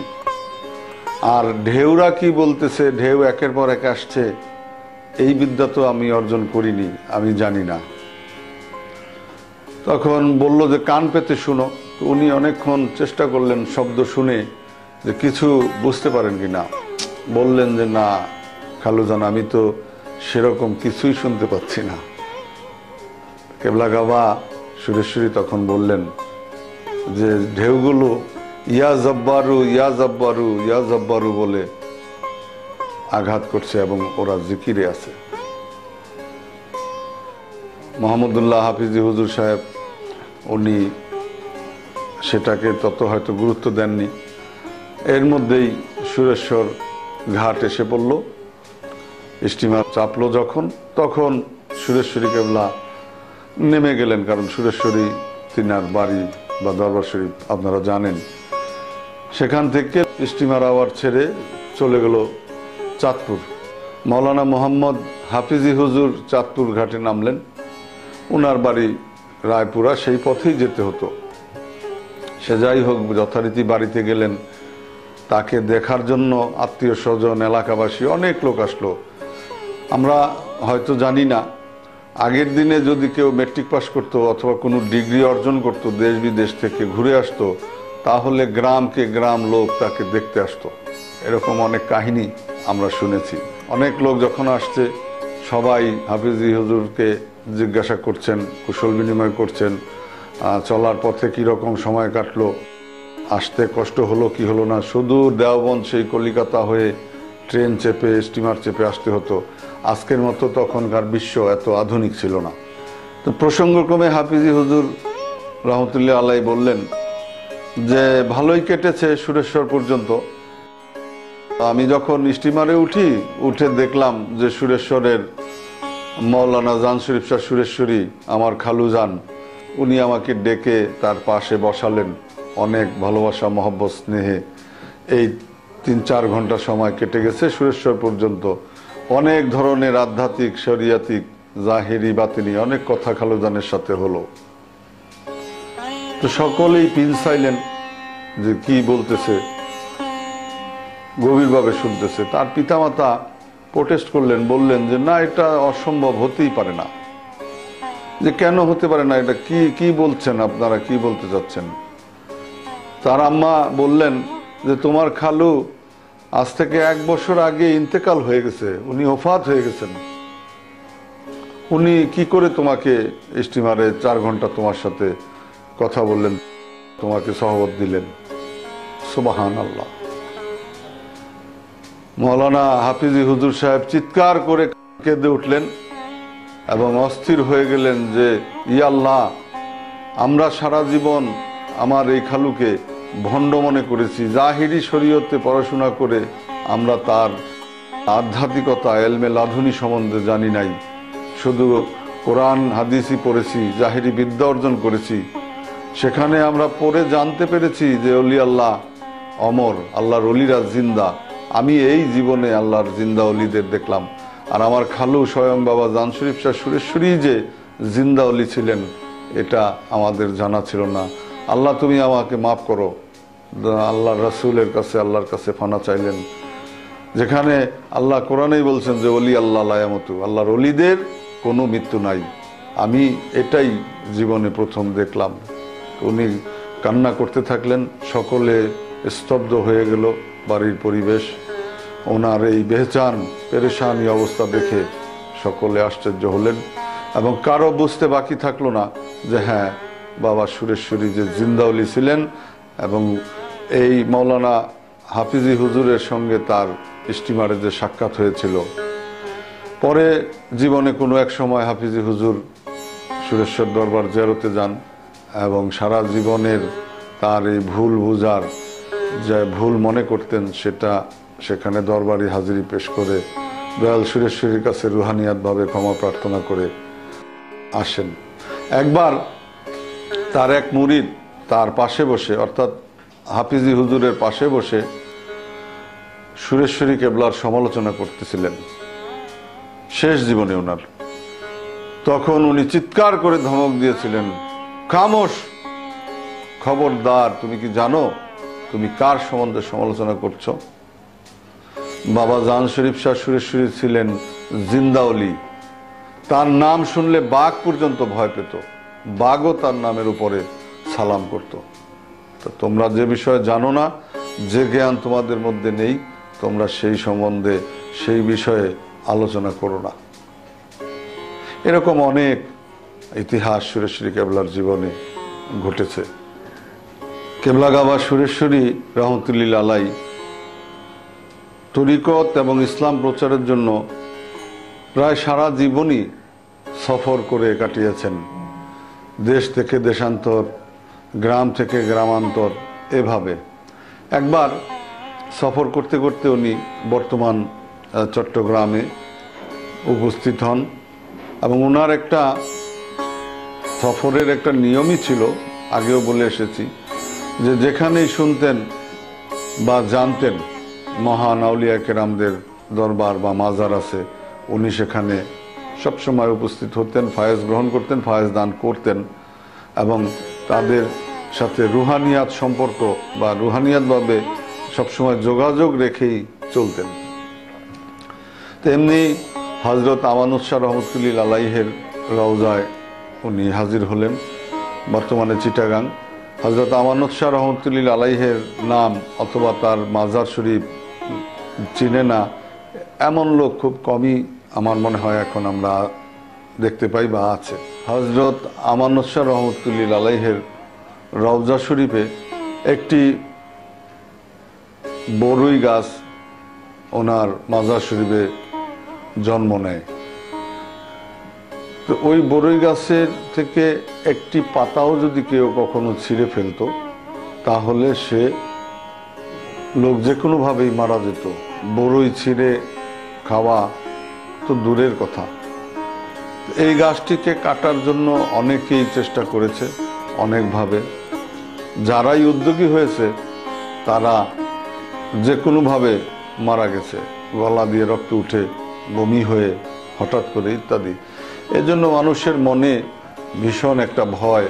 আর ঢেউরা কি বলতেছে, ঢেউ একের পর এক আসছে, এই বিদ্যা তো আমি অর্জন করিনি, আমি জানি না। তখন বলল যে কান পেতে শুনো। তো উনি অনেকক্ষণ চেষ্টা করলেন শব্দ শুনে যে কিছু বুঝতে পারেন কিনা। বললেন যে না খালুজান, আমি তো সেরকম কিছুই শুনতে পাচ্ছি না। কেবলা গাবা সুরেশ্বরী তখন বললেন যে ঢেউগুলো ইয়া জব্বারু ইয়া জব্বারু ইয়া জব্বারু বলে আঘাত করছে এবং ওরা জিকিরে আছে। মোহাম্মদুল্লাহ হাফিজি হুজুর সাহেব উনি সেটাকে তত হয়তো গুরুত্ব দেননি। এর মধ্যেই সুরেশ্বর ঘাট এসে পড়ল। স্টিমার চাপলো যখন, তখন সুরেশ্বরী কেবলা নেমে গেলেন, কারণ সুরেশ্বরী তিনার বাড়ি বা দরবার শরীফ আপনারা জানেন। সেখান থেকে স্টিমার আবার ছেড়ে চলে গেল চাঁদপুর। মাওলানা মোহাম্মদ হাফিজি হুজুর চাঁদপুর ঘাটে নামলেন। ওনার বাড়ি রায়পুরা, সেই পথেই যেতে হতো। সে যাই হোক, যথারীতি বাড়িতে গেলেন। তাকে দেখার জন্য আত্মীয় স্বজন, এলাকাবাসী অনেক লোক আসলো। আমরা হয়তো জানি না, আগের দিনে যদি কেউ মেট্রিক পাস করতো অথবা কোনো ডিগ্রি অর্জন করতো, দেশ বিদেশ থেকে ঘুরে আসতো, তাহলে গ্রামকে গ্রাম লোক তাকে দেখতে আসতো। এরকম অনেক কাহিনী আমরা শুনেছি। অনেক লোক যখন আসছে, সবাই হাফিজি হুজুরকে জিজ্ঞাসা করছেন, কুশল বিনিময় করছেন, চলার পথে কীরকম সময় কাটলো, আসতে কষ্ট হলো কি হলো না। শুধু দেওবন্দ সেই কলিকাতা হয়ে ট্রেন চেপে স্টিমার চেপে আসতে হতো। আজকের মতো তখনকার বিশ্ব এত আধুনিক ছিল না। তো প্রসঙ্গক্রমে হাফিজি হুজুর রহমতুল্লাহ আলাই বললেন যে ভালোই কেটেছে সুরেশ্বর পর্যন্ত। আমি যখন স্টিমারে উঠে দেখলাম যে সুরেশ্বরের মৌলানা জান শরীফ শাহ সুরেশ্বরী আমার খালু যান, উনি আমাকে ডেকে তার পাশে বসালেন। অনেক ভালোবাসা মহব্বত স্নেহে এই 3-4 ঘন্টা সময় কেটে গেছে সুরেশ্বর পর্যন্ত। অনেক ধরনের আধ্যাত্মিক, শরিয়াতিক, জাহিরি, বাতিনি অনেক কথা খালুজানের সাথে হলো। তো সকলেই পিনসাইলেন যে কি বলতেছে, গভীরভাবে শুনতেছে। তার পিতামাতা প্রোটেস্ট করলেন, বললেন যে না, এটা অসম্ভব, হতেই পারে না। যে কেন হতে পারে না, এটা কি বলছেন আপনারা, কি বলতে চাচ্ছেন? তার আম্মা বললেন যে তোমার খালু আজ থেকে 1 বছর আগে ইন্তেকাল হয়ে গেছে, উনি ওফাত হয়ে গেছেন। উনি কি করে তোমাকে স্টিমারে 4 ঘন্টা তোমার সাথে কথা বললেন, তোমাকে সহবত দিলেন? সুবহানাল্লাহ। মৌলানা হাফিজি হুজুর সাহেব চিৎকার করে কেঁদে উঠলেন এবং অস্থির হয়ে গেলেন যে ইয়া আল্লাহ, আমরা সারা জীবন আমার এই খালুকে ভণ্ড মনে করেছি। জাহিরি শরীয়তে পড়াশোনা করে আমরা তার আধ্যাত্মিকতা, এলমে লাধুনী সম্বন্ধে জানি নাই। শুধু কোরআন হাদিসই পড়েছি, জাহিরি বিদ্যা অর্জন করেছি। সেখানে আমরা পড়ে জানতে পেরেছি যে অলি আল্লাহ অমর, আল্লাহর অলিরা জিন্দা। আমি এই জীবনে আল্লাহর জিন্দা অলিদের দেখলাম। আর আমার খালু স্বয়ং বাবা জান শরীফ শাহ সুরেশ্বরী যে জিন্দা অলি ছিলেন, এটা আমাদের জানা ছিল না। আল্লাহ তুমি আমাকে মাফ করো। আল্লাহ রাসূলের কাছে, আল্লাহর কাছে ফানা চাইলেন, যেখানে আল্লাহ কোরআনেই বলছেন যে অলি আল্লাহ লা ইয়ামুতু, আল্লাহর অলিদের কোনো মৃত্যু নাই। আমি এটাই জীবনে প্রথম দেখলাম। উনি কান্না করতে থাকলেন, সকলে স্তব্ধ হয়ে গেল। বাড়ির পরিবেশ, ওনার এই বেহচান পেরেশানি অবস্থা দেখে সকলে আশ্চর্য হলেন এবং কারো বুঝতে বাকি থাকলো না যে হ্যাঁ, বাবা সুরেশ্বরী যে জিন্দাউলি ছিলেন এবং এই মৌলানা হাফিজি হুজুরের সঙ্গে তার স্টিমারে যে সাক্ষাৎ হয়েছিল। পরে জীবনে কোনো এক সময় হাফিজি হুজুর সুরেশ্বর দরবার জিয়ারতে যান এবং সারা জীবনের তার এই ভুল বুঝার, যে ভুল মনে করতেন, সেটা সেখানে দরবারি হাজিরি পেশ করে দয়াল সুরেশ্বরীর কাছে রুহানিয়াতভাবে ক্ষমা প্রার্থনা করে আসেন। একবার তার এক মুরিদ তার পাশে বসে, অর্থাৎ হাফিজি হুজুরের পাশে বসে সুরেশ্বরী কেবলার সমালোচনা করতেছিলেন শেষ জীবনে ওনার। তখন উনি চিৎকার করে ধমক দিয়েছিলেন, খামোশ, খবরদার, তুমি কি জানো তুমি কার সম্বন্ধে সমালোচনা করছো? বাবা জান শরীফ শাহ সুরেশ্বরী ছিলেন জিন্দাউলি। তার নাম শুনলে বাঘ পর্যন্ত ভয় পেত, বাঘও তার নামের উপরে সালাম করত। তো তোমরা যে বিষয়ে জানো না, যে জ্ঞান তোমাদের মধ্যে নেই, তোমরা সেই সম্বন্ধে, সেই বিষয়ে আলোচনা করো না। এরকম অনেক ইতিহাস সুরেশ্বরী কেবলার জীবনে ঘটেছে। কেবলা বাবা সুরেশ্বরী রহমতুল্লাহ আলাই তরিকত এবং ইসলাম প্রচারের জন্য প্রায় সারা জীবনই সফর করে কাটিয়েছেন। দেশ থেকে দেশান্তর, গ্রাম থেকে গ্রামান্তর, এভাবে। একবার সফর করতে করতে উনি বর্তমান চট্টগ্রামে উপস্থিত হন এবং ওনার একটা সফরের একটা নিয়মই ছিল, আগেও বলে এসেছি, যে যেখানেই শুনতেন বা জানতেন মহান আউলিয়া কেরামদের দরবার বা মাজার আছে, উনি সেখানে সবসময় উপস্থিত হতেন, ফায়েজ গ্রহণ করতেন, ফায়েজ দান করতেন এবং তাদের সাথে রুহানিয়াত সম্পর্ক বা রুহানিয়াতভাবে সবসময় যোগাযোগ রেখেই চলতেন। তেমনি হজরত আমানত শাহ রহমতুল্লাহ আলাইহের রওজায় উনি হাজির হলেন, বর্তমানে চিটাগাং। হজরত আমানত শাহ রহমতুল্লাহ আলাইহের নাম অথবা তার মাজার শরীফ চিনে না এমন লোক খুব কমই আমার মনে হয় এখন আমরা দেখতে পাই বা আছে। হজরত আমানত শাহ রহমতুল্লাহ আলাইহের রওজা শরীফে একটি বড়ই গাছ ওনার মাজার শরীফে জন্ম নেয়। তো ওই বড়ই গাছের থেকে একটি পাতাও যদি কেউ কখনো ছিঁড়ে ফেলতো তাহলে সে লোক যে কোনোভাবেই মারা যেত। বড়ই ছিঁড়ে খাওয়া তো দূরের কথা, এই গাছটিকে কাটার জন্য অনেকেই চেষ্টা করেছে অনেকভাবে। যারাই উদ্যোগী হয়েছে তারা যে কোনোভাবে মারা গেছে, গলা দিয়ে রক্ত উঠে, বমি হয়ে হঠাৎ করে ইত্যাদি। এজন্য মানুষের মনে ভীষণ একটা ভয়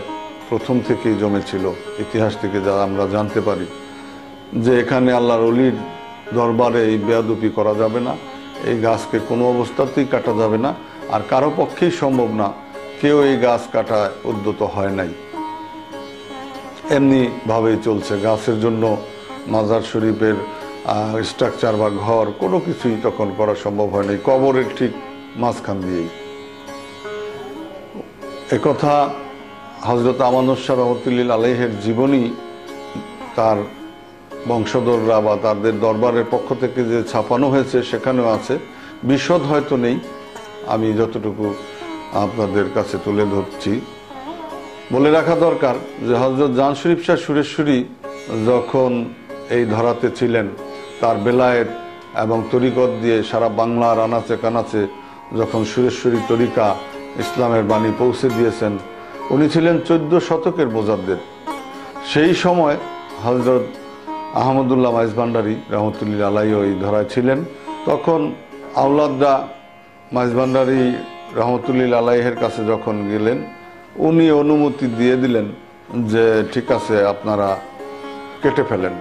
প্রথম থেকেই জমেছিল। ইতিহাস থেকে যা আমরা জানতে পারি যে এখানে আল্লাহর ওলির দরবারে এই বেয়াদবি করা যাবে না, এই গাছকে কোনো অবস্থাতেই কাটা যাবে না, আর কারো পক্ষেই সম্ভব না, কেউ এই গাছ কাটায় উদ্যত হয় নাই। এমনি ভাবেই চলছে। গাছের জন্য মাজার শরীফের স্ট্রাকচার বা ঘর কোনো কিছুই তখন করা সম্ভব হয় নাই, কবরের ঠিক মাঝখান দিয়েই। একথা হযরত আমানত শাহ রহমতুল্লাহ আলাইহির জীবনী তার বংশধররা বা তাদের দরবারের পক্ষ থেকে যে ছাপানো হয়েছে সেখানেও আছে, বিশদ হয়তো নেই, আমি যতটুকু আপনাদের কাছে তুলে ধরছি। বলে রাখা দরকার যে হযরত জান শরীফ শাহ সুরেশ্বরী যখন এই ধরাতে ছিলেন, তার বেলায়েত এবং তরিকত দিয়ে সারা বাংলার আনাচে কানাচে যখন সুরেশ্বরী তরিকা ইসলামের বাণী পৌঁছে দিয়েছেন, উনি ছিলেন 14 শতকের মোজাদ্দেদ। সেই সময় হযরত আহমদুল্লাহ মাইজভান্ডারী রহমতুল্লাহ আলাইহি এই ধরায় ছিলেন। তখন আওলাদরা মাইজভান্ডারী রহমতুল্লাহ আলাইহির কাছে যখন গেলেন, উনি অনুমতি দিয়ে দিলেন যে ঠিক আছে আপনারা কেটে ফেলেন।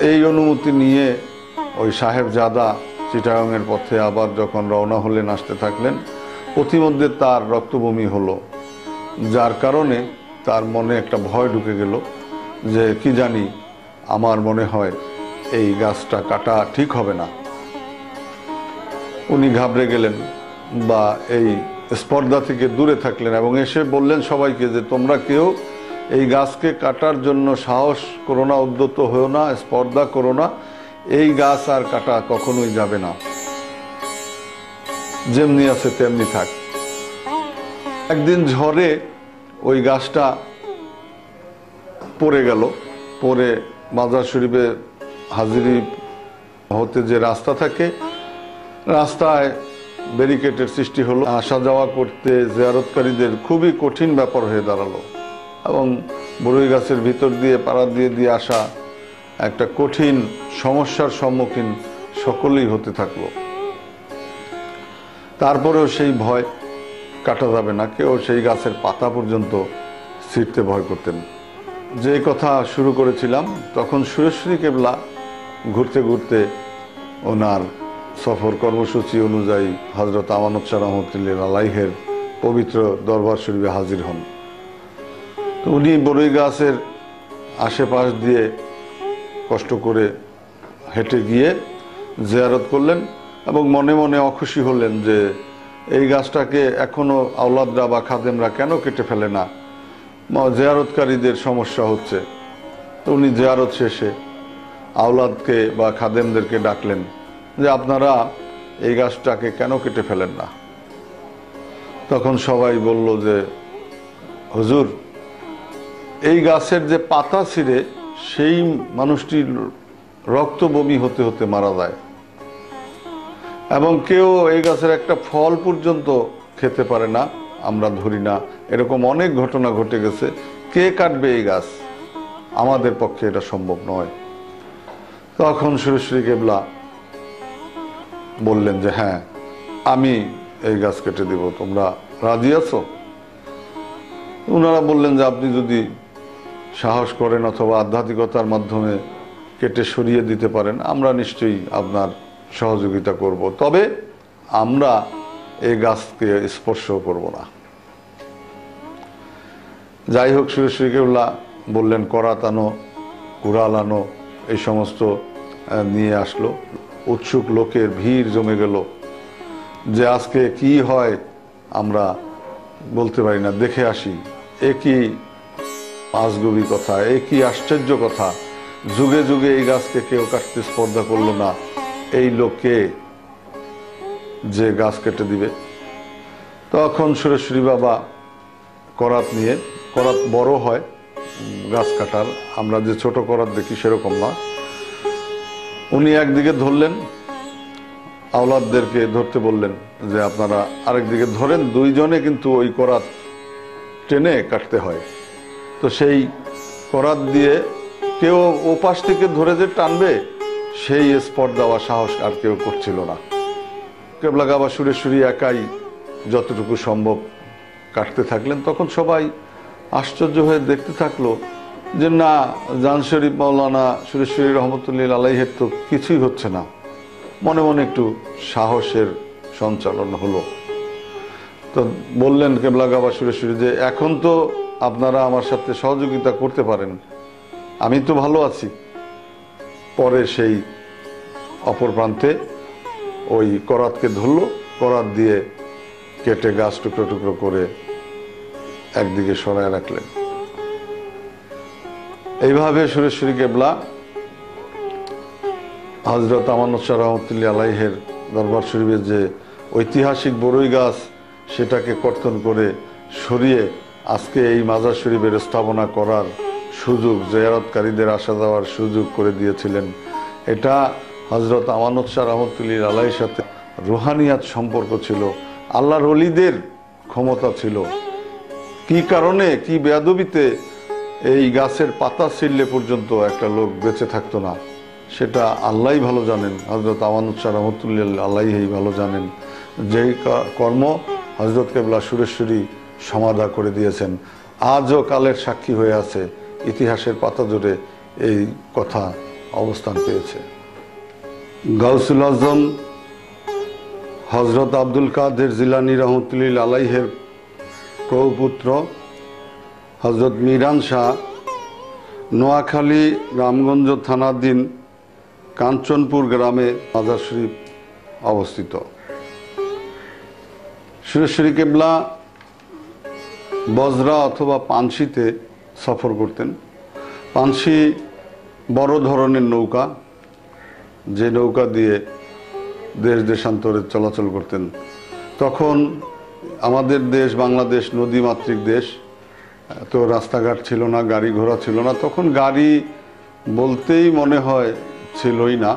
এই অনুমতি নিয়ে ওই সাহেবজাদা চিটাগাংয়ের পথে আবার যখন রওনা হলেন, আসতে থাকলেন, পথিমধ্যে তার রক্তবমি হলো, যার কারণে তার মনে একটা ভয় ঢুকে গেল যে কি জানি, আমার মনে হয় এই গাছটা কাটা ঠিক হবে না। উনি ঘাবড়ে গেলেন বা এই স্পর্ধা থেকে দূরে থাকলেন এবং এসে বললেন সবাইকে যে তোমরা কেউ এই গাছকে কাটার জন্য সাহস করো না, উদ্যত হও না, স্পর্ধা করো না, এই গাছ আর কাটা কখনোই যাবে না, যেমনি আছে তেমনি থাক। একদিন ঝড়ে ওই গাছটা পড়ে গেল, পড়ে মাজার শরীফে হাজিরি হতে যে রাস্তা থাকে, রাস্তায় ব্যারিকেডের সৃষ্টি হলো। আসা যাওয়া করতে জিয়ারতকারীদের খুবই কঠিন ব্যাপার হয়ে দাঁড়ালো এবং বড়ই গাছের ভিতর দিয়ে পাড়া দিয়ে দিয়ে আসা একটা কঠিন সমস্যার সম্মুখীন সকলেই হতে থাকলো। তারপরেও সেই ভয় কাটা যাবে না, কেউ সেই গাছের পাতা পর্যন্ত ছিঁড়তে ভয় করতেন। যে কথা শুরু করেছিলাম, তখন সুরেশ্বরী কেবলা ঘুরতে ঘুরতে ওনার সফর কর্মসূচি অনুযায়ী হযরত আমানত শাহ রহমতুল্লাহ আলাইহির পবিত্র দরবার শরীফে হাজির হন। তো উনি বড়ই গাছের আশেপাশ দিয়ে কষ্ট করে হেঁটে গিয়ে জিয়ারত করলেন এবং মনে মনে অখুশি হলেন যে এই গাছটাকে এখনো আওলাদরা বা খাদেমরা কেন কেটে ফেলে না, জিয়ারতকারীদের সমস্যা হচ্ছে। তো উনি জিয়ারত শেষে আওলাদকে বা খাদেমদেরকে ডাকলেন যে আপনারা এই গাছটাকে কেন কেটে ফেলেন না। তখন সবাই বলল যে হুজুর, এই গাছের যে পাতা ছিঁড়ে সেই মানুষটির রক্ত বমি হতে হতে মারা যায় এবং কেউ এই গাছের একটা ফল পর্যন্ত খেতে পারে না, আমরা ধরি না, এরকম অনেক ঘটনা ঘটে গেছে। কে কাটবে এই গাছ? আমাদের পক্ষে এটা সম্ভব নয়। তখন সুরেশ্বরী কেবলা বললেন যে হ্যাঁ, আমি এই গাছ কেটে দিব, তোমরা রাজি আছো? ওনারা বললেন যে আপনি যদি সাহস করেন অথবা আধ্যাত্মিকতার মাধ্যমে কেটে সরিয়ে দিতে পারেন, আমরা নিশ্চয়ই আপনার সহযোগিতা করব, তবে আমরা এই গাছকে স্পর্শ করব না। যাই হোক, সুরেশ্বরী কেবলা বললেন করাত আনো, কুড়াল আনো, এই সমস্ত নিয়ে আসলো। উৎসুক লোকের ভিড় জমে গেল যে আজকে কি হয় আমরা বলতে পারি না, দেখে আসি। একই আজগুবি কথা, একই আশ্চর্য কথা, যুগে যুগে এই গাছকে কেউ কাটতে স্পর্ধা করলো না, এই লোককে যে গাছ কেটে দিবে। তখন সুরেশ্বরী বাবা করাত নিয়ে, করাত বড় হয় গাছ কাটার, আমরা যে ছোট করাত দেখি সেরকম না, উনি একদিকে ধরলেন, আওলাদদেরকে ধরতে বললেন যে আপনারা আরেকদিকে ধরেন, দুইজনে কিন্তু ওই করাত টেনে কাটতে হয়। তো সেই করাত দিয়ে কেউ ওপাশ থেকে ধরে যে টানবে সেই স্পট দেওয়া সাহস আর কেউ করছিল না। কেবলা বাবা সুরেশ্বরী একাই যতটুকু সম্ভব কাটতে থাকলেন। তখন সবাই আশ্চর্য হয়ে দেখতে থাকলো যে না, জান শরীফ মাওলানা সুরেশ্বরী রহমতুল্লাহ আলাইহের তো কিছুই হচ্ছে না। মনে মনে একটু সাহসের সঞ্চালন হলো। তো বললেন কেবলা বাবা সুরেশ্বরী যে এখন তো আপনারা আমার সাথে সহযোগিতা করতে পারেন, আমি তো ভালো আছি। পরে সেই অপর প্রান্তে ওই করাতকে ধরলো, করাত দিয়ে কেটে গাছ টুকরো টুকরো করে একদিকে সরায় রাখলেন। এইভাবে সুরেশ্বরী কেবলা হযরত আমানত শাহ রহমতুল্লাহ আলাইহের দরবার শরীফের যে ঐতিহাসিক বড়ই গাছ, সেটাকে কর্তন করে সরিয়ে আজকে এই মাজার শরীফের স্থাপনা করার সুযোগ, জিয়ারতকারীদের আসা যাওয়ার সুযোগ করে দিয়েছিলেন। এটা হযরত আমানত শাহ রহমতুল্লাহ আলাইহির সাথে রুহানিয়াত সম্পর্ক ছিল, আল্লাহর ওলিদের ক্ষমতা ছিল। কি কারণে, কি বেয়াদবিতে এই গাছের পাতা ছিঁড়লে পর্যন্ত একটা লোক বেঁচে থাকতো না, সেটা আল্লাহই ভালো জানেন, হযরত আমানত শাহ রহমতুল্লাহ আলাইহি ভালো জানেন। যেই কর্ম হযরত কেবলা সুরেশ্বরী সমাধা করে দিয়েছেন, আজও কালের সাক্ষী হয়ে আছে, ইতিহাসের পাতা জুড়ে এই কথা অবস্থান পেয়েছে। গাউসুল আজম হযরত আব্দুল কাদের জিলানী রহমতুল্লাহ আলাইহের প্রপুত্র হযরত মিরান শাহ নোয়াখালী রামগঞ্জ থানাধীন কাঞ্চনপুর গ্রামে মাজার শরীফ অবস্থিত। সুরেশ্বরী কেবলা বজরা অথবা পানসিতে সফর করতেন। পানসি বড় ধরনের নৌকা, যে নৌকা দিয়ে দেশ দেশান্তরে চলাচল করতেন। তখন আমাদের দেশ বাংলাদেশ নদীমাতৃক দেশ, তো রাস্তাঘাট ছিল না, গাড়ি ঘোড়া ছিল না। তখন গাড়ি বলতেই মনে হয় ছিলই না,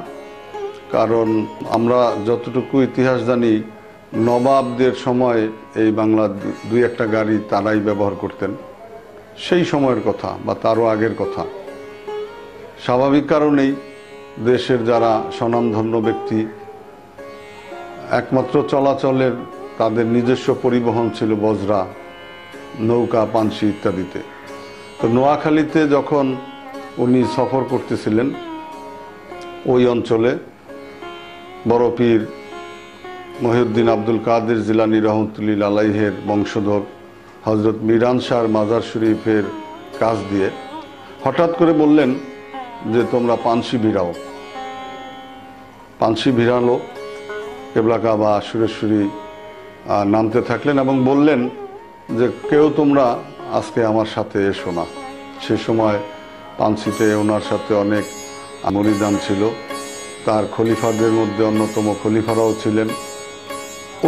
কারণ আমরা যতটুকু ইতিহাস জানি নবাবদের সময় এই বাংলা দুই একটা গাড়ি তারাই ব্যবহার করতেন, সেই সময়ের কথা বা তারও আগের কথা। স্বাভাবিক কারণেই দেশের যারা স্বনামধন্য ব্যক্তি, একমাত্র চলাচলের তাদের নিজস্ব পরিবহন ছিল বজরা, নৌকা, পানসি ইত্যাদিতে। তো নোয়াখালীতে যখন উনি সফর করতেছিলেন, ওই অঞ্চলে বড় পীর মহিউদ্দিন আব্দুল কাদের জিলানী রহমতুল্লাহ আলাইহের বংশধর হযরত মিরান শাহর মাজার শরীফের কাছ দিয়ে হঠাৎ করে বললেন যে তোমরা পানসি ভিড়াও। পানসি ভিড়ালো, কেবলা কাবা সুরেশ্বরী নামতে থাকলেন এবং বললেন যে কেউ তোমরা আজকে আমার সাথে এসো না। সে সময় পানসিতে ওনার সাথে অনেক মুরিদান ছিল, তার খলিফাদের মধ্যে অন্যতম খলিফারাও ছিলেন।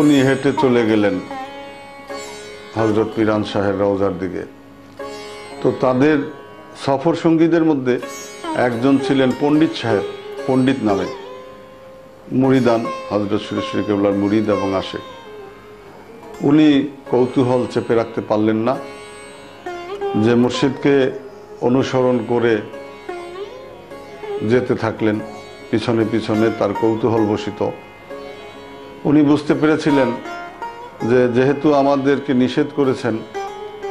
উনি হেঁটে চলে গেলেন হযরত মিরান শাহের রওজার দিকে। তো তাদের সফর সঙ্গীদের মধ্যে একজন ছিলেন পণ্ডিত সাহেব, পণ্ডিত নামে, মুরিদান, হযরত সুরেশ্বরী কেবলার মুরিদ এবং আশিক। উনি কৌতূহল চেপে রাখতে পারলেন না, যে মুর্শিদকে অনুসরণ করে যেতে থাকলেন পিছনে পিছনে, তার কৌতূহল বশিত। উনি বুঝতে পেরেছিলেন যে যেহেতু আমাদেরকে নিষেধ করেছেন,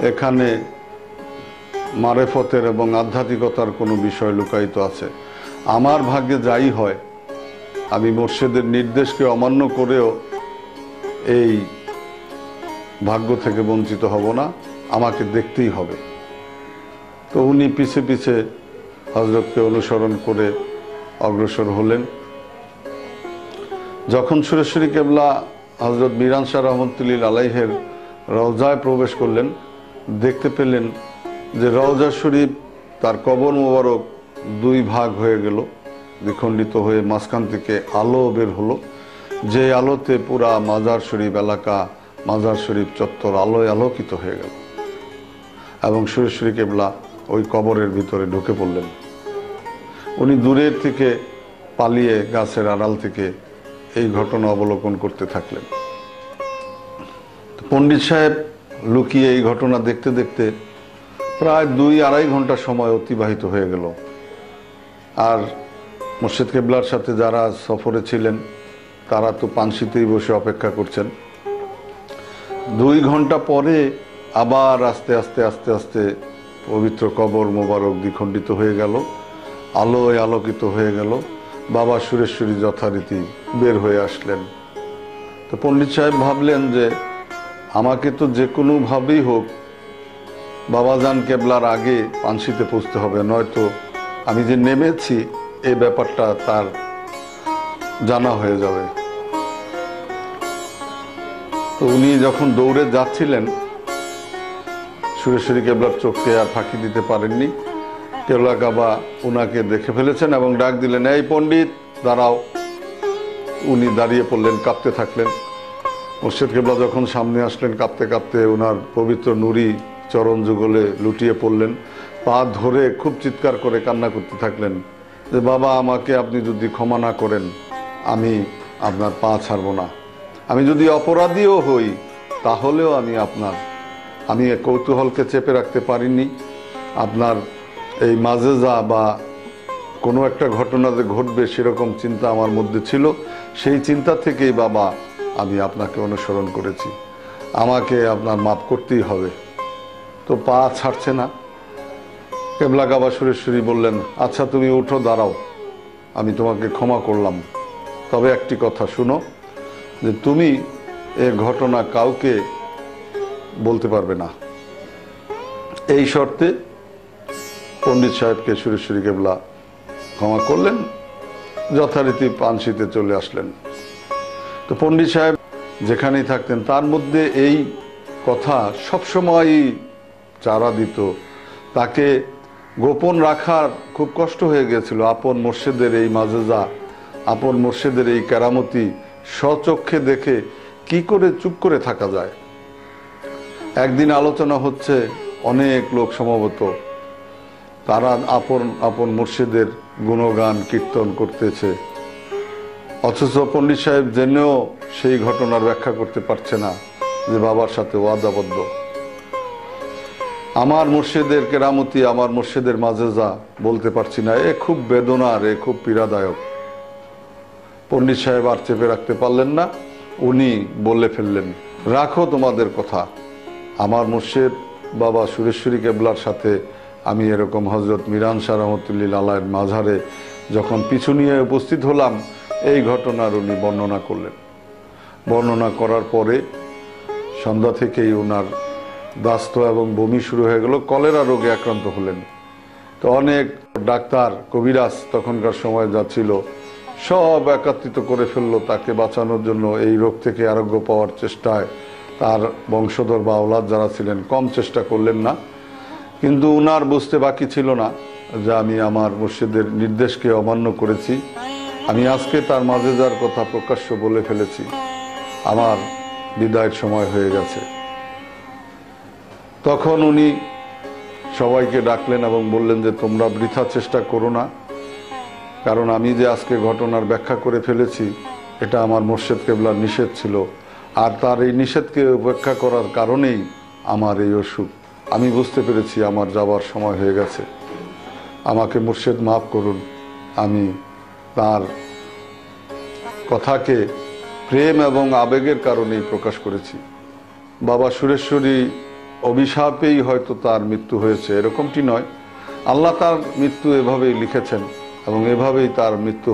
এখানে মারেফতের এবং আধ্যাত্মিকতার কোনো বিষয় লুকায়িত আছে। আমার ভাগ্যে যাই হয়, আমি মুর্শিদের নির্দেশকে অমান্য করেও এই ভাগ্য থেকে বঞ্চিত হব না, আমাকে দেখতেই হবে। তো উনি পিছে পিছে হযরতকে অনুসরণ করে অগ্রসর হলেন। যখন সুরেশ্বরী কেবলা হযরত মিরান শাহ রহমতুল্লাহ আলাইহের রওজায় প্রবেশ করলেন, দেখতে পেলেন যে রওজা শরীফ, তার কবর মোবারক দুই ভাগ হয়ে গেল। দ্বিখণ্ডিত হয়ে মাঝখান থেকে আলো বের হলো, যে আলোতে পুরা মাজার শরীফ এলাকা, মাজার শরীফ চত্বর আলোয় আলোকিত হয়ে গেল এবং সুরেশ্বরী কেবলা ওই কবরের ভিতরে ঢুকে পড়লেন। উনি দূরের থেকে পালিয়ে গাছের আড়াল থেকে এই ঘটনা অবলোকন করতে থাকলেন। পণ্ডিত সাহেব লুকিয়ে এই ঘটনা দেখতে দেখতে প্রায় 2-2.5 ঘন্টা সময় অতিবাহিত হয়ে গেল। আর মুর্শিদ কেবলার সাথে যারা সফরে ছিলেন তারা তো পানশিতেই বসে অপেক্ষা করছেন। 2 ঘন্টা পরে আবার আস্তে আস্তে আস্তে আস্তে পবিত্র কবর মোবারক দ্বিখণ্ডিত হয়ে গেল, আলোয় আলোকিত হয়ে গেল। বাবা সুরেশ্বরী যথারীতি বের হয়ে আসলেন। তো পণ্ডিত সাহেব ভাবলেন যে আমাকে তো যে কোনোভাবেই হোক বাবাজান কেবলার আগে পানশিতে পৌঁছতে হবে, নয়তো আমি যে নেমেছি এই ব্যাপারটা তার জানা হয়ে যাবে। তো উনি যখন দৌড়ে যাচ্ছিলেন, সুরেশ্বরী কেবলার চোখকে আর ফাঁকি দিতে পারেননি। কেবলা কাবা উনাকে দেখে ফেলেছেন এবং ডাক দিলেন, এই পণ্ডিত দাঁড়াও। উনি দাঁড়িয়ে পড়লেন, কাঁপতে থাকলেন। মুর্শিদ কেবলা যখন সামনে আসলেন কাঁপতে কাঁপতে ওনার পবিত্র নুরি চরণ যুগলে লুটিয়ে পড়লেন, পা ধরে খুব চিৎকার করে কান্না করতে থাকলেন যে বাবা, আমাকে আপনি যদি ক্ষমা না করেন আমি আপনার পা ছাড়ব না। আমি যদি অপরাধীও হই তাহলেও আমি কৌতূহলকে চেপে রাখতে পারিনি। আপনার এই মাজেজা বা কোনো একটা ঘটনা যে ঘটবে সেরকম চিন্তা আমার মধ্যে ছিল, সেই চিন্তা থেকেই বাবা আমি আপনাকে অনুসরণ করেছি, আমাকে আপনার মাফ করতেই হবে। তো পা ছাড়ছে না। কেবলা কাবা সুরেশ্বরী বললেন, আচ্ছা তুমি উঠো, দাঁড়াও, আমি তোমাকে ক্ষমা করলাম, তবে একটি কথা শুনো, যে তুমি এ ঘটনা কাউকে বলতে পারবে না। এই শর্তে পণ্ডিত সাহেবকে সুরেশ্বরী কেবলা ক্ষমা করলেন, যথারীতি পানশিতে চলে আসলেন। তো পণ্ডিত সাহেব যেখানেই থাকতেন তার মধ্যে এই কথা সবসময়ই চারা দিত। তাকে গোপন রাখার খুব কষ্ট হয়ে গিয়েছিল। আপন মুর্শিদের এই মাজেজা, আপন মুর্শিদের এই কেরামতি স্বচক্ষে দেখে কি করে চুপ করে থাকা যায়। একদিন আলোচনা হচ্ছে, অনেক লোক সমবেত, তারা আপন আপন মুর্শিদের গুণগান কীর্তন করতেছে, অথচ পণ্ডিত সাহেব জেনেও সেই ঘটনার ব্যাখ্যা করতে পারছে না যে বাবার সাথে ওয়াদাবদ্ধ। আমার মুর্শিদের কেরামতি, আমার মুর্শিদের মাজেজা বলতে পারছি না, এ খুব বেদনার, এ খুব পীড়াদায়ক। পণ্ডিত সাহেব আর চেপে রাখতে পারলেন না, উনি বলে ফেললেন, রাখো তোমাদের কথা। আমার মুর্শিদ বাবা সুরেশ্বরী কেবলার সাথে আমি এরকম হজরত মিরান শাহ রহমতুল্লিল আলাইয়ের মাঝারে যখন পিছু নিয়ে উপস্থিত হলাম, এই ঘটনার উনি বর্ণনা করলেন। বর্ণনা করার পরে সন্ধ্যা থেকেই ওনার দাস্ত এবং বমি শুরু হয়ে গেল, কলেরা রোগে আক্রান্ত হলেন। তো অনেক ডাক্তার কবিরাজ তখনকার সময় যা ছিল সব একত্রিত করে ফেললো তাকে বাঁচানোর জন্য। এই রোগ থেকে আরোগ্য পাওয়ার চেষ্টায় তার বংশধর বা আওলাদ যারা ছিলেন কম চেষ্টা করলেন না। কিন্তু উনার বুঝতে বাকি ছিল না যে আমি আমার মুর্শিদের নির্দেশকে অমান্য করেছি, আমি আজকে তার মাজেজার কথা প্রকাশ্য বলে ফেলেছি, আমার বিদায়ের সময় হয়ে গেছে। তখন উনি সবাইকে ডাকলেন এবং বললেন যে তোমরা বৃথা চেষ্টা করো না, কারণ আমি যে আজকে ঘটনার ব্যাখ্যা করে ফেলেছি এটা আমার মুর্শিদ কেবলার নিষেধ ছিল, আর তার এই নিষেধকে উপেক্ষা করার কারণেই আমার এই অসুখ। আমি বুঝতে পেরেছি আমার যাবার সময় হয়ে গেছে, আমাকে মুর্শিদ মাফ করুন। আমি তার কথাকে প্রেম এবং আবেগের কারণেই প্রকাশ করেছি। বাবা সুরেশ্বরী অভিশাপেই হয়তো তার মৃত্যু হয়েছে এরকমটি নয়, আল্লাহ তার মৃত্যু এভাবেই লিখেছেন এবং এভাবেই তার মৃত্যু